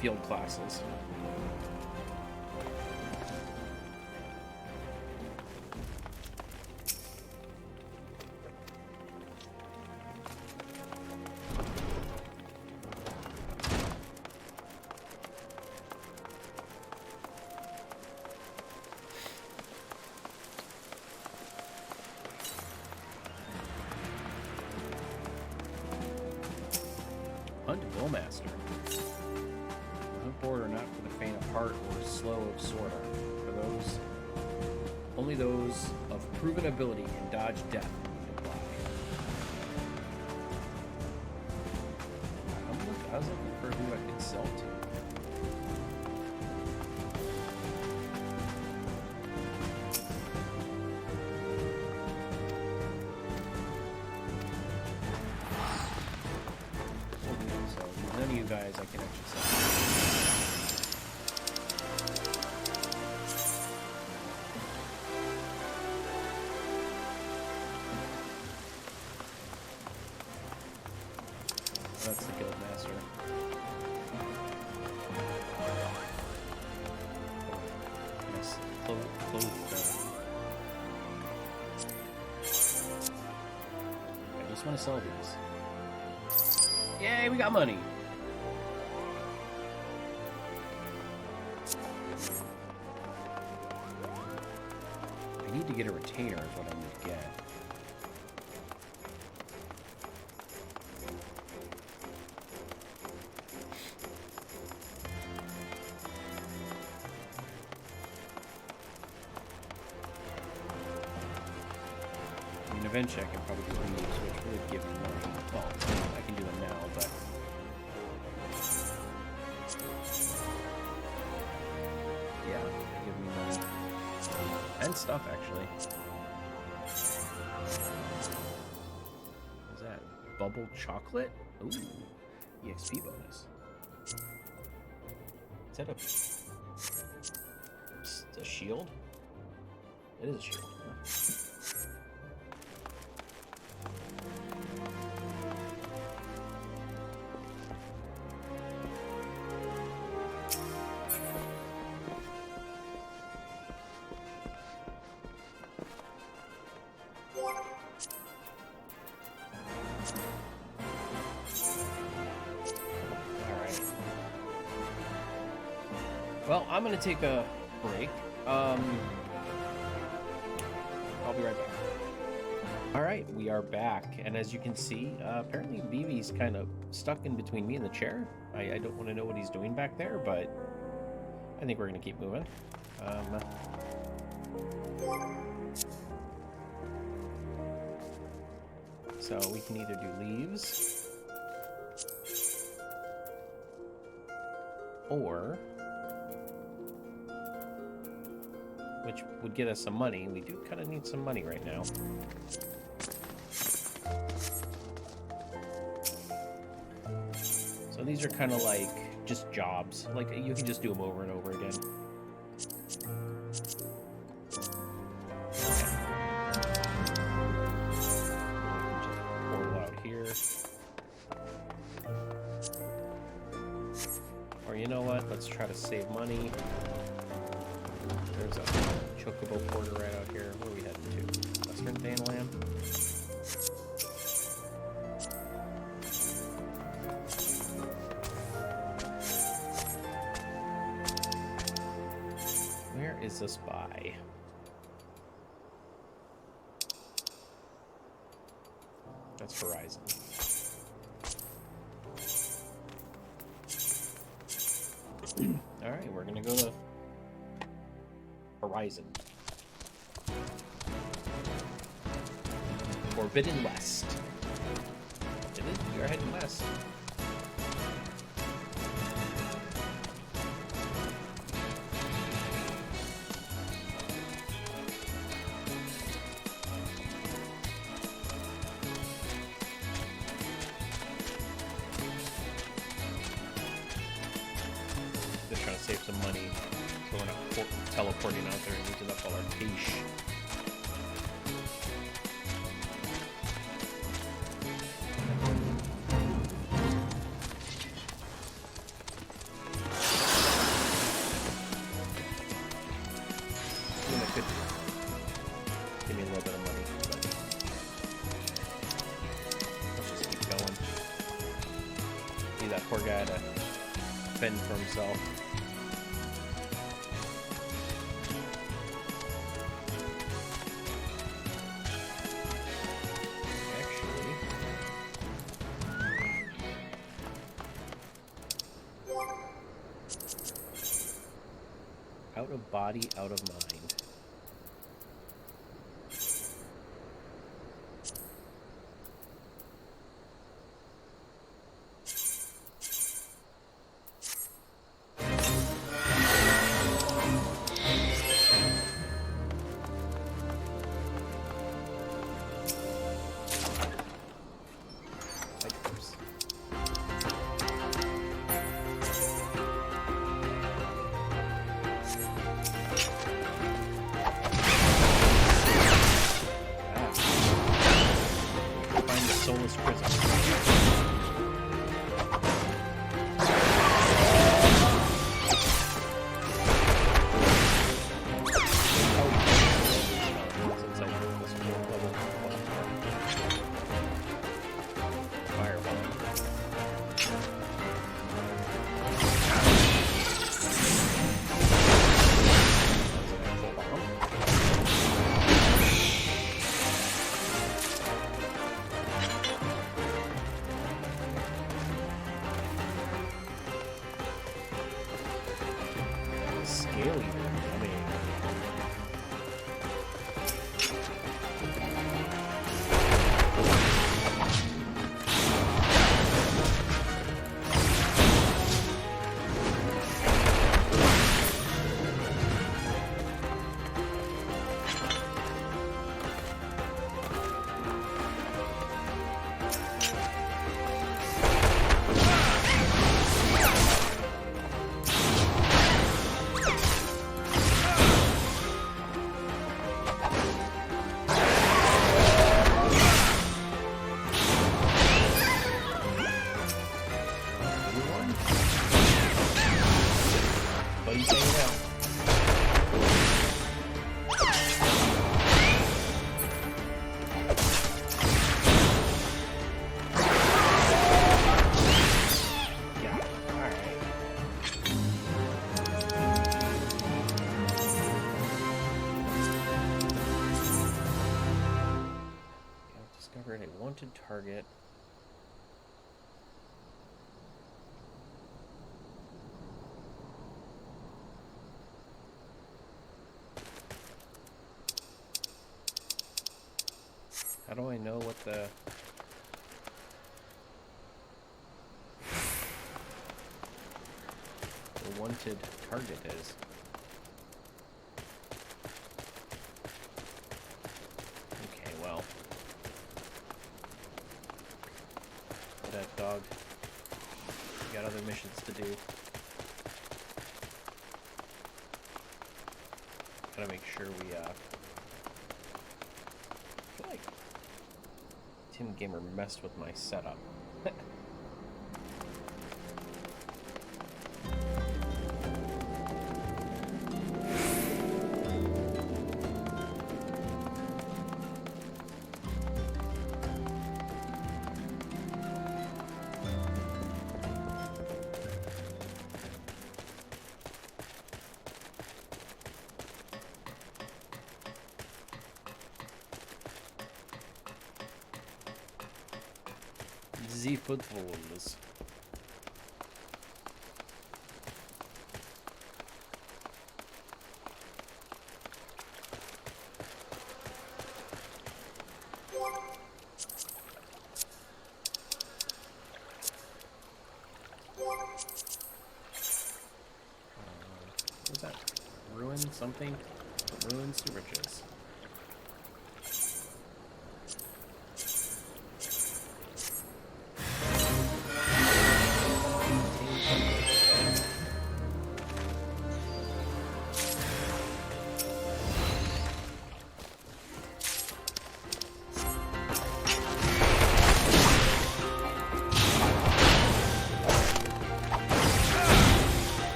Field classes. Master. Hook board are not for the faint of heart or slow of sword arm. For those, only those of proven ability can dodge death and apply. I was looking for who I could sell to. So none of you guys I can actually sell. That's the guild master. Nice clothes. I just want to sell these. Yay, we got money! I need to get a retainer is what I need to get. Eventually I can probably do these, which would give me money. Well, I can do them now, but... yeah, they give me money. And stuff, actually. What is that? Bubble chocolate? Ooh, EXP bonus. Is that a shield? It is a shield. Huh? Well, I'm going to take a break. I'll be right back. Alright, we are back. And as you can see, apparently Vivi's kind of stuck in between me and the chair. I don't want to know what he's doing back there, but I think we're going to keep moving. So we can either do leaves or... which would get us some money. We do kind of need some money right now. So these are kind of like just jobs. Like you can just do them over and over again. Just portal out here. Or you know what? Let's try to save money. There's a chocobo porter right out here. Where are we heading to? Western Thanaland? Where is this by? That's Horizon. Alright, we're gonna go to Horizon. Forbidden West. It is, we are heading west. Just trying to save some money so we're not teleporting out there and using up all our cash. That could give me a little bit of money, but let's just keep going. Need that poor guy to fend for himself. Out of body, out of mind. A wanted target. How do I know what the wanted target is? Okay, well. That dog. We got other missions to do. Gotta make sure we, I feel like Tim Gamer messed with my setup. The footballs. What's that? Ruin something? Ruins to riches.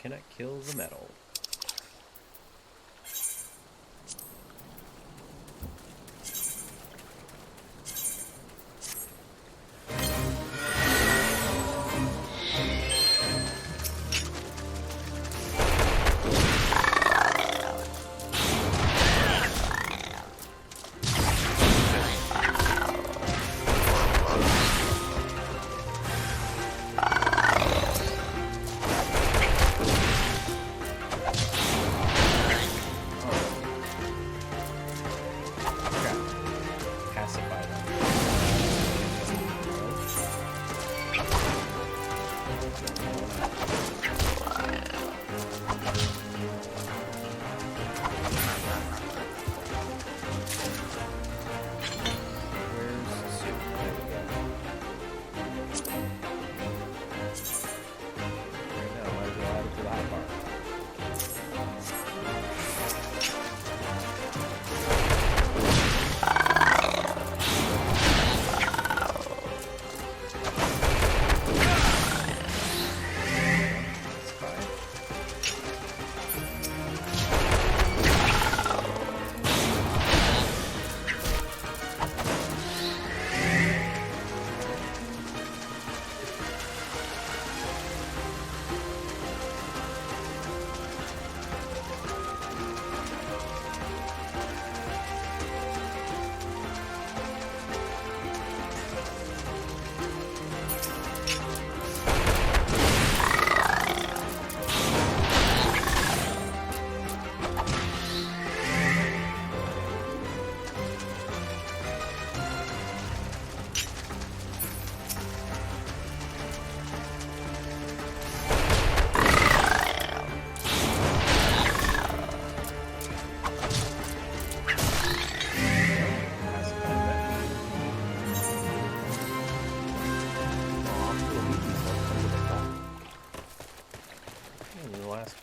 cannot kill the metal.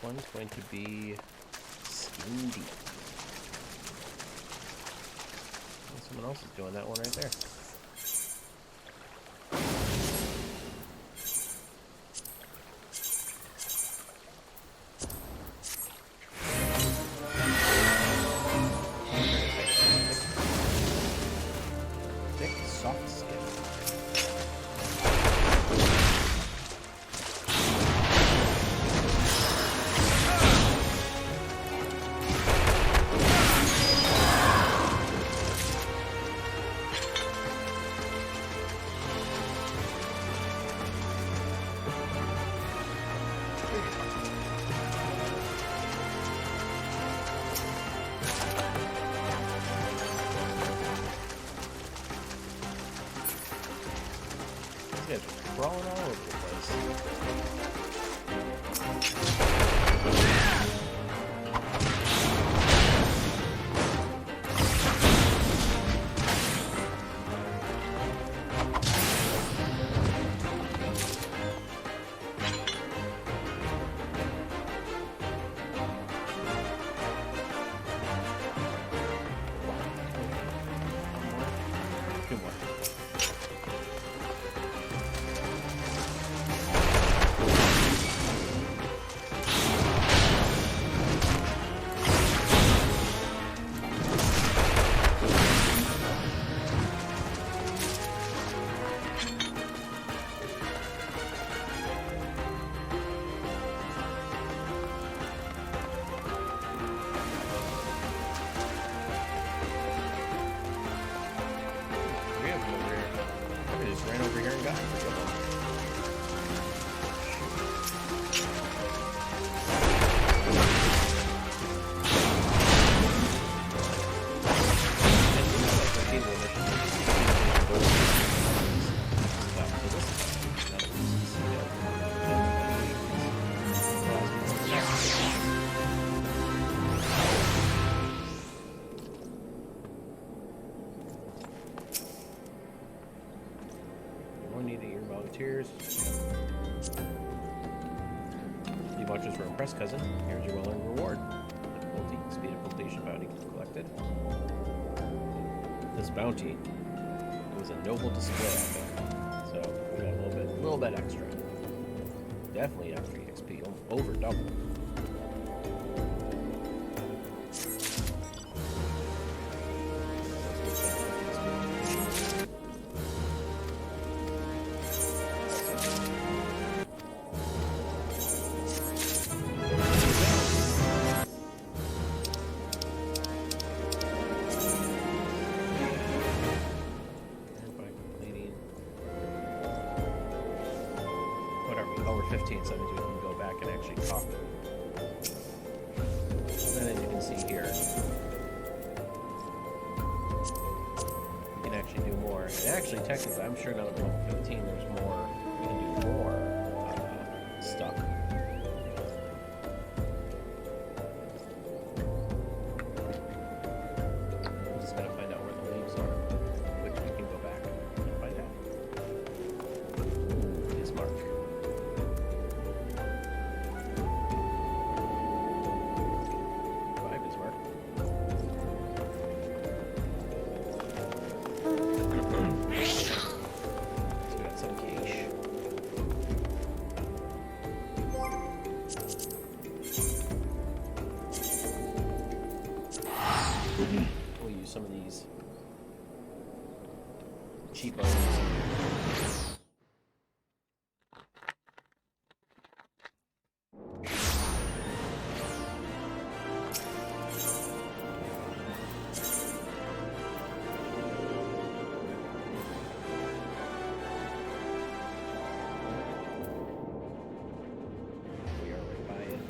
One's going to be Skin Deep. Someone else is doing that one right there. Thick, soft skin. These guys are crawling all over the place. Two more. Ran over here and got it. Volunteers. You watches for Impressed Cousin. Here's your well-earned reward. Difficulty, speed of completion bounty collected. This bounty was a noble display, I think. So we got a little bit extra. Definitely extra XP. over double. Over 15, 17, we can go back and actually talk. And as you can see here, we can actually do more. And actually, technically, I'm sure now at level 15, there's more. We can do more stuff. We just gotta find out where the leaves are, which we can go back and find out. Bismarck. We'll use some of these cheapos. We are right by it.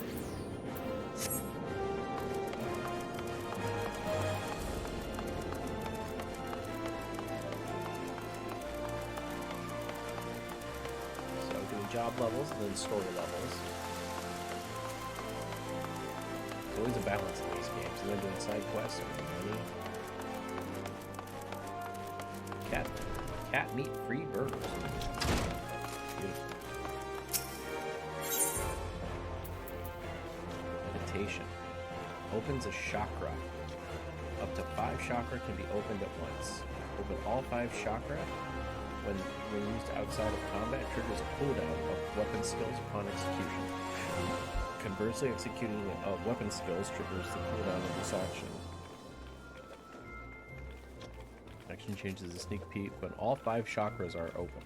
Job levels and then story levels. There's always a balance in these games. And then doing side quests or money. Cat meat free burgers. Beautiful. Meditation. Opens a chakra. Up to 5 chakra can be opened at once. Open all 5 chakra. When used outside of combat, triggers a cooldown of weapon skills upon execution. Conversely, executing weapon skills triggers the cooldown of this action. Action changes the sneak peek when all 5 chakras are open.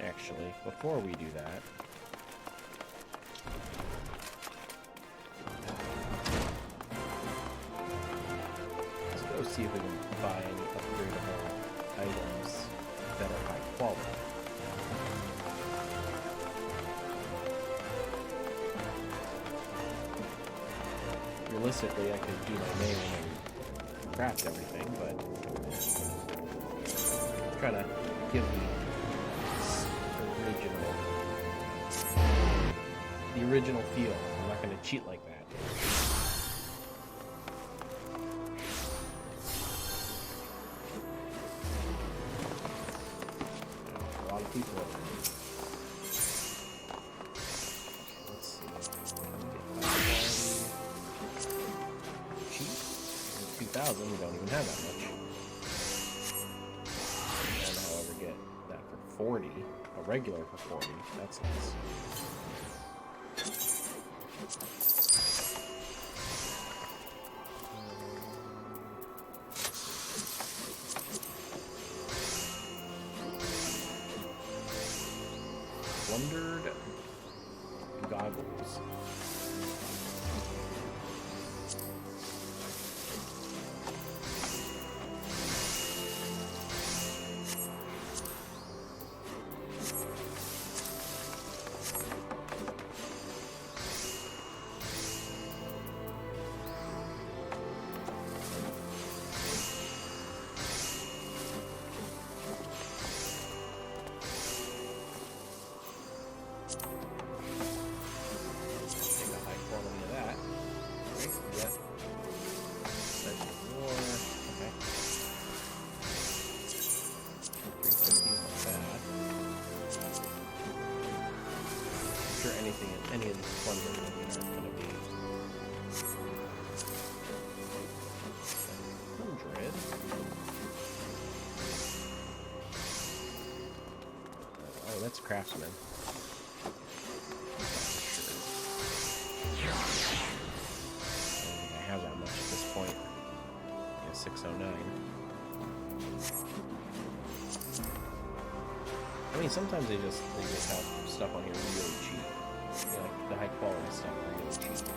Actually, before we do that, let's go see if we can buy any upgradable items that are high quality. Realistically, I could do my name and craft everything, but I'm trying to give the original feel. I'm not going to cheat like that. A lot of people. Let's see. Cheap. 2,000. We don't even have that much. And however, get that for 40. A regular for 40. That's nice. Plundered goggles. that's craftsman. I have that much at this point. Yeah, 609. I mean, sometimes they just have stuff on here really cheap. You know, like the high quality stuff really cheap.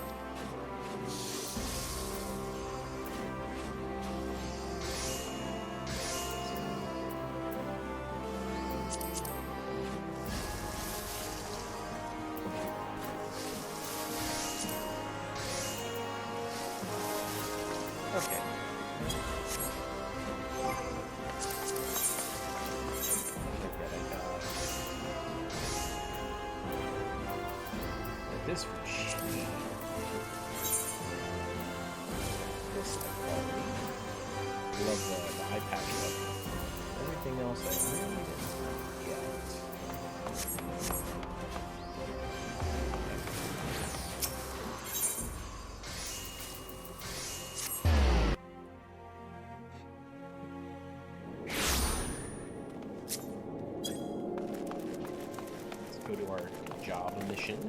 Okay. This for cheap. This quality. Love the eye patch look. Everything else I really didn't get. Let's go to our job mission.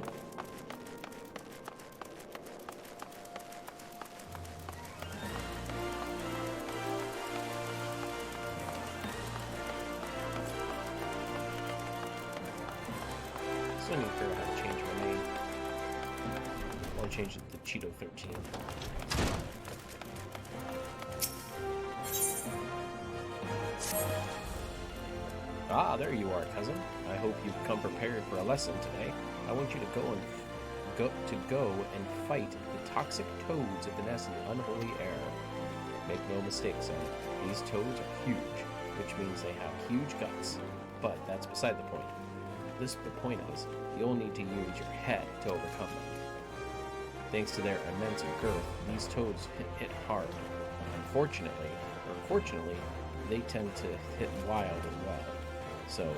I need to figure out how to change my name. I want to change it to Cheeto 13. Ah, there you are, cousin. I hope you've come prepared for a lesson today. I want you to go and fight the toxic toads at the nest in the unholy air. Make no mistake, son. These toads are huge, which means they have huge guts. But that's beside the point. The point is, you'll need to use your head to overcome them. Thanks to their immense girth, these toads hit hard. Unfortunately, or fortunately, they tend to hit wild and well. So,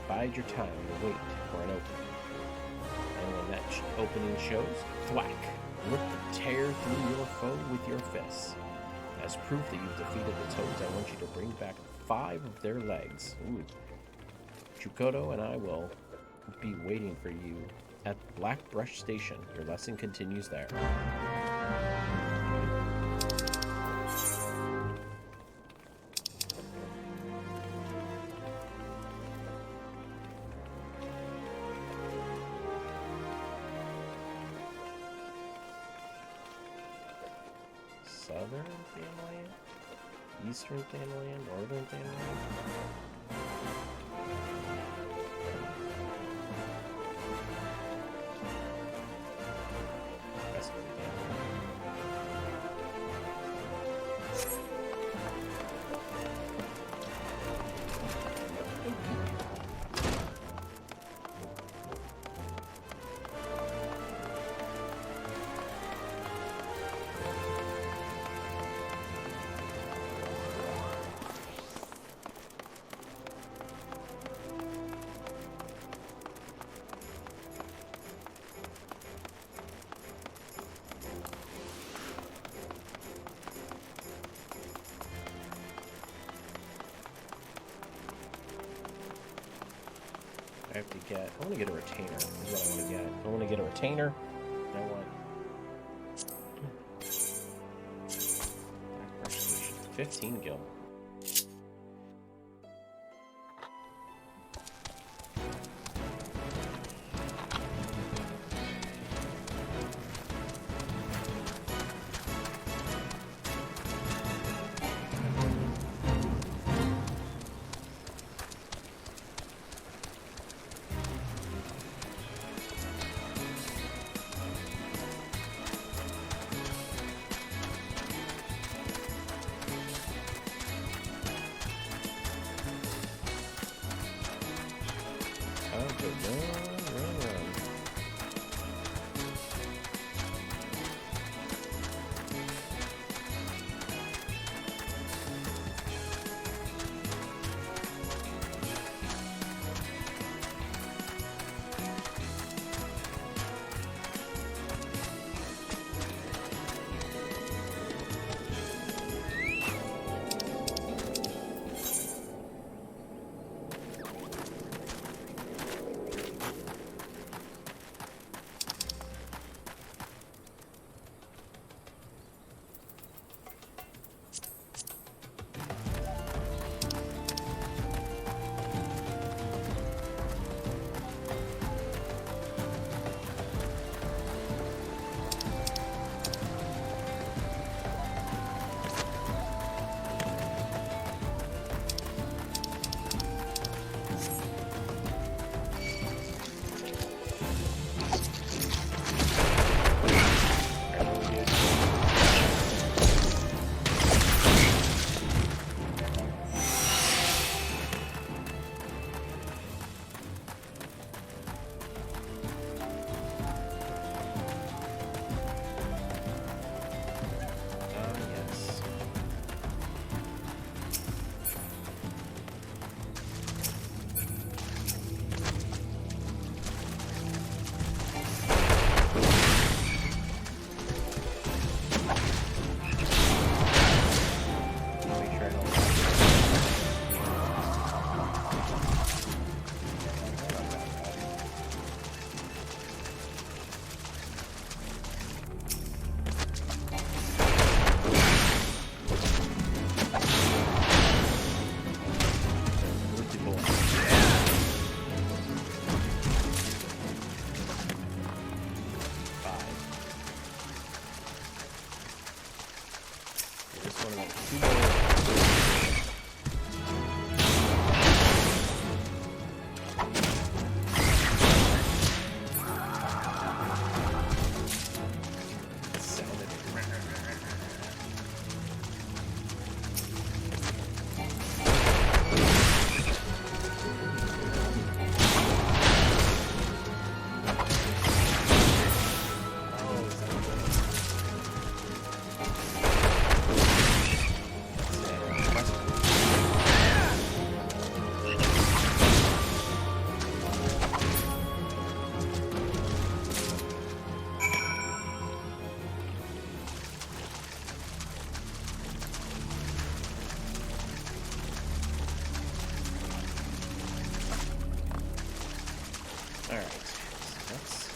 bide your time and wait for an opening. And when that opening shows, thwack! Rip and tear through your foe with your fists. As proof that you've defeated the toads, I want you to bring back 5 of their legs. Ooh. Chukoto and I will be waiting for you at Black Brush Station. Your lesson continues there. Southern Fanland? Eastern Fanland? Northern Fanland? I have to get, I want to get a retainer, is what I want to get. I want to get a retainer, and I want 15 gil. One of those. Two more. Alright, so that's...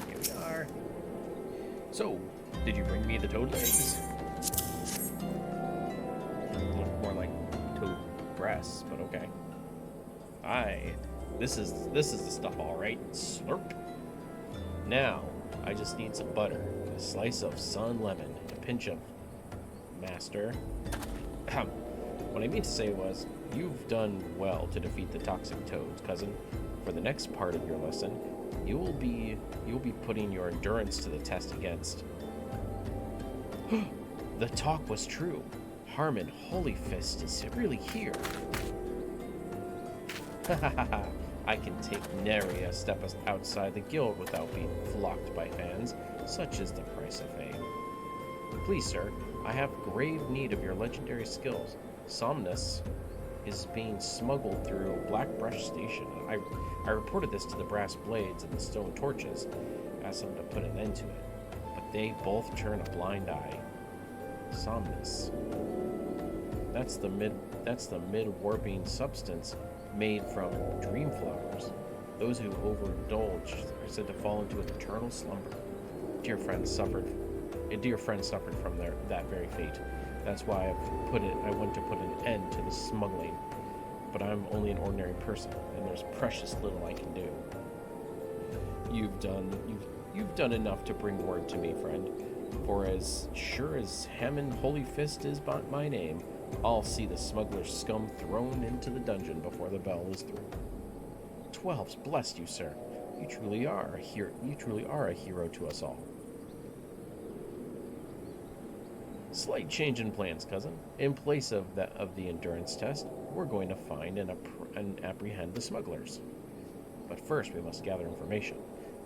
Here we are. So, did you bring me the toad legs? Look more like toad breasts, but okay. Aye, this is the stuff, all right. Slurp. Now, I just need some butter, a slice of sun lemon, a pinch of master. What I mean to say was, you've done well to defeat the toxic toads, cousin. For the next part of your lesson, you'll be putting your endurance to the test against. The talk was true. Harmon Holyfist is really here. I can take nary a step outside the guild without being flocked by fans. Such is the price of fame. Please, sir, I have grave need of your legendary skills. Somnus is being smuggled through Blackbrush Station. I reported this to the brass blades and the stone torches, asked them to put an end to it, but they both turn a blind eye. Somnus. That's the mid-warping substance made from dream flowers. Those who overindulge are said to fall into an eternal slumber. A dear friend suffered from that very fate. That's why I want to put an end to the smuggling. But I'm only an ordinary person, and there's precious little I can do. You've done enough to bring word to me, friend. For as sure as Hammond Holyfist is my name, I'll see the smuggler's scum thrown into the dungeon before the bell is through. 12's blessed you, sir. You truly are a hero to us all. Slight change in plans, cousin. In place of the endurance test, we're going to find and apprehend the smugglers. But first, we must gather information.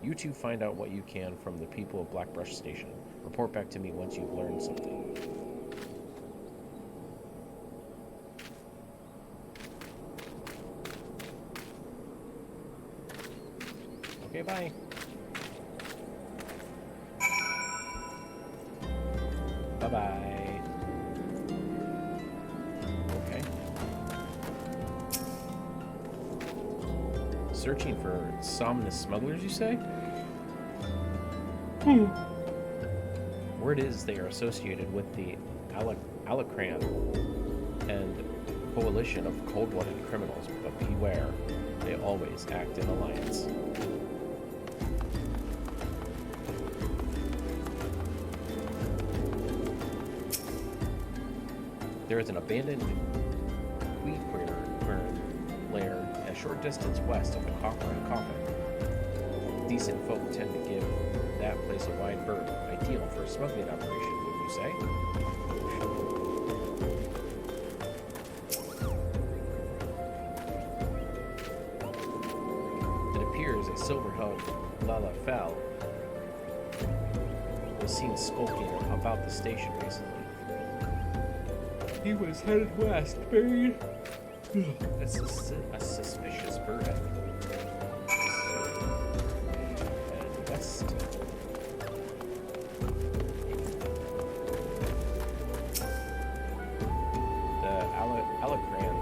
You two find out what you can from the people of Blackbrush Station. Report back to me once you've learned something. Okay, bye. Bye-bye. Okay. Searching for Somnus smugglers, you say? Word is they are associated with the Alacran and coalition of cold-blooded criminals, but beware, they always act in alliance. There is an abandoned Queequern lair a short distance west of the Copper and Coffin. Decent folk tend to give that place a wide berth, ideal for a smuggling operation, wouldn't you say? It appears a silver-hulled Lala was seen skulking about the station recently. He was headed west, baby. That's a suspicious bird, I think. Headed west. The Alacran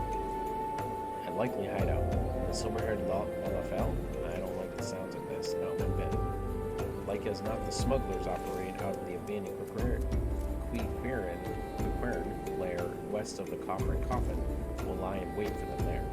and likely hideout. The silver-haired Malafel? I don't like the sounds of this, not one bit. Like as not, the smugglers operate out of the abandoned Quequern lair west of the Copper and Coffin. Will lie in wait for them there.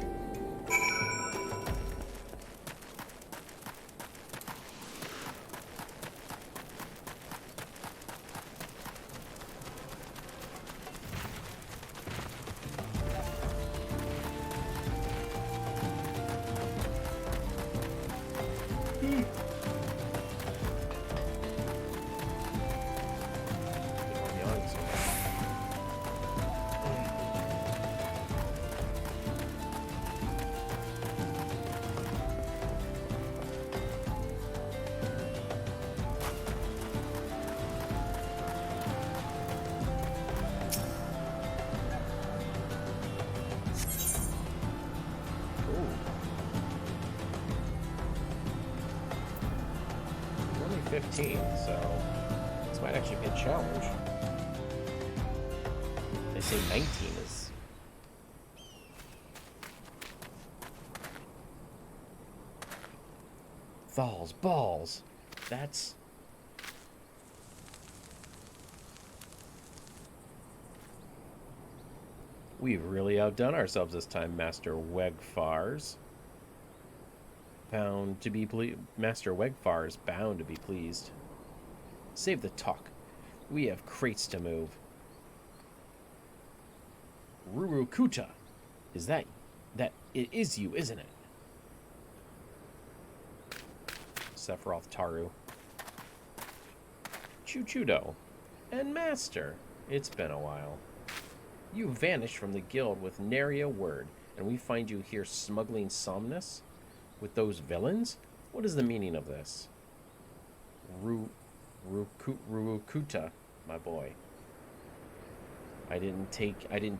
Only 15, so this might actually be a challenge. They say 19 is... Thal's balls. That's... We've really outdone ourselves this time, Master Wegfars. Master Wegfar is bound to be pleased. Save the talk. We have crates to move. Rurukuta. Is that it is you, isn't it? Sephiroth Taru. Chuchudo. And Master. It's been a while. You vanished from the guild with nary a word, and we find you here smuggling Somnus? With those villains? What is the meaning of this? Rurukuta, my boy. I didn't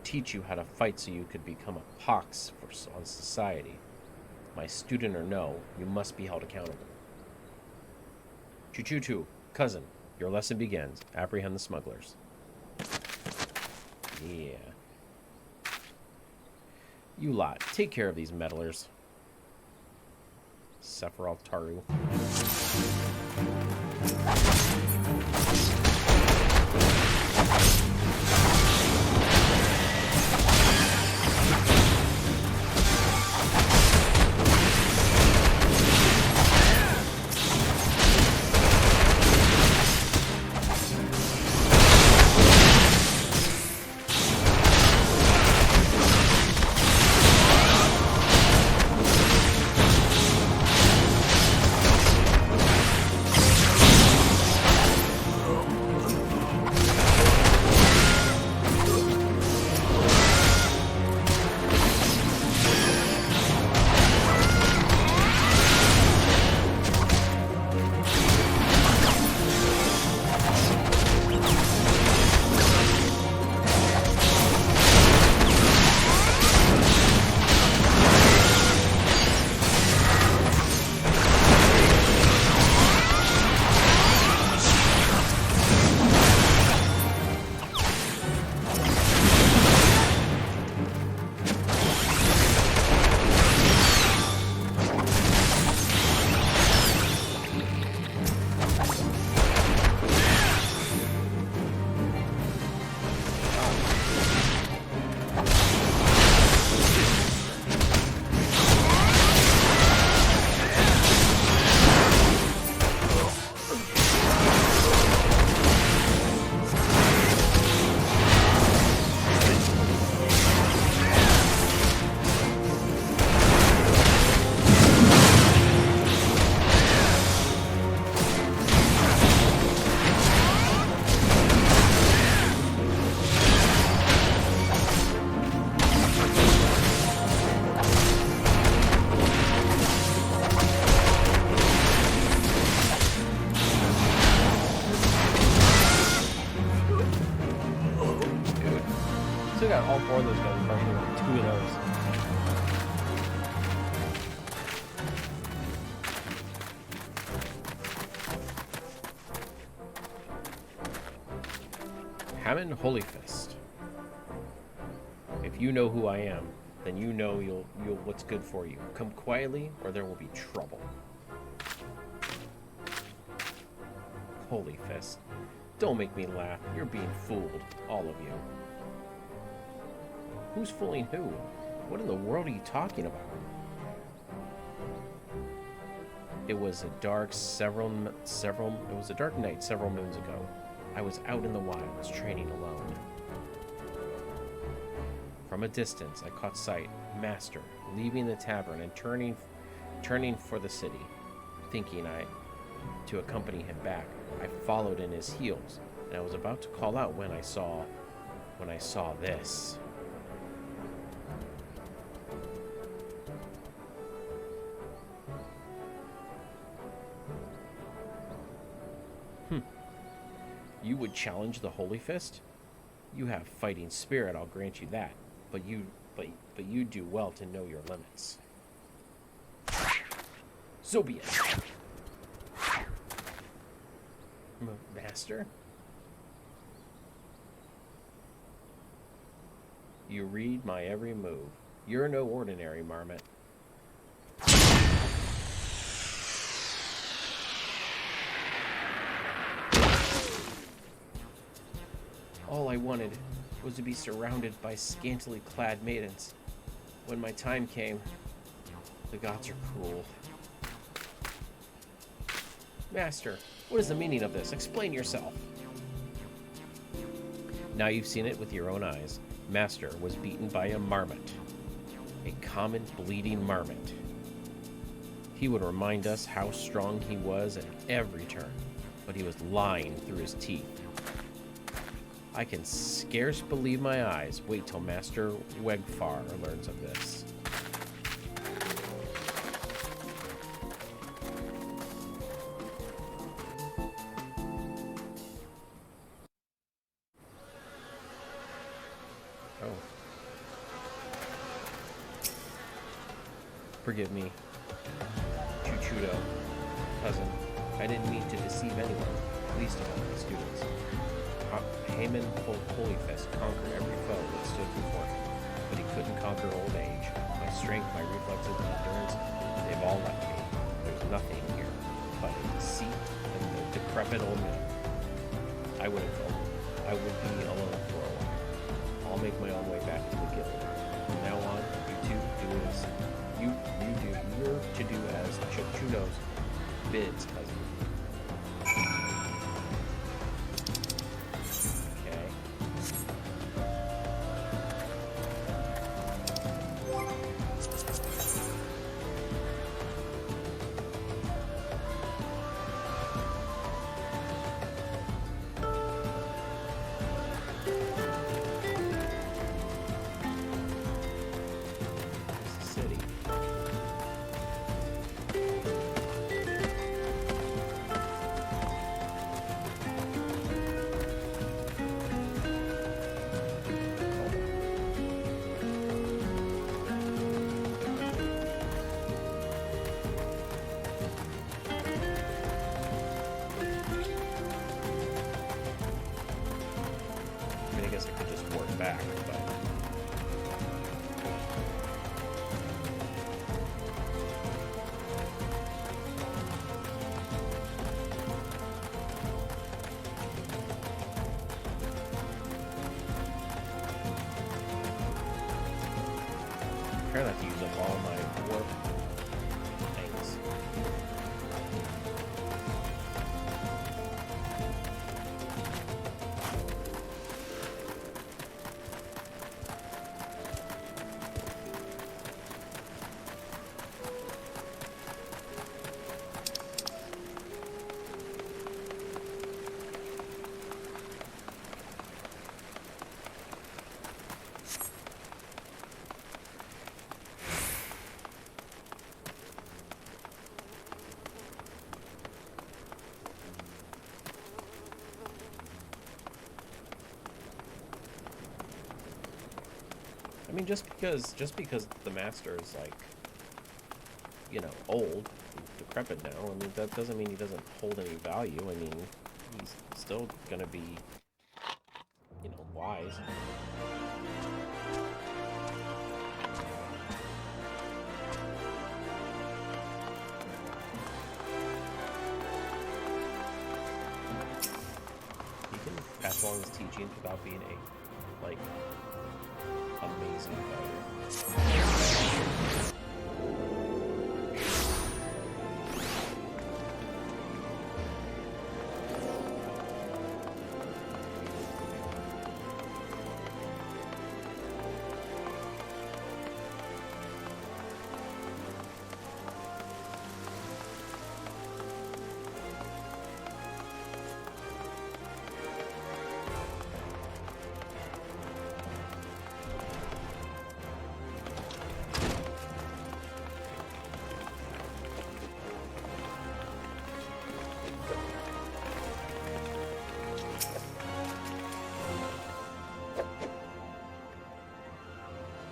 teach you how to fight so you could become a pox on society. My student or no, you must be held accountable. Chuchutu, cousin, your lesson begins. Apprehend the smugglers. Yeah. You lot, take care of these meddlers. Sephiroth Taru. Still got all 4 of those guys fighting with 2 of those. Hammond Holy Fist. If you know who I am, then you know you'll what's good for you. Come quietly, or there will be trouble. Holy Fist. Don't make me laugh. You're being fooled, all of you. Who's fooling who? What in the world are you talking about? It was a dark night several moons ago. I was out in the wilds training alone. From a distance, I caught sight of Master leaving the tavern and turning for the city, thinking to accompany him back. I followed in his heels, and I was about to call out when I saw this. You would challenge the Holy Fist? You have fighting spirit, I'll grant you that. But you do well to know your limits. So be it. Master? You read my every move. You're no ordinary marmot. All I wanted was to be surrounded by scantily clad maidens. When my time came, the gods are cruel. Master, what is the meaning of this? Explain yourself. Now you've seen it with your own eyes. Master was beaten by a marmot. A common bleeding marmot. He would remind us how strong he was at every turn, but he was lying through his teeth. I can scarce believe my eyes. Wait till Master Wegfar learns of this. Oh. Forgive me, Chuchudo, cousin. I didn't mean to deceive anyone, least of all my students. Haman Holy Fist conquered every foe that stood before him, but he couldn't conquer old age. My strength, my reflexes, and endurance, they've all left me. There's nothing here but a seat and the decrepit old man. I wouldn't go. I would be alone for a while. I'll make my own way back to the guild. From now on, you two do as you're to do as Chuchudo's bids, cousin. Back, but try not to use up all my warp things. I mean, just because the master is like, you know, old, decrepit now. I mean, that doesn't mean he doesn't hold any value. I mean, he's still gonna be, you know, wise. He can pass along his teachings without being a, like, amazing fighter.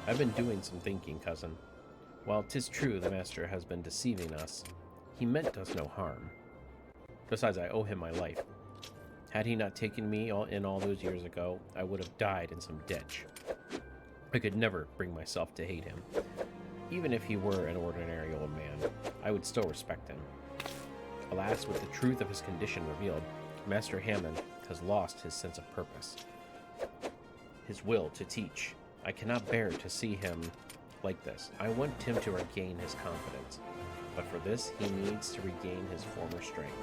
I've been doing some thinking, cousin. While 'tis true the master has been deceiving us, he meant us no harm. Besides, I owe him my life. Had he not taken me in all those years ago, I would have died in some ditch. I could never bring myself to hate him. Even if he were an ordinary old man, I would still respect him. Alas, with the truth of his condition revealed, Master Hammond has lost his sense of purpose, his will to teach. I cannot bear to see him like this. I want him to regain his confidence, but for this, he needs to regain his former strength.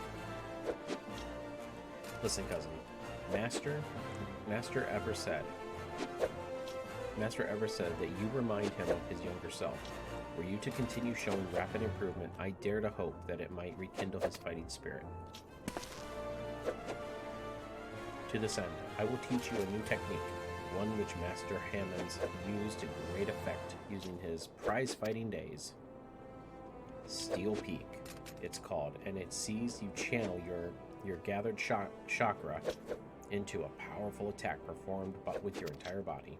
Listen, cousin. Master ever said that you remind him of his younger self. Were you to continue showing rapid improvement, I dare to hope that it might rekindle his fighting spirit. To this end, I will teach you a new technique, one which Master Hammonds used to great effect using his prize-fighting days. Steel Peak, it's called, and it sees you channel your gathered chakra into a powerful attack performed with your entire body.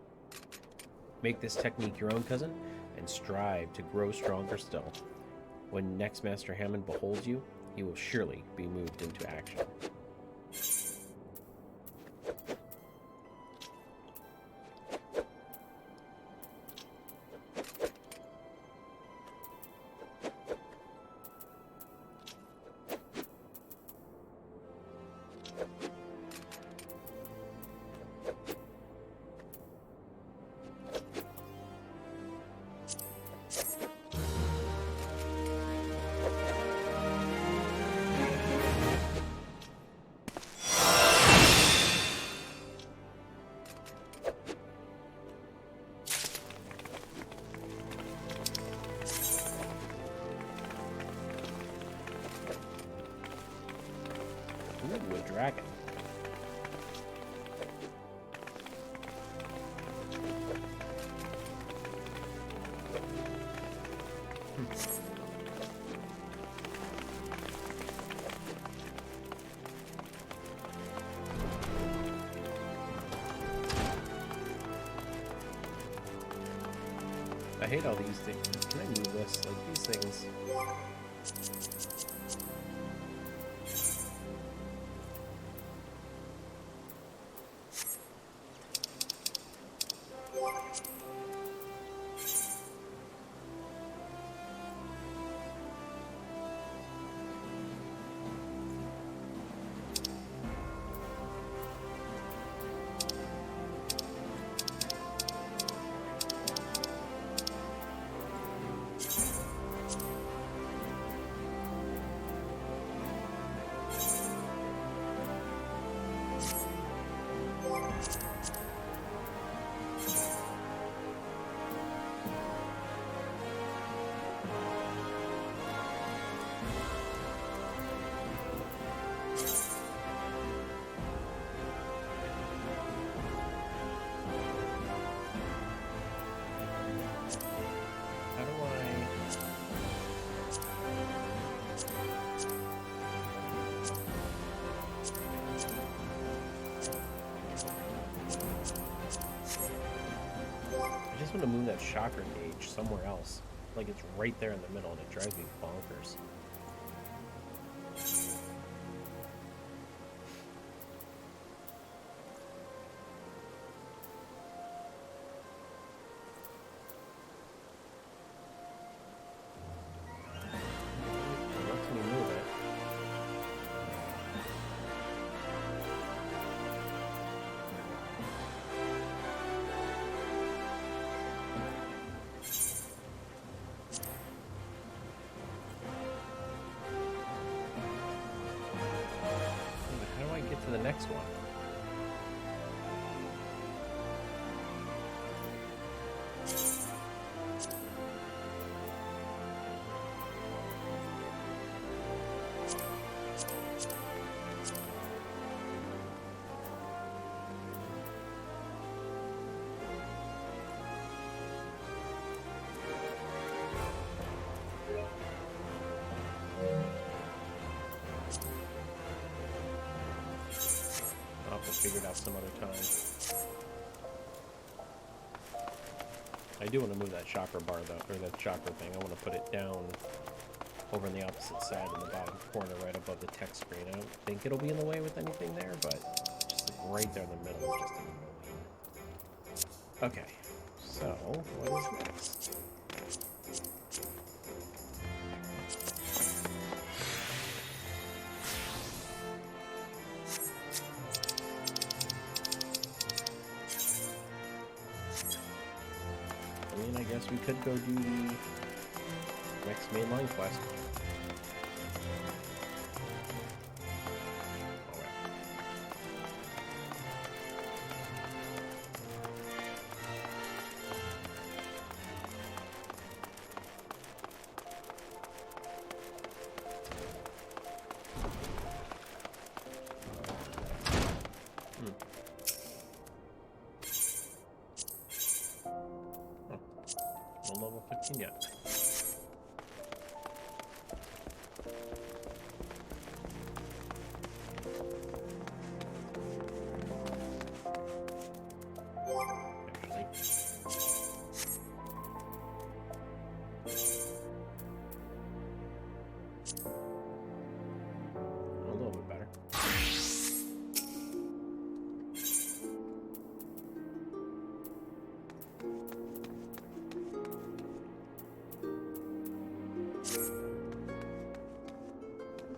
Make this technique your own, cousin, and strive to grow stronger still. When next Master Hammond beholds you, he will surely be moved into action. Ooh, a dragon. I hate all these things. Can I move this? Like, these things... want to move that chakra gauge somewhere else. Like it's right there in the middle and it drives me bonkers. Lets me move it. How do I get to the next one? I'll have to figure it out some other time. I do want to move that chakra bar though, or that chakra thing. I want to put it down over on the opposite side in the bottom corner right above the text screen. I don't think it'll be in the way with anything there, but just like right there in the middle is just in the way. Okay, so what is next? I mean, I guess we could go do the next mainline quest. Alright. No level 15 yet. A little bit better.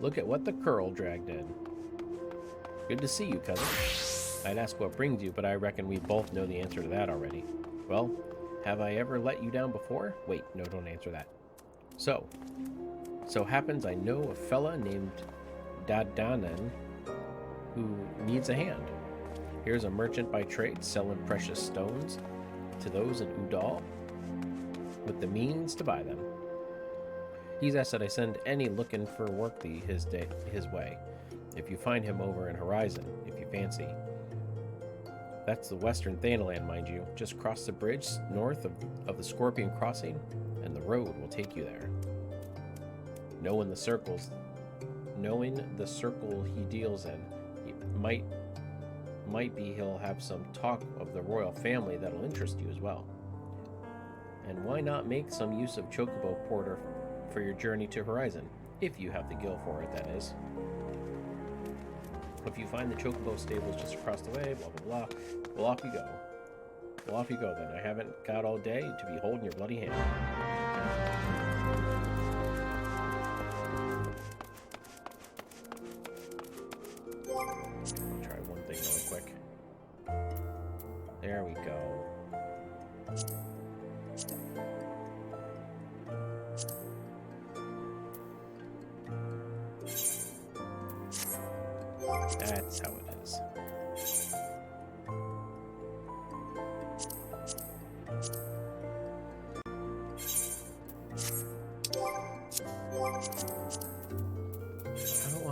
Look at what the curl dragged in. Good to see you, cousin. I'd ask what brings you, but I reckon we both know the answer to that already. Well, have I ever let you down before? Wait, no, don't answer that. So happens I know a fella named Dadanan who needs a hand. Here's a merchant by trade selling precious stones to those in Udal with the means to buy them. He's asked that I send any looking for work his way. If you find him over in Horizon, if you fancy. That's the western Thanaland, mind you. Just cross the bridge north of the Scorpion Crossing, and the road will take you there. Knowing the circle he deals in, he might be he'll have some talk of the royal family that'll interest you as well. And why not make some use of Chocobo Porter for your journey to Horizon, if you have the gil for it, that is. If you find the Chocobo stables just across the way, blah blah blah, well, off you go. Well, off you go then. I haven't got all day to be holding your bloody hand. Try one thing real quick. There we go. That's how it is. How do I...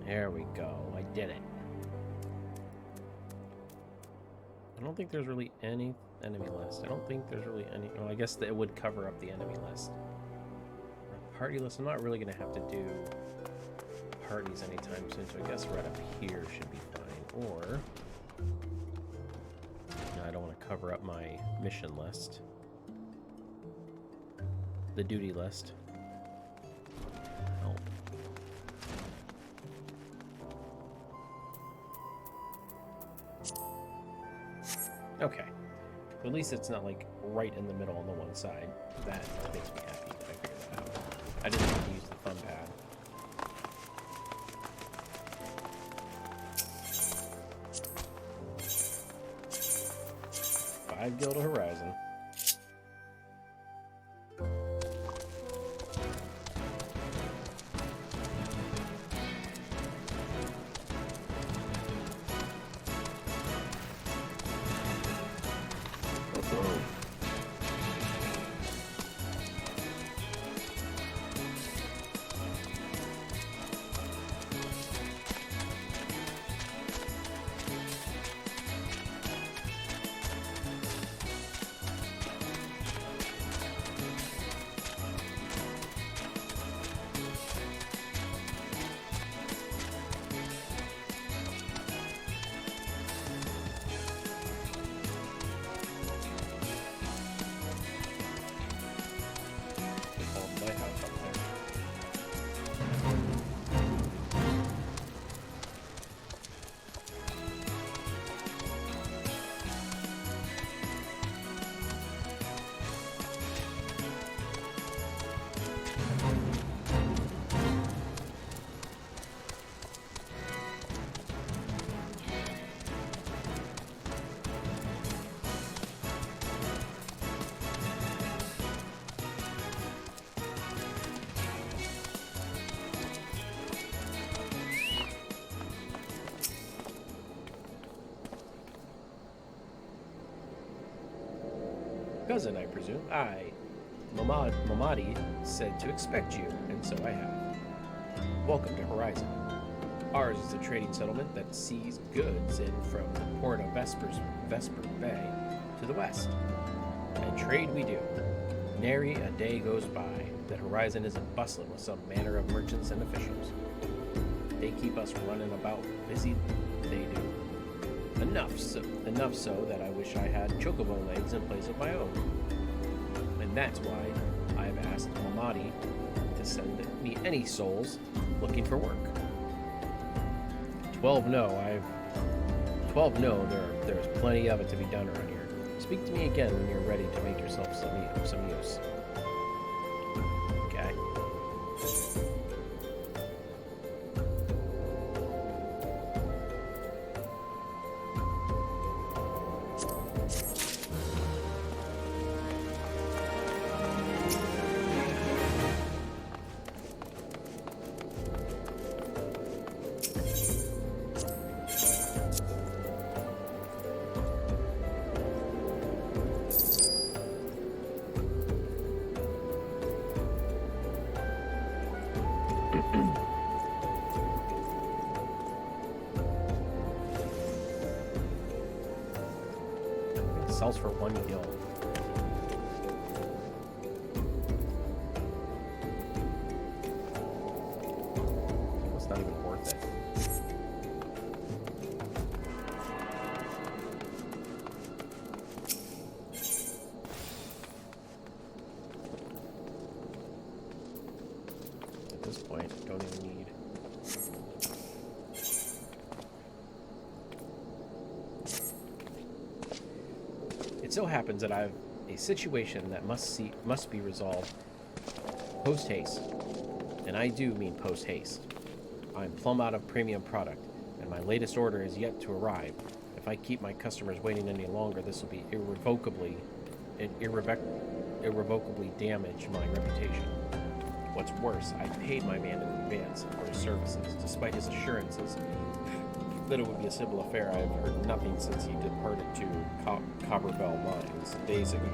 There we go. I did it. I don't think there's really any enemy list. I don't think there's really any... Well, I guess that it would cover up the enemy list. Party list. I'm not really going to have to do parties anytime soon, so I guess right up here should be fine. Or... No, I don't want to cover up my mission list. The duty list. Help. Okay. At least it's not like right in the middle on the one side. That makes me happy that I figured that out. I didn't have to use the thumb pad. Five Guild Horizon. Cousin, I presume. Mamadi said to expect you, and so I have. Welcome to Horizon. Ours is a trading settlement that sees goods in from the port of Vesper Bay to the west. And trade we do. Nary a day goes by that Horizon isn't bustling with some manner of merchants and officials. They keep us running about busy, they do. Enough so that I wish I had chocobo legs in place of my own. And that's why I've asked Mamadi to send me any souls looking for work. 12 know there's plenty of it to be done around here. Speak to me again when you're ready to make yourself some use. Okay. Sells for 1 gil. It's not even worth it. At this point, I don't even need. It so happens that I have a situation that must be resolved post-haste. And I do mean post-haste. I'm plumb out of premium product, and my latest order is yet to arrive. If I keep my customers waiting any longer, this will be irrevocably damage my reputation. What's worse, I paid my man in advance for his services, despite his assurances that it would be a simple affair. I have heard nothing since he departed to Copperbell Mines days ago.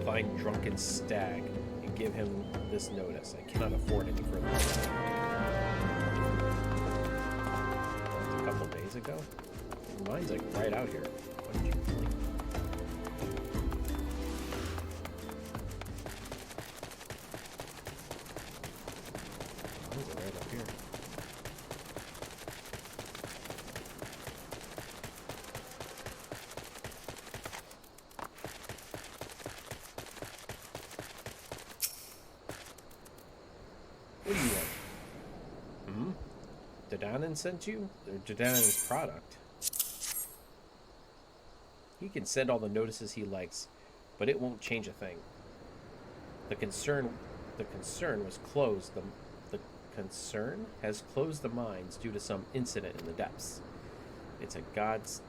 Find drunken stag and give him this notice. I cannot afford any further delay. couple days ago. Mine's like right out here. What did you think? Mine's right up here. What do you want? Dadanan sent you? Or Dadanan's product? He can send all the notices he likes, but it won't change a thing. The concern was closed. The concern has closed the mines due to some incident in the depths. It's a God's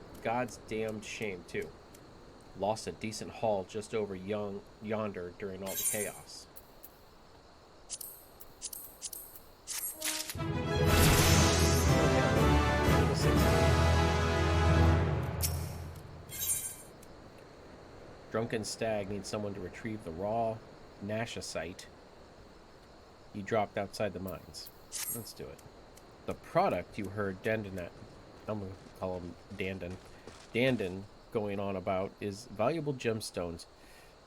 damned shame too. Lost a decent haul just over yonder during all the chaos. Drunken Stag needs someone to retrieve the raw nashicite he dropped outside the mines. Let's do it. The product you heard Dandan, I'm going to call him Dandan going on about is valuable gemstones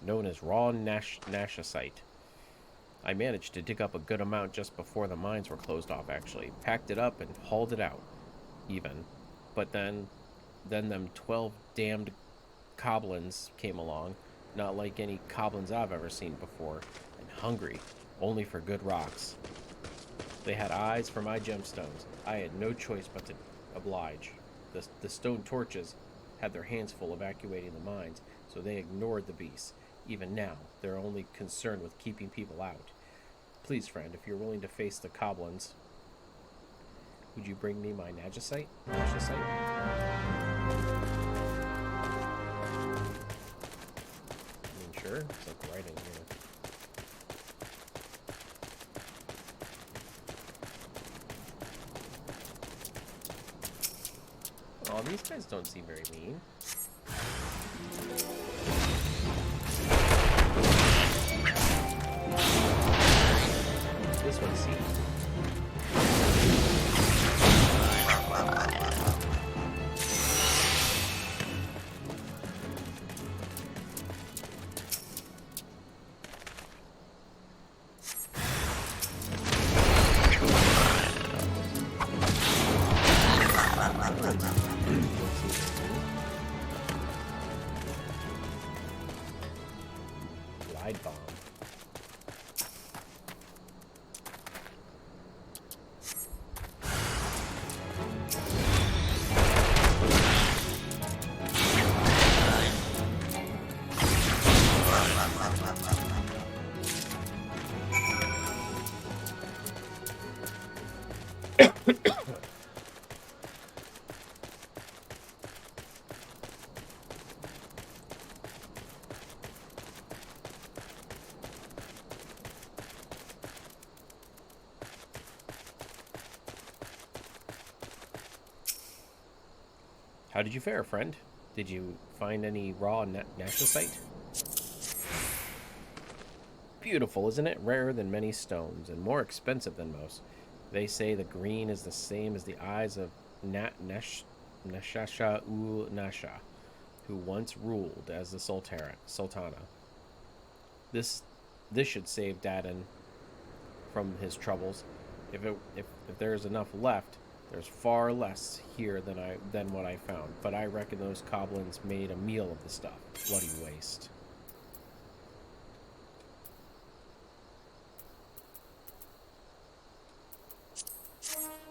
known as raw nashicite. I managed to dig up a good amount just before the mines were closed off, actually. Packed it up and hauled it out, even. But then them 12 damned goblins came along, not like any goblins I've ever seen before, and hungry, only for good rocks. They had eyes for my gemstones. I had no choice but to oblige. The stone torches had their hands full evacuating the mines, so they ignored the beasts. Even now, they're only concerned with keeping people out. Please, friend, if you're willing to face the goblins, would you bring me my nashicite? Sure, it's like right in here. Oh, these guys don't seem very mean. This one seems. Glide bomb. How did you fare, friend? Did you find any raw nashicite? Beautiful, isn't it? Rarer than many stones, and more expensive than most. They say the green is the same as the eyes of Nashasha-u-Nasha, who once ruled as the Sultana. This should save Dadan from his troubles. If there's enough left, there's far less here than what I found, but I reckon those goblins made a meal of the stuff. Bloody waste.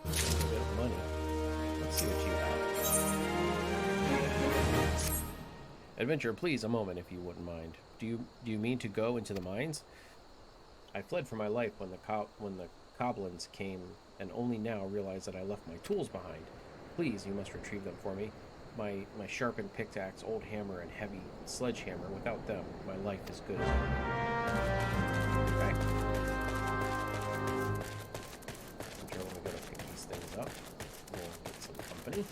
A bit of money. Let's see what you have. Adventurer, please, a moment, if you wouldn't mind. Do you mean to go into the mines? I fled for my life when the goblins came, and only now realize that I left my tools behind. Please, you must retrieve them for me. My sharpened pickaxe, old hammer, and heavy sledgehammer. Without them, my life is good as over. Okay. I'm sure when we go to pick these things up, we'll get some company.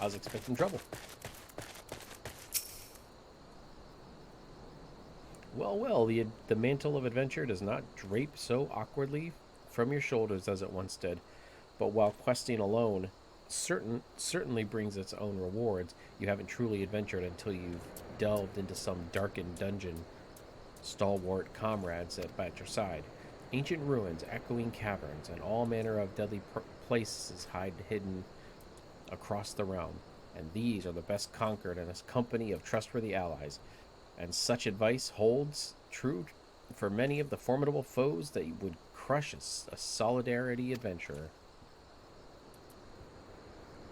I was expecting trouble. Well, the mantle of adventure does not drape so awkwardly from your shoulders as it once did. But while questing alone certainly brings its own rewards, you haven't truly adventured until you've delved into some darkened dungeon. Stalwart comrades at your side. Ancient ruins, echoing caverns, and all manner of deadly places hidden across the realm. And these are the best conquered in a company of trustworthy allies. And such advice holds true for many of the formidable foes that would crush a solidarity adventurer.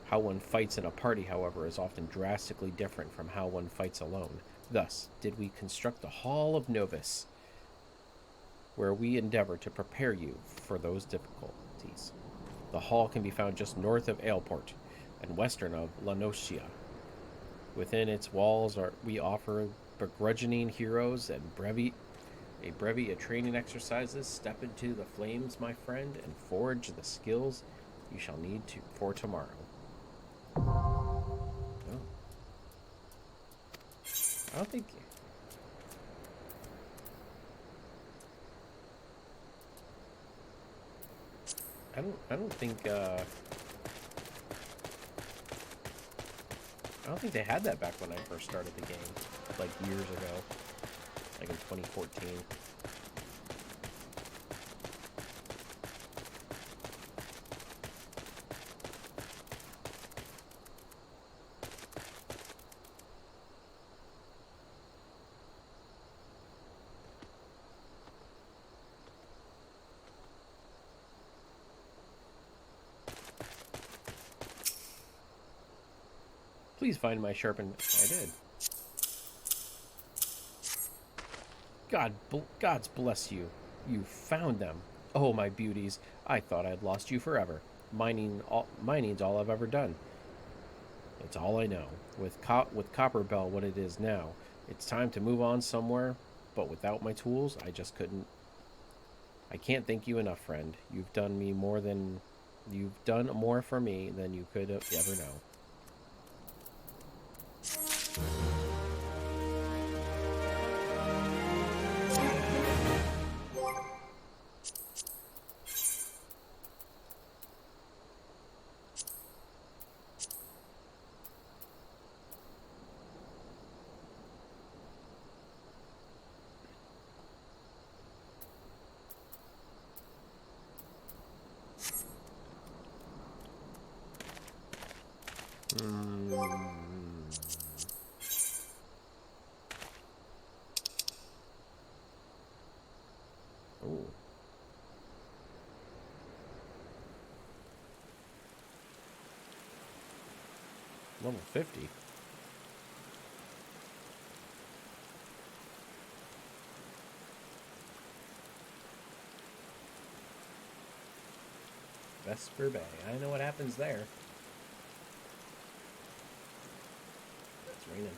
How one fights in a party, however, is often drastically different from how one fights alone. Thus, did we construct the Hall of Novus, where we endeavor to prepare you for those difficulties. The hall can be found just north of Aleport and western of La Nocia. Within its walls we offer begrudging heroes and a brevity of training exercises. Step into the flames, my friend, and forge the skills you shall need for tomorrow. Oh. I don't think... I don't think they had that back when I first started the game, like years ago, like in 2014. Please find my sharpened... I did. Gods bless you. You found them. Oh, my beauties. I thought I'd lost you forever. Mining's all I've ever done. It's all I know. With Copper Bell what it is now, it's time to move on somewhere, but without my tools, I just couldn't. I can't thank you enough, friend. You've done more for me than you could ever know. Ooh. Level 50. Vesper Bay. I know what happens there. It's raining.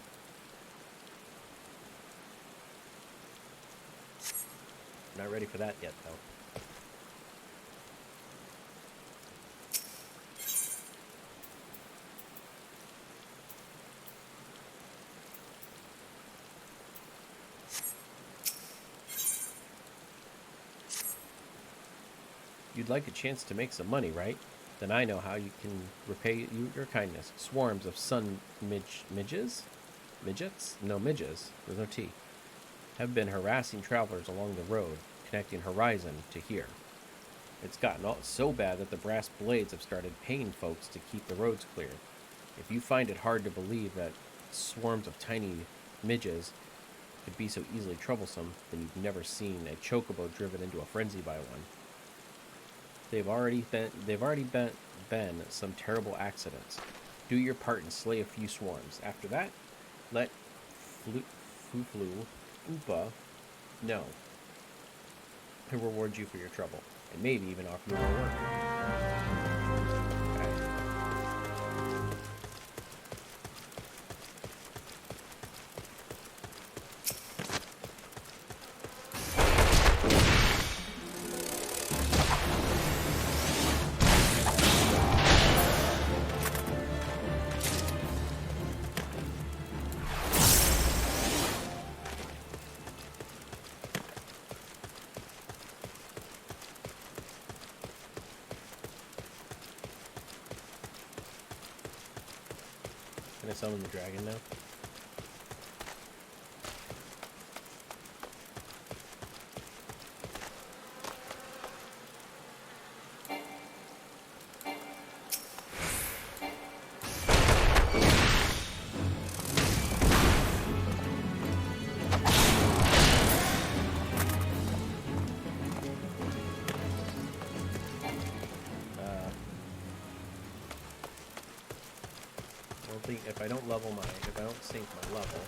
Not ready for that yet, though. You'd like a chance to make some money, right? Then I know how you can repay you your kindness. Swarms of sun midges? Midgets? No, midges. There's no T. Have been harassing travelers along the road, connecting Horizon to here. It's gotten so bad that the brass blades have started paying folks to keep the roads clear. If you find it hard to believe that swarms of tiny midges could be so easily troublesome, then you've never seen a chocobo driven into a frenzy by one. They've already been some terrible accidents. Do your part and slay a few swarms. After that, let Oopa know. He'll reward you for your trouble, and maybe even offer you more work. gonna summon the dragon now? If I don't level if I don't sync my level.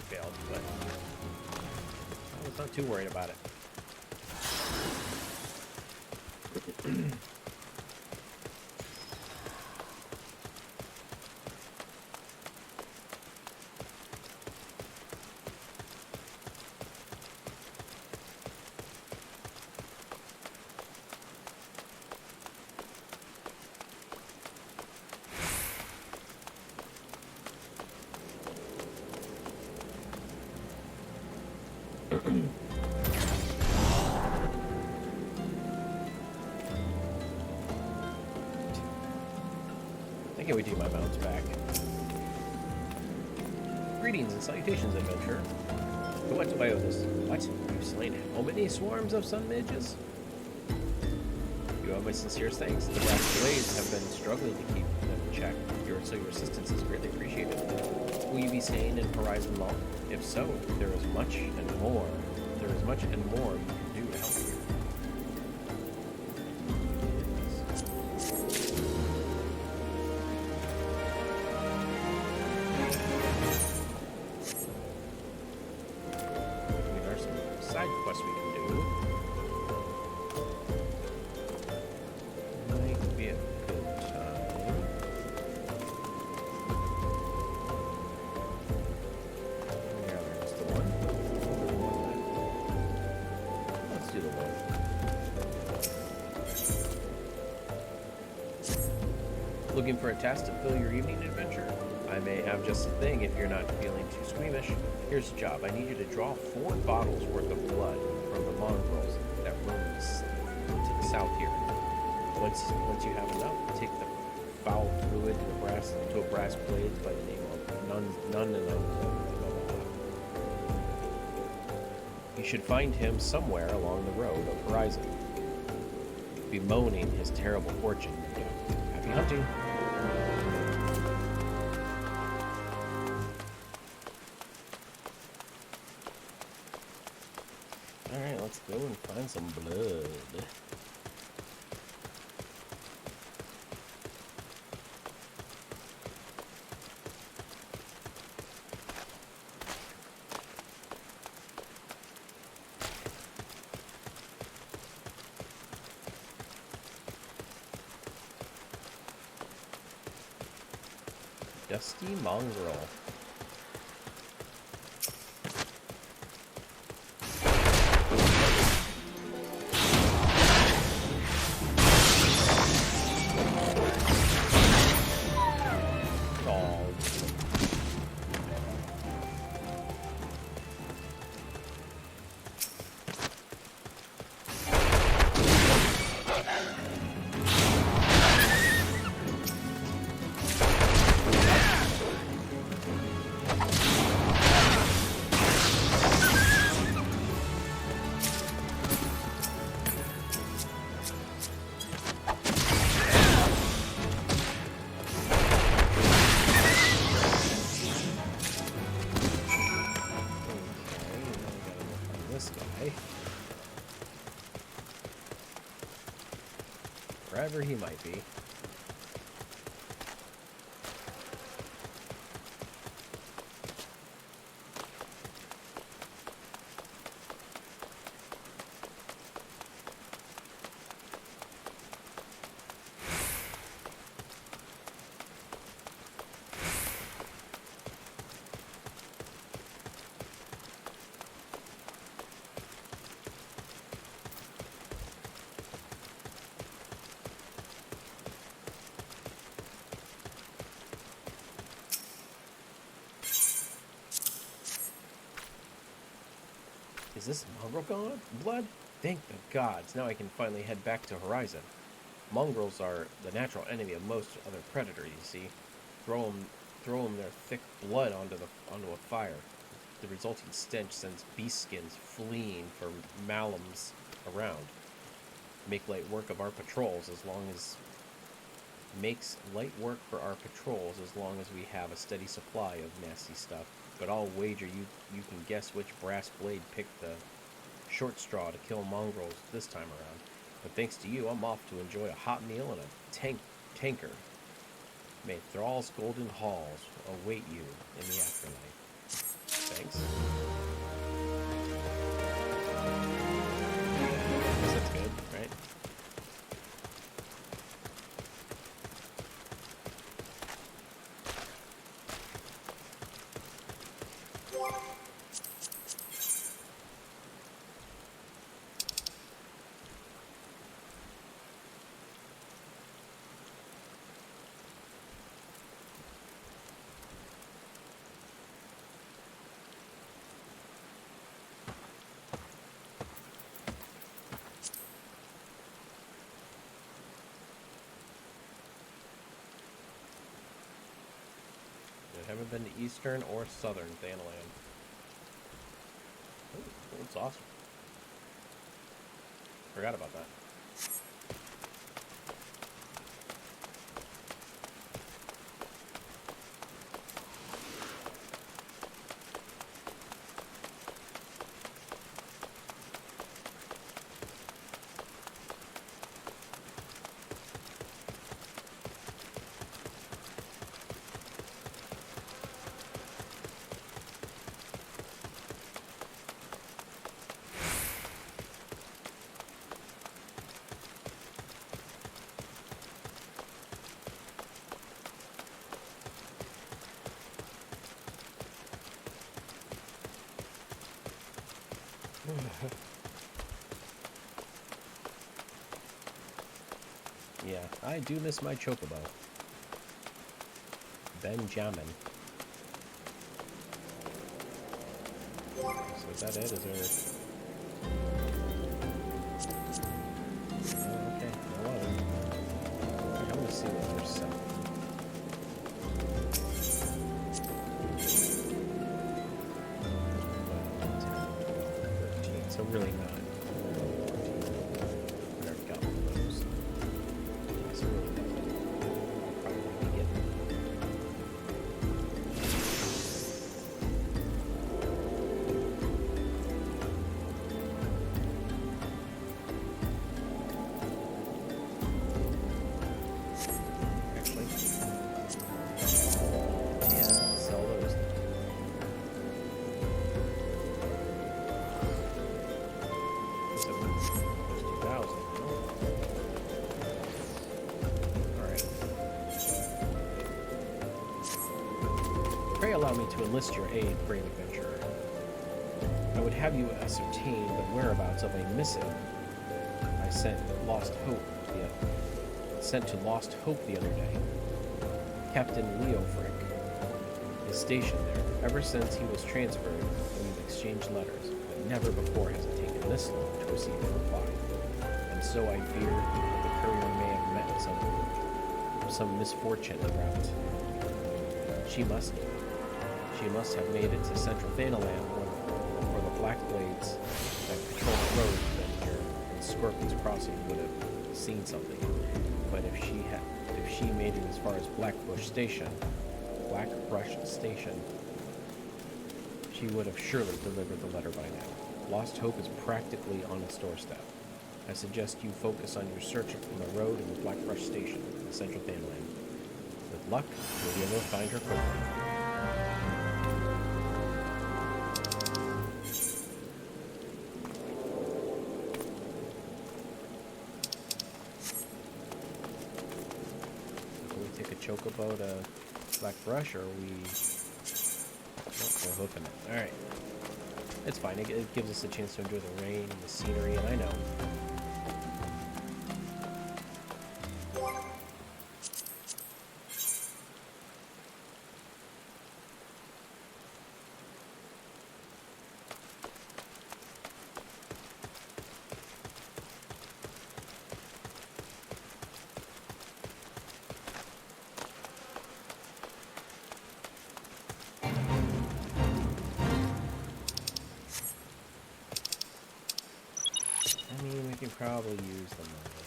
Failed, but I was not too worried about it. I can't wait to get my mounts back. Greetings and salutations, adventurer. To what do I owe this? What? You've slain how many swarms of sun mages? You have my sincerest thanks. The brass blades have been struggling to keep them in check. Your assistance is greatly appreciated. Will you be staying in Horizon long? If so, there is much and more. There is much and more you can do to help you. There are some side quests we can do. Might be a good time. Yeah, there's the one. Let's do the one. Looking for a task to fill your evening adventure? I may have just the thing if you're not feeling too squeamish. Here's the job. I need you to draw 4 bottles worth of blood from the mongrels that roam to the south here. Once you have enough, take the foul fluid to a brass blade by the name of none. You should find him somewhere along the road of Horizon, bemoaning his terrible fortune. Happy hunting! Alright, let's go and find some blood. Dusty mongrel. Wherever he might be. Is this mongrel gone? Blood? Thank the gods. Now I can finally head back to Horizon. Mongrels are the natural enemy of most other predators, you see. Throw them their thick blood onto a fire. The resulting stench sends beast skins fleeing for malums around. Makes light work for our patrols as long as we have a steady supply of nasty stuff. But I'll wager you can guess which brass blade picked the short straw to kill mongrels this time around. But thanks to you, I'm off to enjoy a hot meal and a tanker. May Thrall's golden halls await you in the afterlife. Thanks. I guess that's good, right? I haven't been to Eastern or Southern Thanalan. Oh, that's awesome. Forgot about that. Yeah, I do miss my chocobo. Benjamin. So is that it? Is there... okay, hello. I want to see what they're selling. So really not. I already got one of those. So really nothing. I'll probably be getting. Actually, yeah, sell those. Pray allow me to enlist your aid, brave adventurer. I would have you ascertain the whereabouts of a missive I sent to Lost Hope the other day. Captain Leo Frick is stationed there. Ever since he was transferred, we've exchanged letters, but never before has it taken this long to receive a reply. And so I fear that the courier may have met some misfortune en route. She must have made it to Central Thanalan, or the Black Blades that patrol the road been here, and Scorpion's Crossing would have seen something. But if she made it as far as Blackbrush Station, she would have surely delivered the letter by now. Lost Hope is practically on its doorstep. I suggest you focus on your search from the road and the Blackbrush Station in Central Thanalan. With luck, you'll be able to find her quickly. Chocobo to Blackbrush, or we... Oh, we're hoofing it. Alright. It's fine. It gives us a chance to enjoy the rain and the scenery, and I know. probably use the money.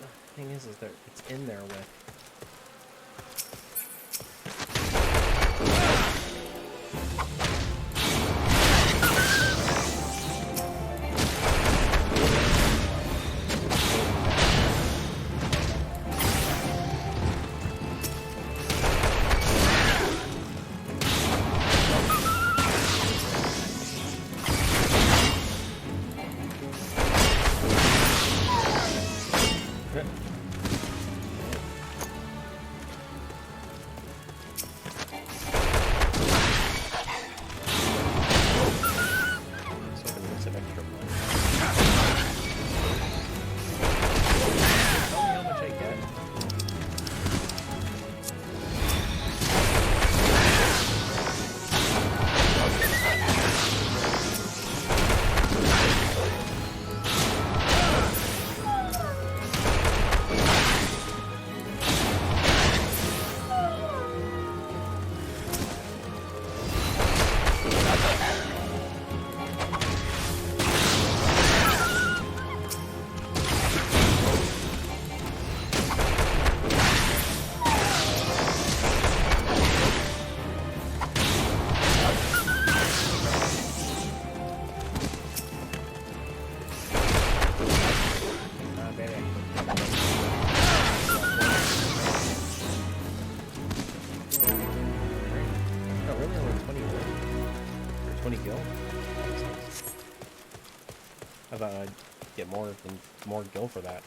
The thing is that it's in there with. I thought I'd get more gil for that.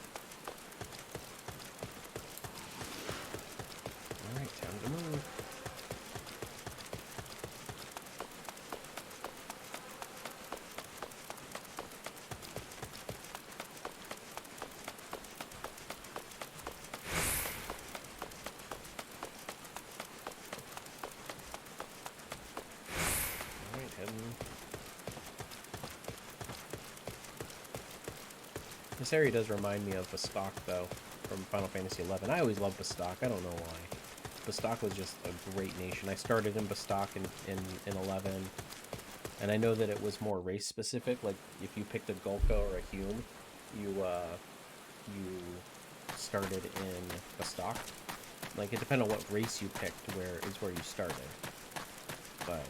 Alright, time to move. Alright, heading. This area does remind me of Bastok, though, from Final Fantasy XI. I always loved Bastok. I don't know why. Bastok was just a great nation. I started in Bastok in 11, and I know that it was more race-specific. Like, if you picked a Gulka or a Hume, you started in Bastok. Like, it depended on what race you picked, where you started. But...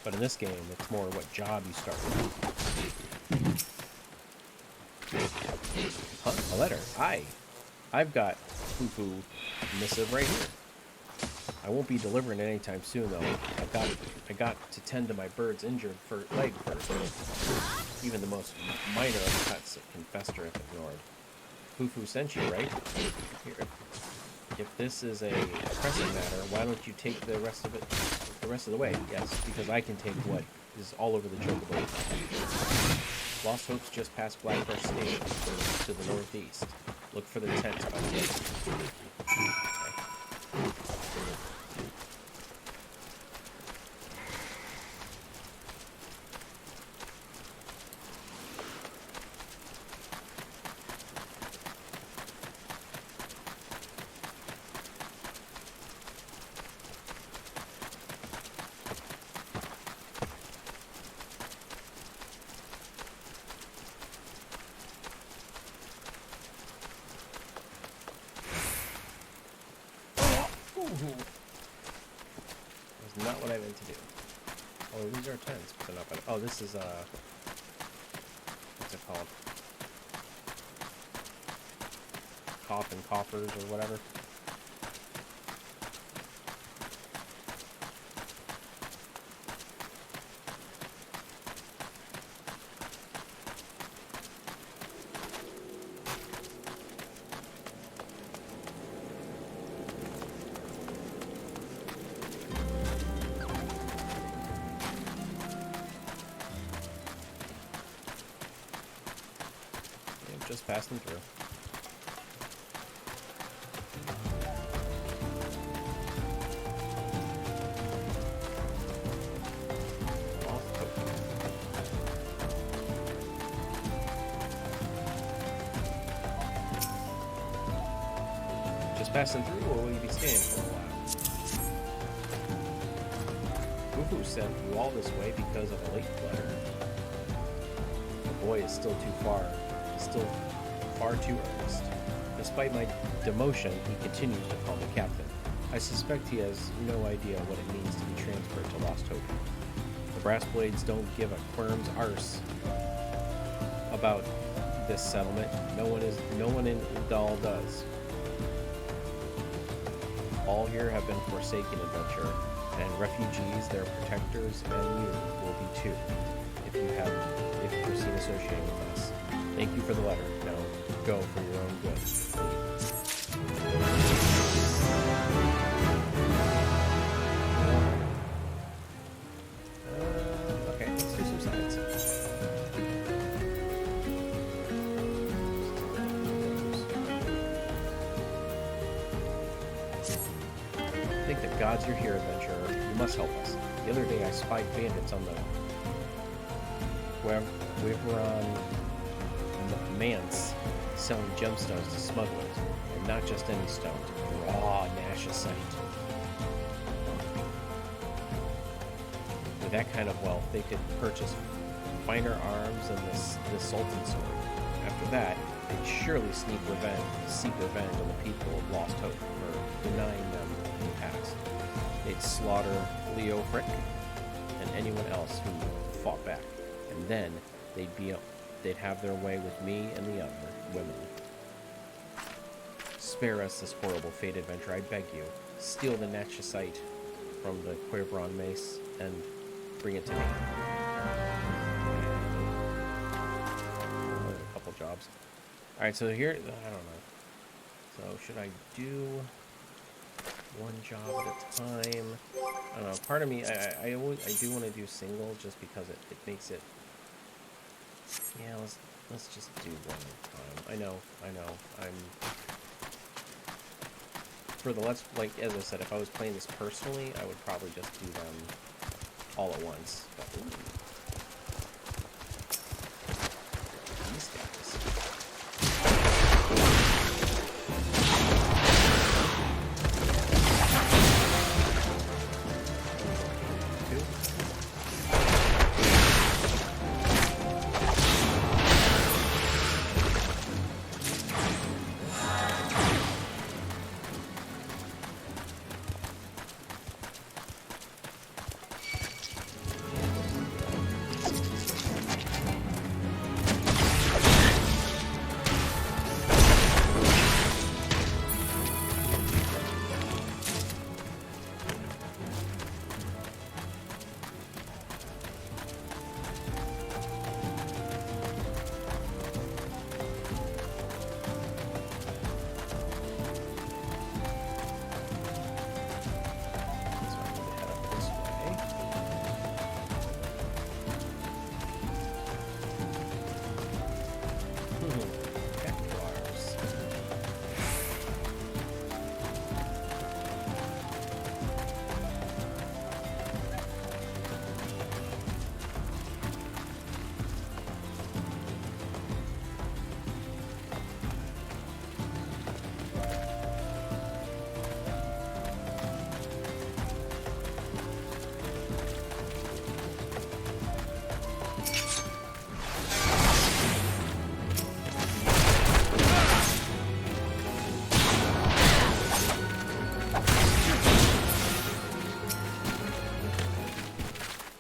But in this game, it's more what job you start with. Huh, a letter. Hi. I've got Fufu missive right here. I won't be delivering it anytime soon, though. I got to tend to my bird's injured leg first. Even the most minor of cuts can fester if ignored. Fufu sent you, right? Here. If this is a pressing matter, why don't you take the rest of the way? Yes, because I can take what is all over the chocobo. Lost Hope's just past Blackbrush Station to the northeast. Look for the tents by the way. That's not what I meant to do. Oh, these are tents, but they're not bad. Oh, this is, what's it called? Coffin coffers or whatever. Just passing through. Just passing through, or will you be staying for a while? Uhu sent you all this way because of a late letter. The boy is still far too earnest. Despite my demotion, he continues to call me captain. I suspect he has no idea what it means to be transferred to Lost Hope. The brass blades don't give a quirm's arse about this settlement. No one in Thal does. All here have been forsaken adventure, and refugees, their protectors, and you will be too, if you proceed associating with us. Thank you for the letter. Now go for your own good. Okay, let's do some science. Thank the gods you're here, adventurer. You must help us. The other day I spied bandits on the Wyvern Manse selling gemstones to smugglers, and not just any stones, raw nashicite. With that kind of wealth, they could purchase finer arms and the Sultan sword. After that, they'd surely seek revenge on the people of Lost Hope for denying them in the past. They'd slaughter Leo Frick and anyone else who fought back, and then they'd have their way with me and the other women. Spare us this horrible fate, adventure, I beg you. Steal the nashicite from the Wyvern Mace and bring it to me. A couple jobs. Alright, so here, I don't know. So should I do one job at a time? I don't know. Part of me, I do want to do single just because it makes it. Yeah, let's just do one at a time. I know. For the like as I said, if I was playing this personally, I would probably just do them all at once. But, these guys.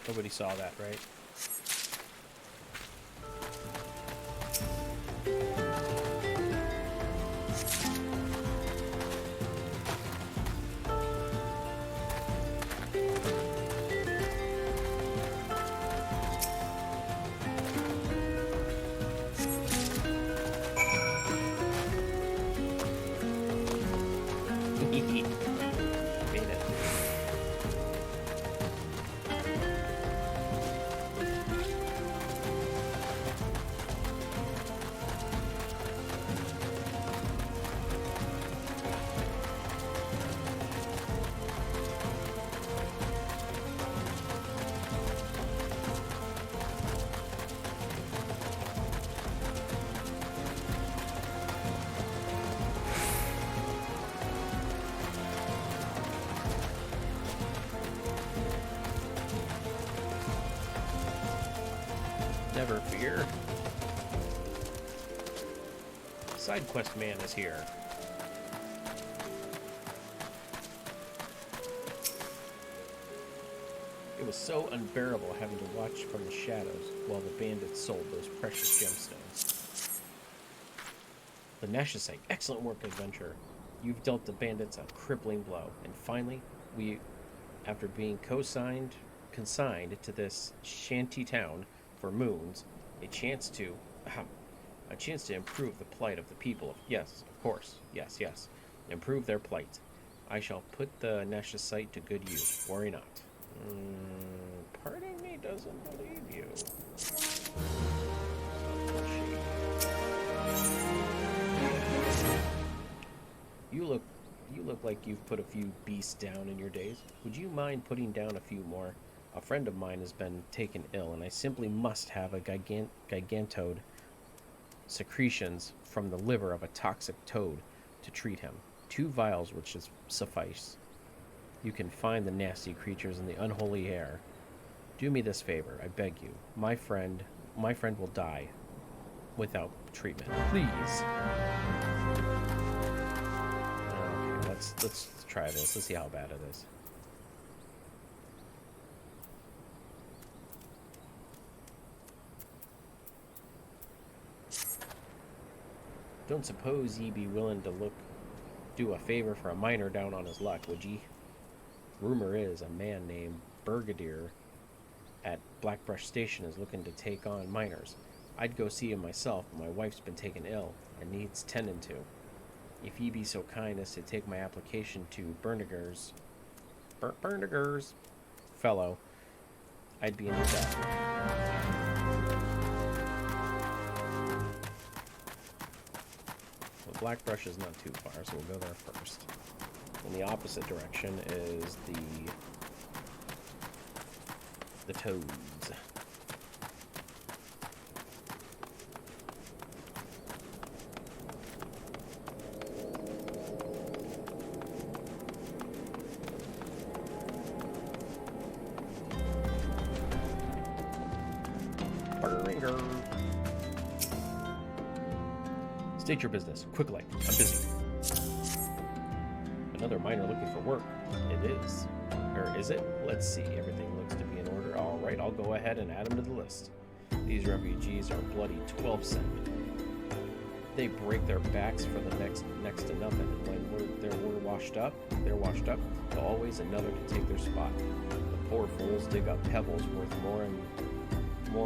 Nobody saw that, right? Never fear. Side quest man is here. It was so unbearable having to watch from the shadows while the bandits sold those precious gemstones. The Nashasite, excellent work, adventurer. You've dealt the bandits a crippling blow, and finally, we, after being consigned to this shanty town for moons, a chance to improve the plight of the people. Yes, of course. Yes. Improve their plight. I shall put the Nashasite to good use. Worry not. Part of me doesn't believe you. You look like you've put a few beasts down in your days. Would you mind putting down a few more? A friend of mine has been taken ill, and I simply must have a gigantode secretions from the liver of a toxic toad to treat him. 2 vials would suffice. You can find the nasty creatures in the unholy air. Do me this favor, I beg you. My friend will die without treatment. Please. Okay, let's try this. Let's see how bad it is. Don't suppose ye be willing to do a favor for a miner down on his luck, would ye? Rumor is a man named Brigadier at Blackbrush Station is looking to take on miners. I'd go see him myself, but my wife's been taken ill and needs tending to. If ye be so kind as to take my application to Berniger's fellow, I'd be in his debt. Well, Blackbrush is not too far, so we'll go there first. In the opposite direction is the toads. State your business, quickly. I'm busy. Another miner looking for work. It is. Or is it? Let's see. Everything looks to be in order. Alright, I'll go ahead and add them to the list. These refugees are bloody 12 cent. They break their backs for the next to nothing. When we're washed up, so always another to take their spot. The poor fools dig up pebbles worth more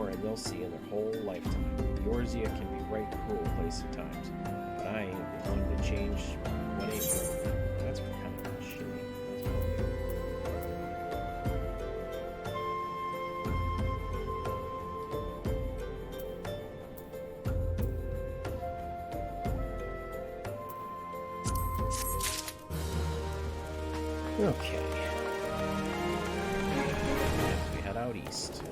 and they'll see in their whole lifetime. Yorzia can be right cruel place at times, but I ain't the one to change what ain't broken. That's kind of shitty. Okay. We head out east.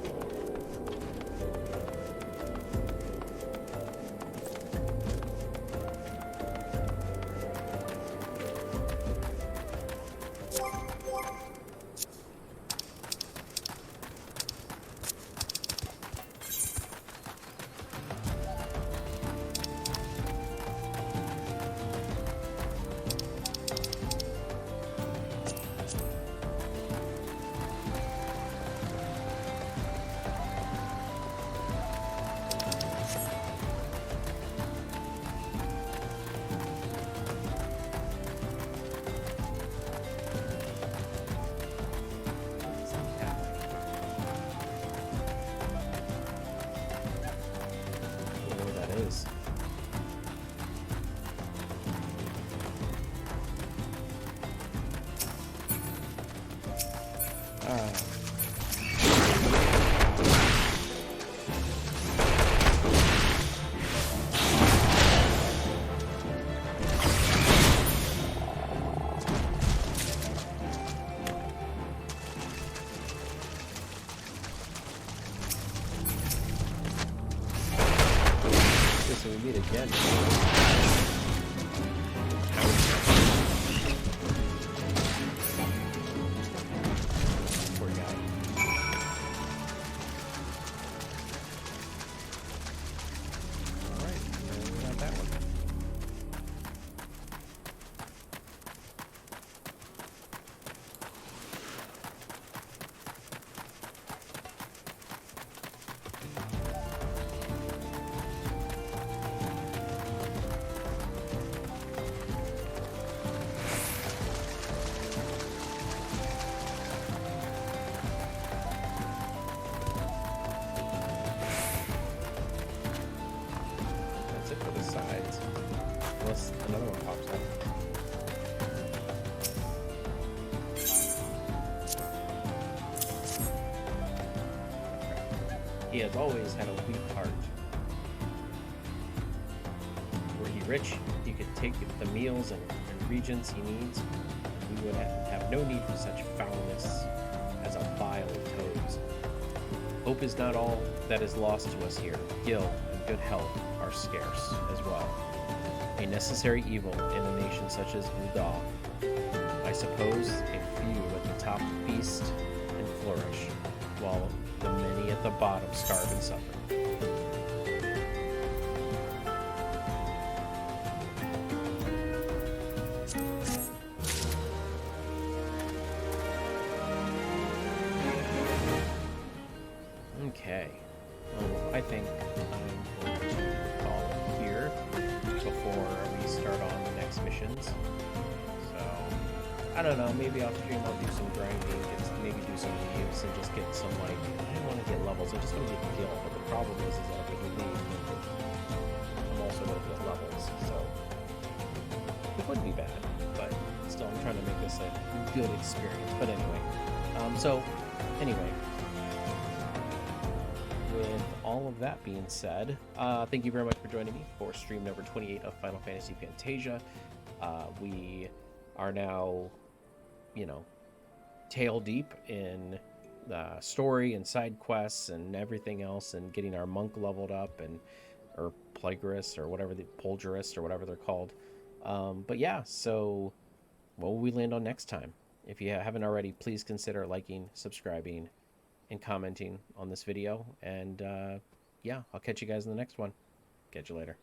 So we meet again. Poor guy. He has always had a weak heart. Were he rich, he could take the meals and regents he needs, and we would have no need for such foulness as a vial of toads. Hope is not all that is lost to us here. Gil and good health are scarce as well. A necessary evil in a nation such as Udal. I suppose a few at the top feast and flourish, while the many at the bottom starve and suffer. Okay. Well, I think I'm going to call it here before we start on the next missions. So, I don't know, maybe off stream I'll do some grinding, maybe do some leaves and just get some, like, I don't want to get levels, I just want to get gil, but the problem is that if I do leaves, I'm also going to get levels, so it wouldn't be bad, but still I'm trying to make this a good experience. But anyway, with all of that being said, thank you very much for joining me for stream number 28 of Final Fantasy Fantasia. We are now, tail deep in the story and side quests and everything else, and getting our monk leveled up, or plagiarist or whatever, the polgerist or whatever they're called. But yeah, so what will we land on next time? If you haven't already, please consider liking, subscribing, and commenting on this video. And yeah, I'll catch you guys in the next one. Catch you later.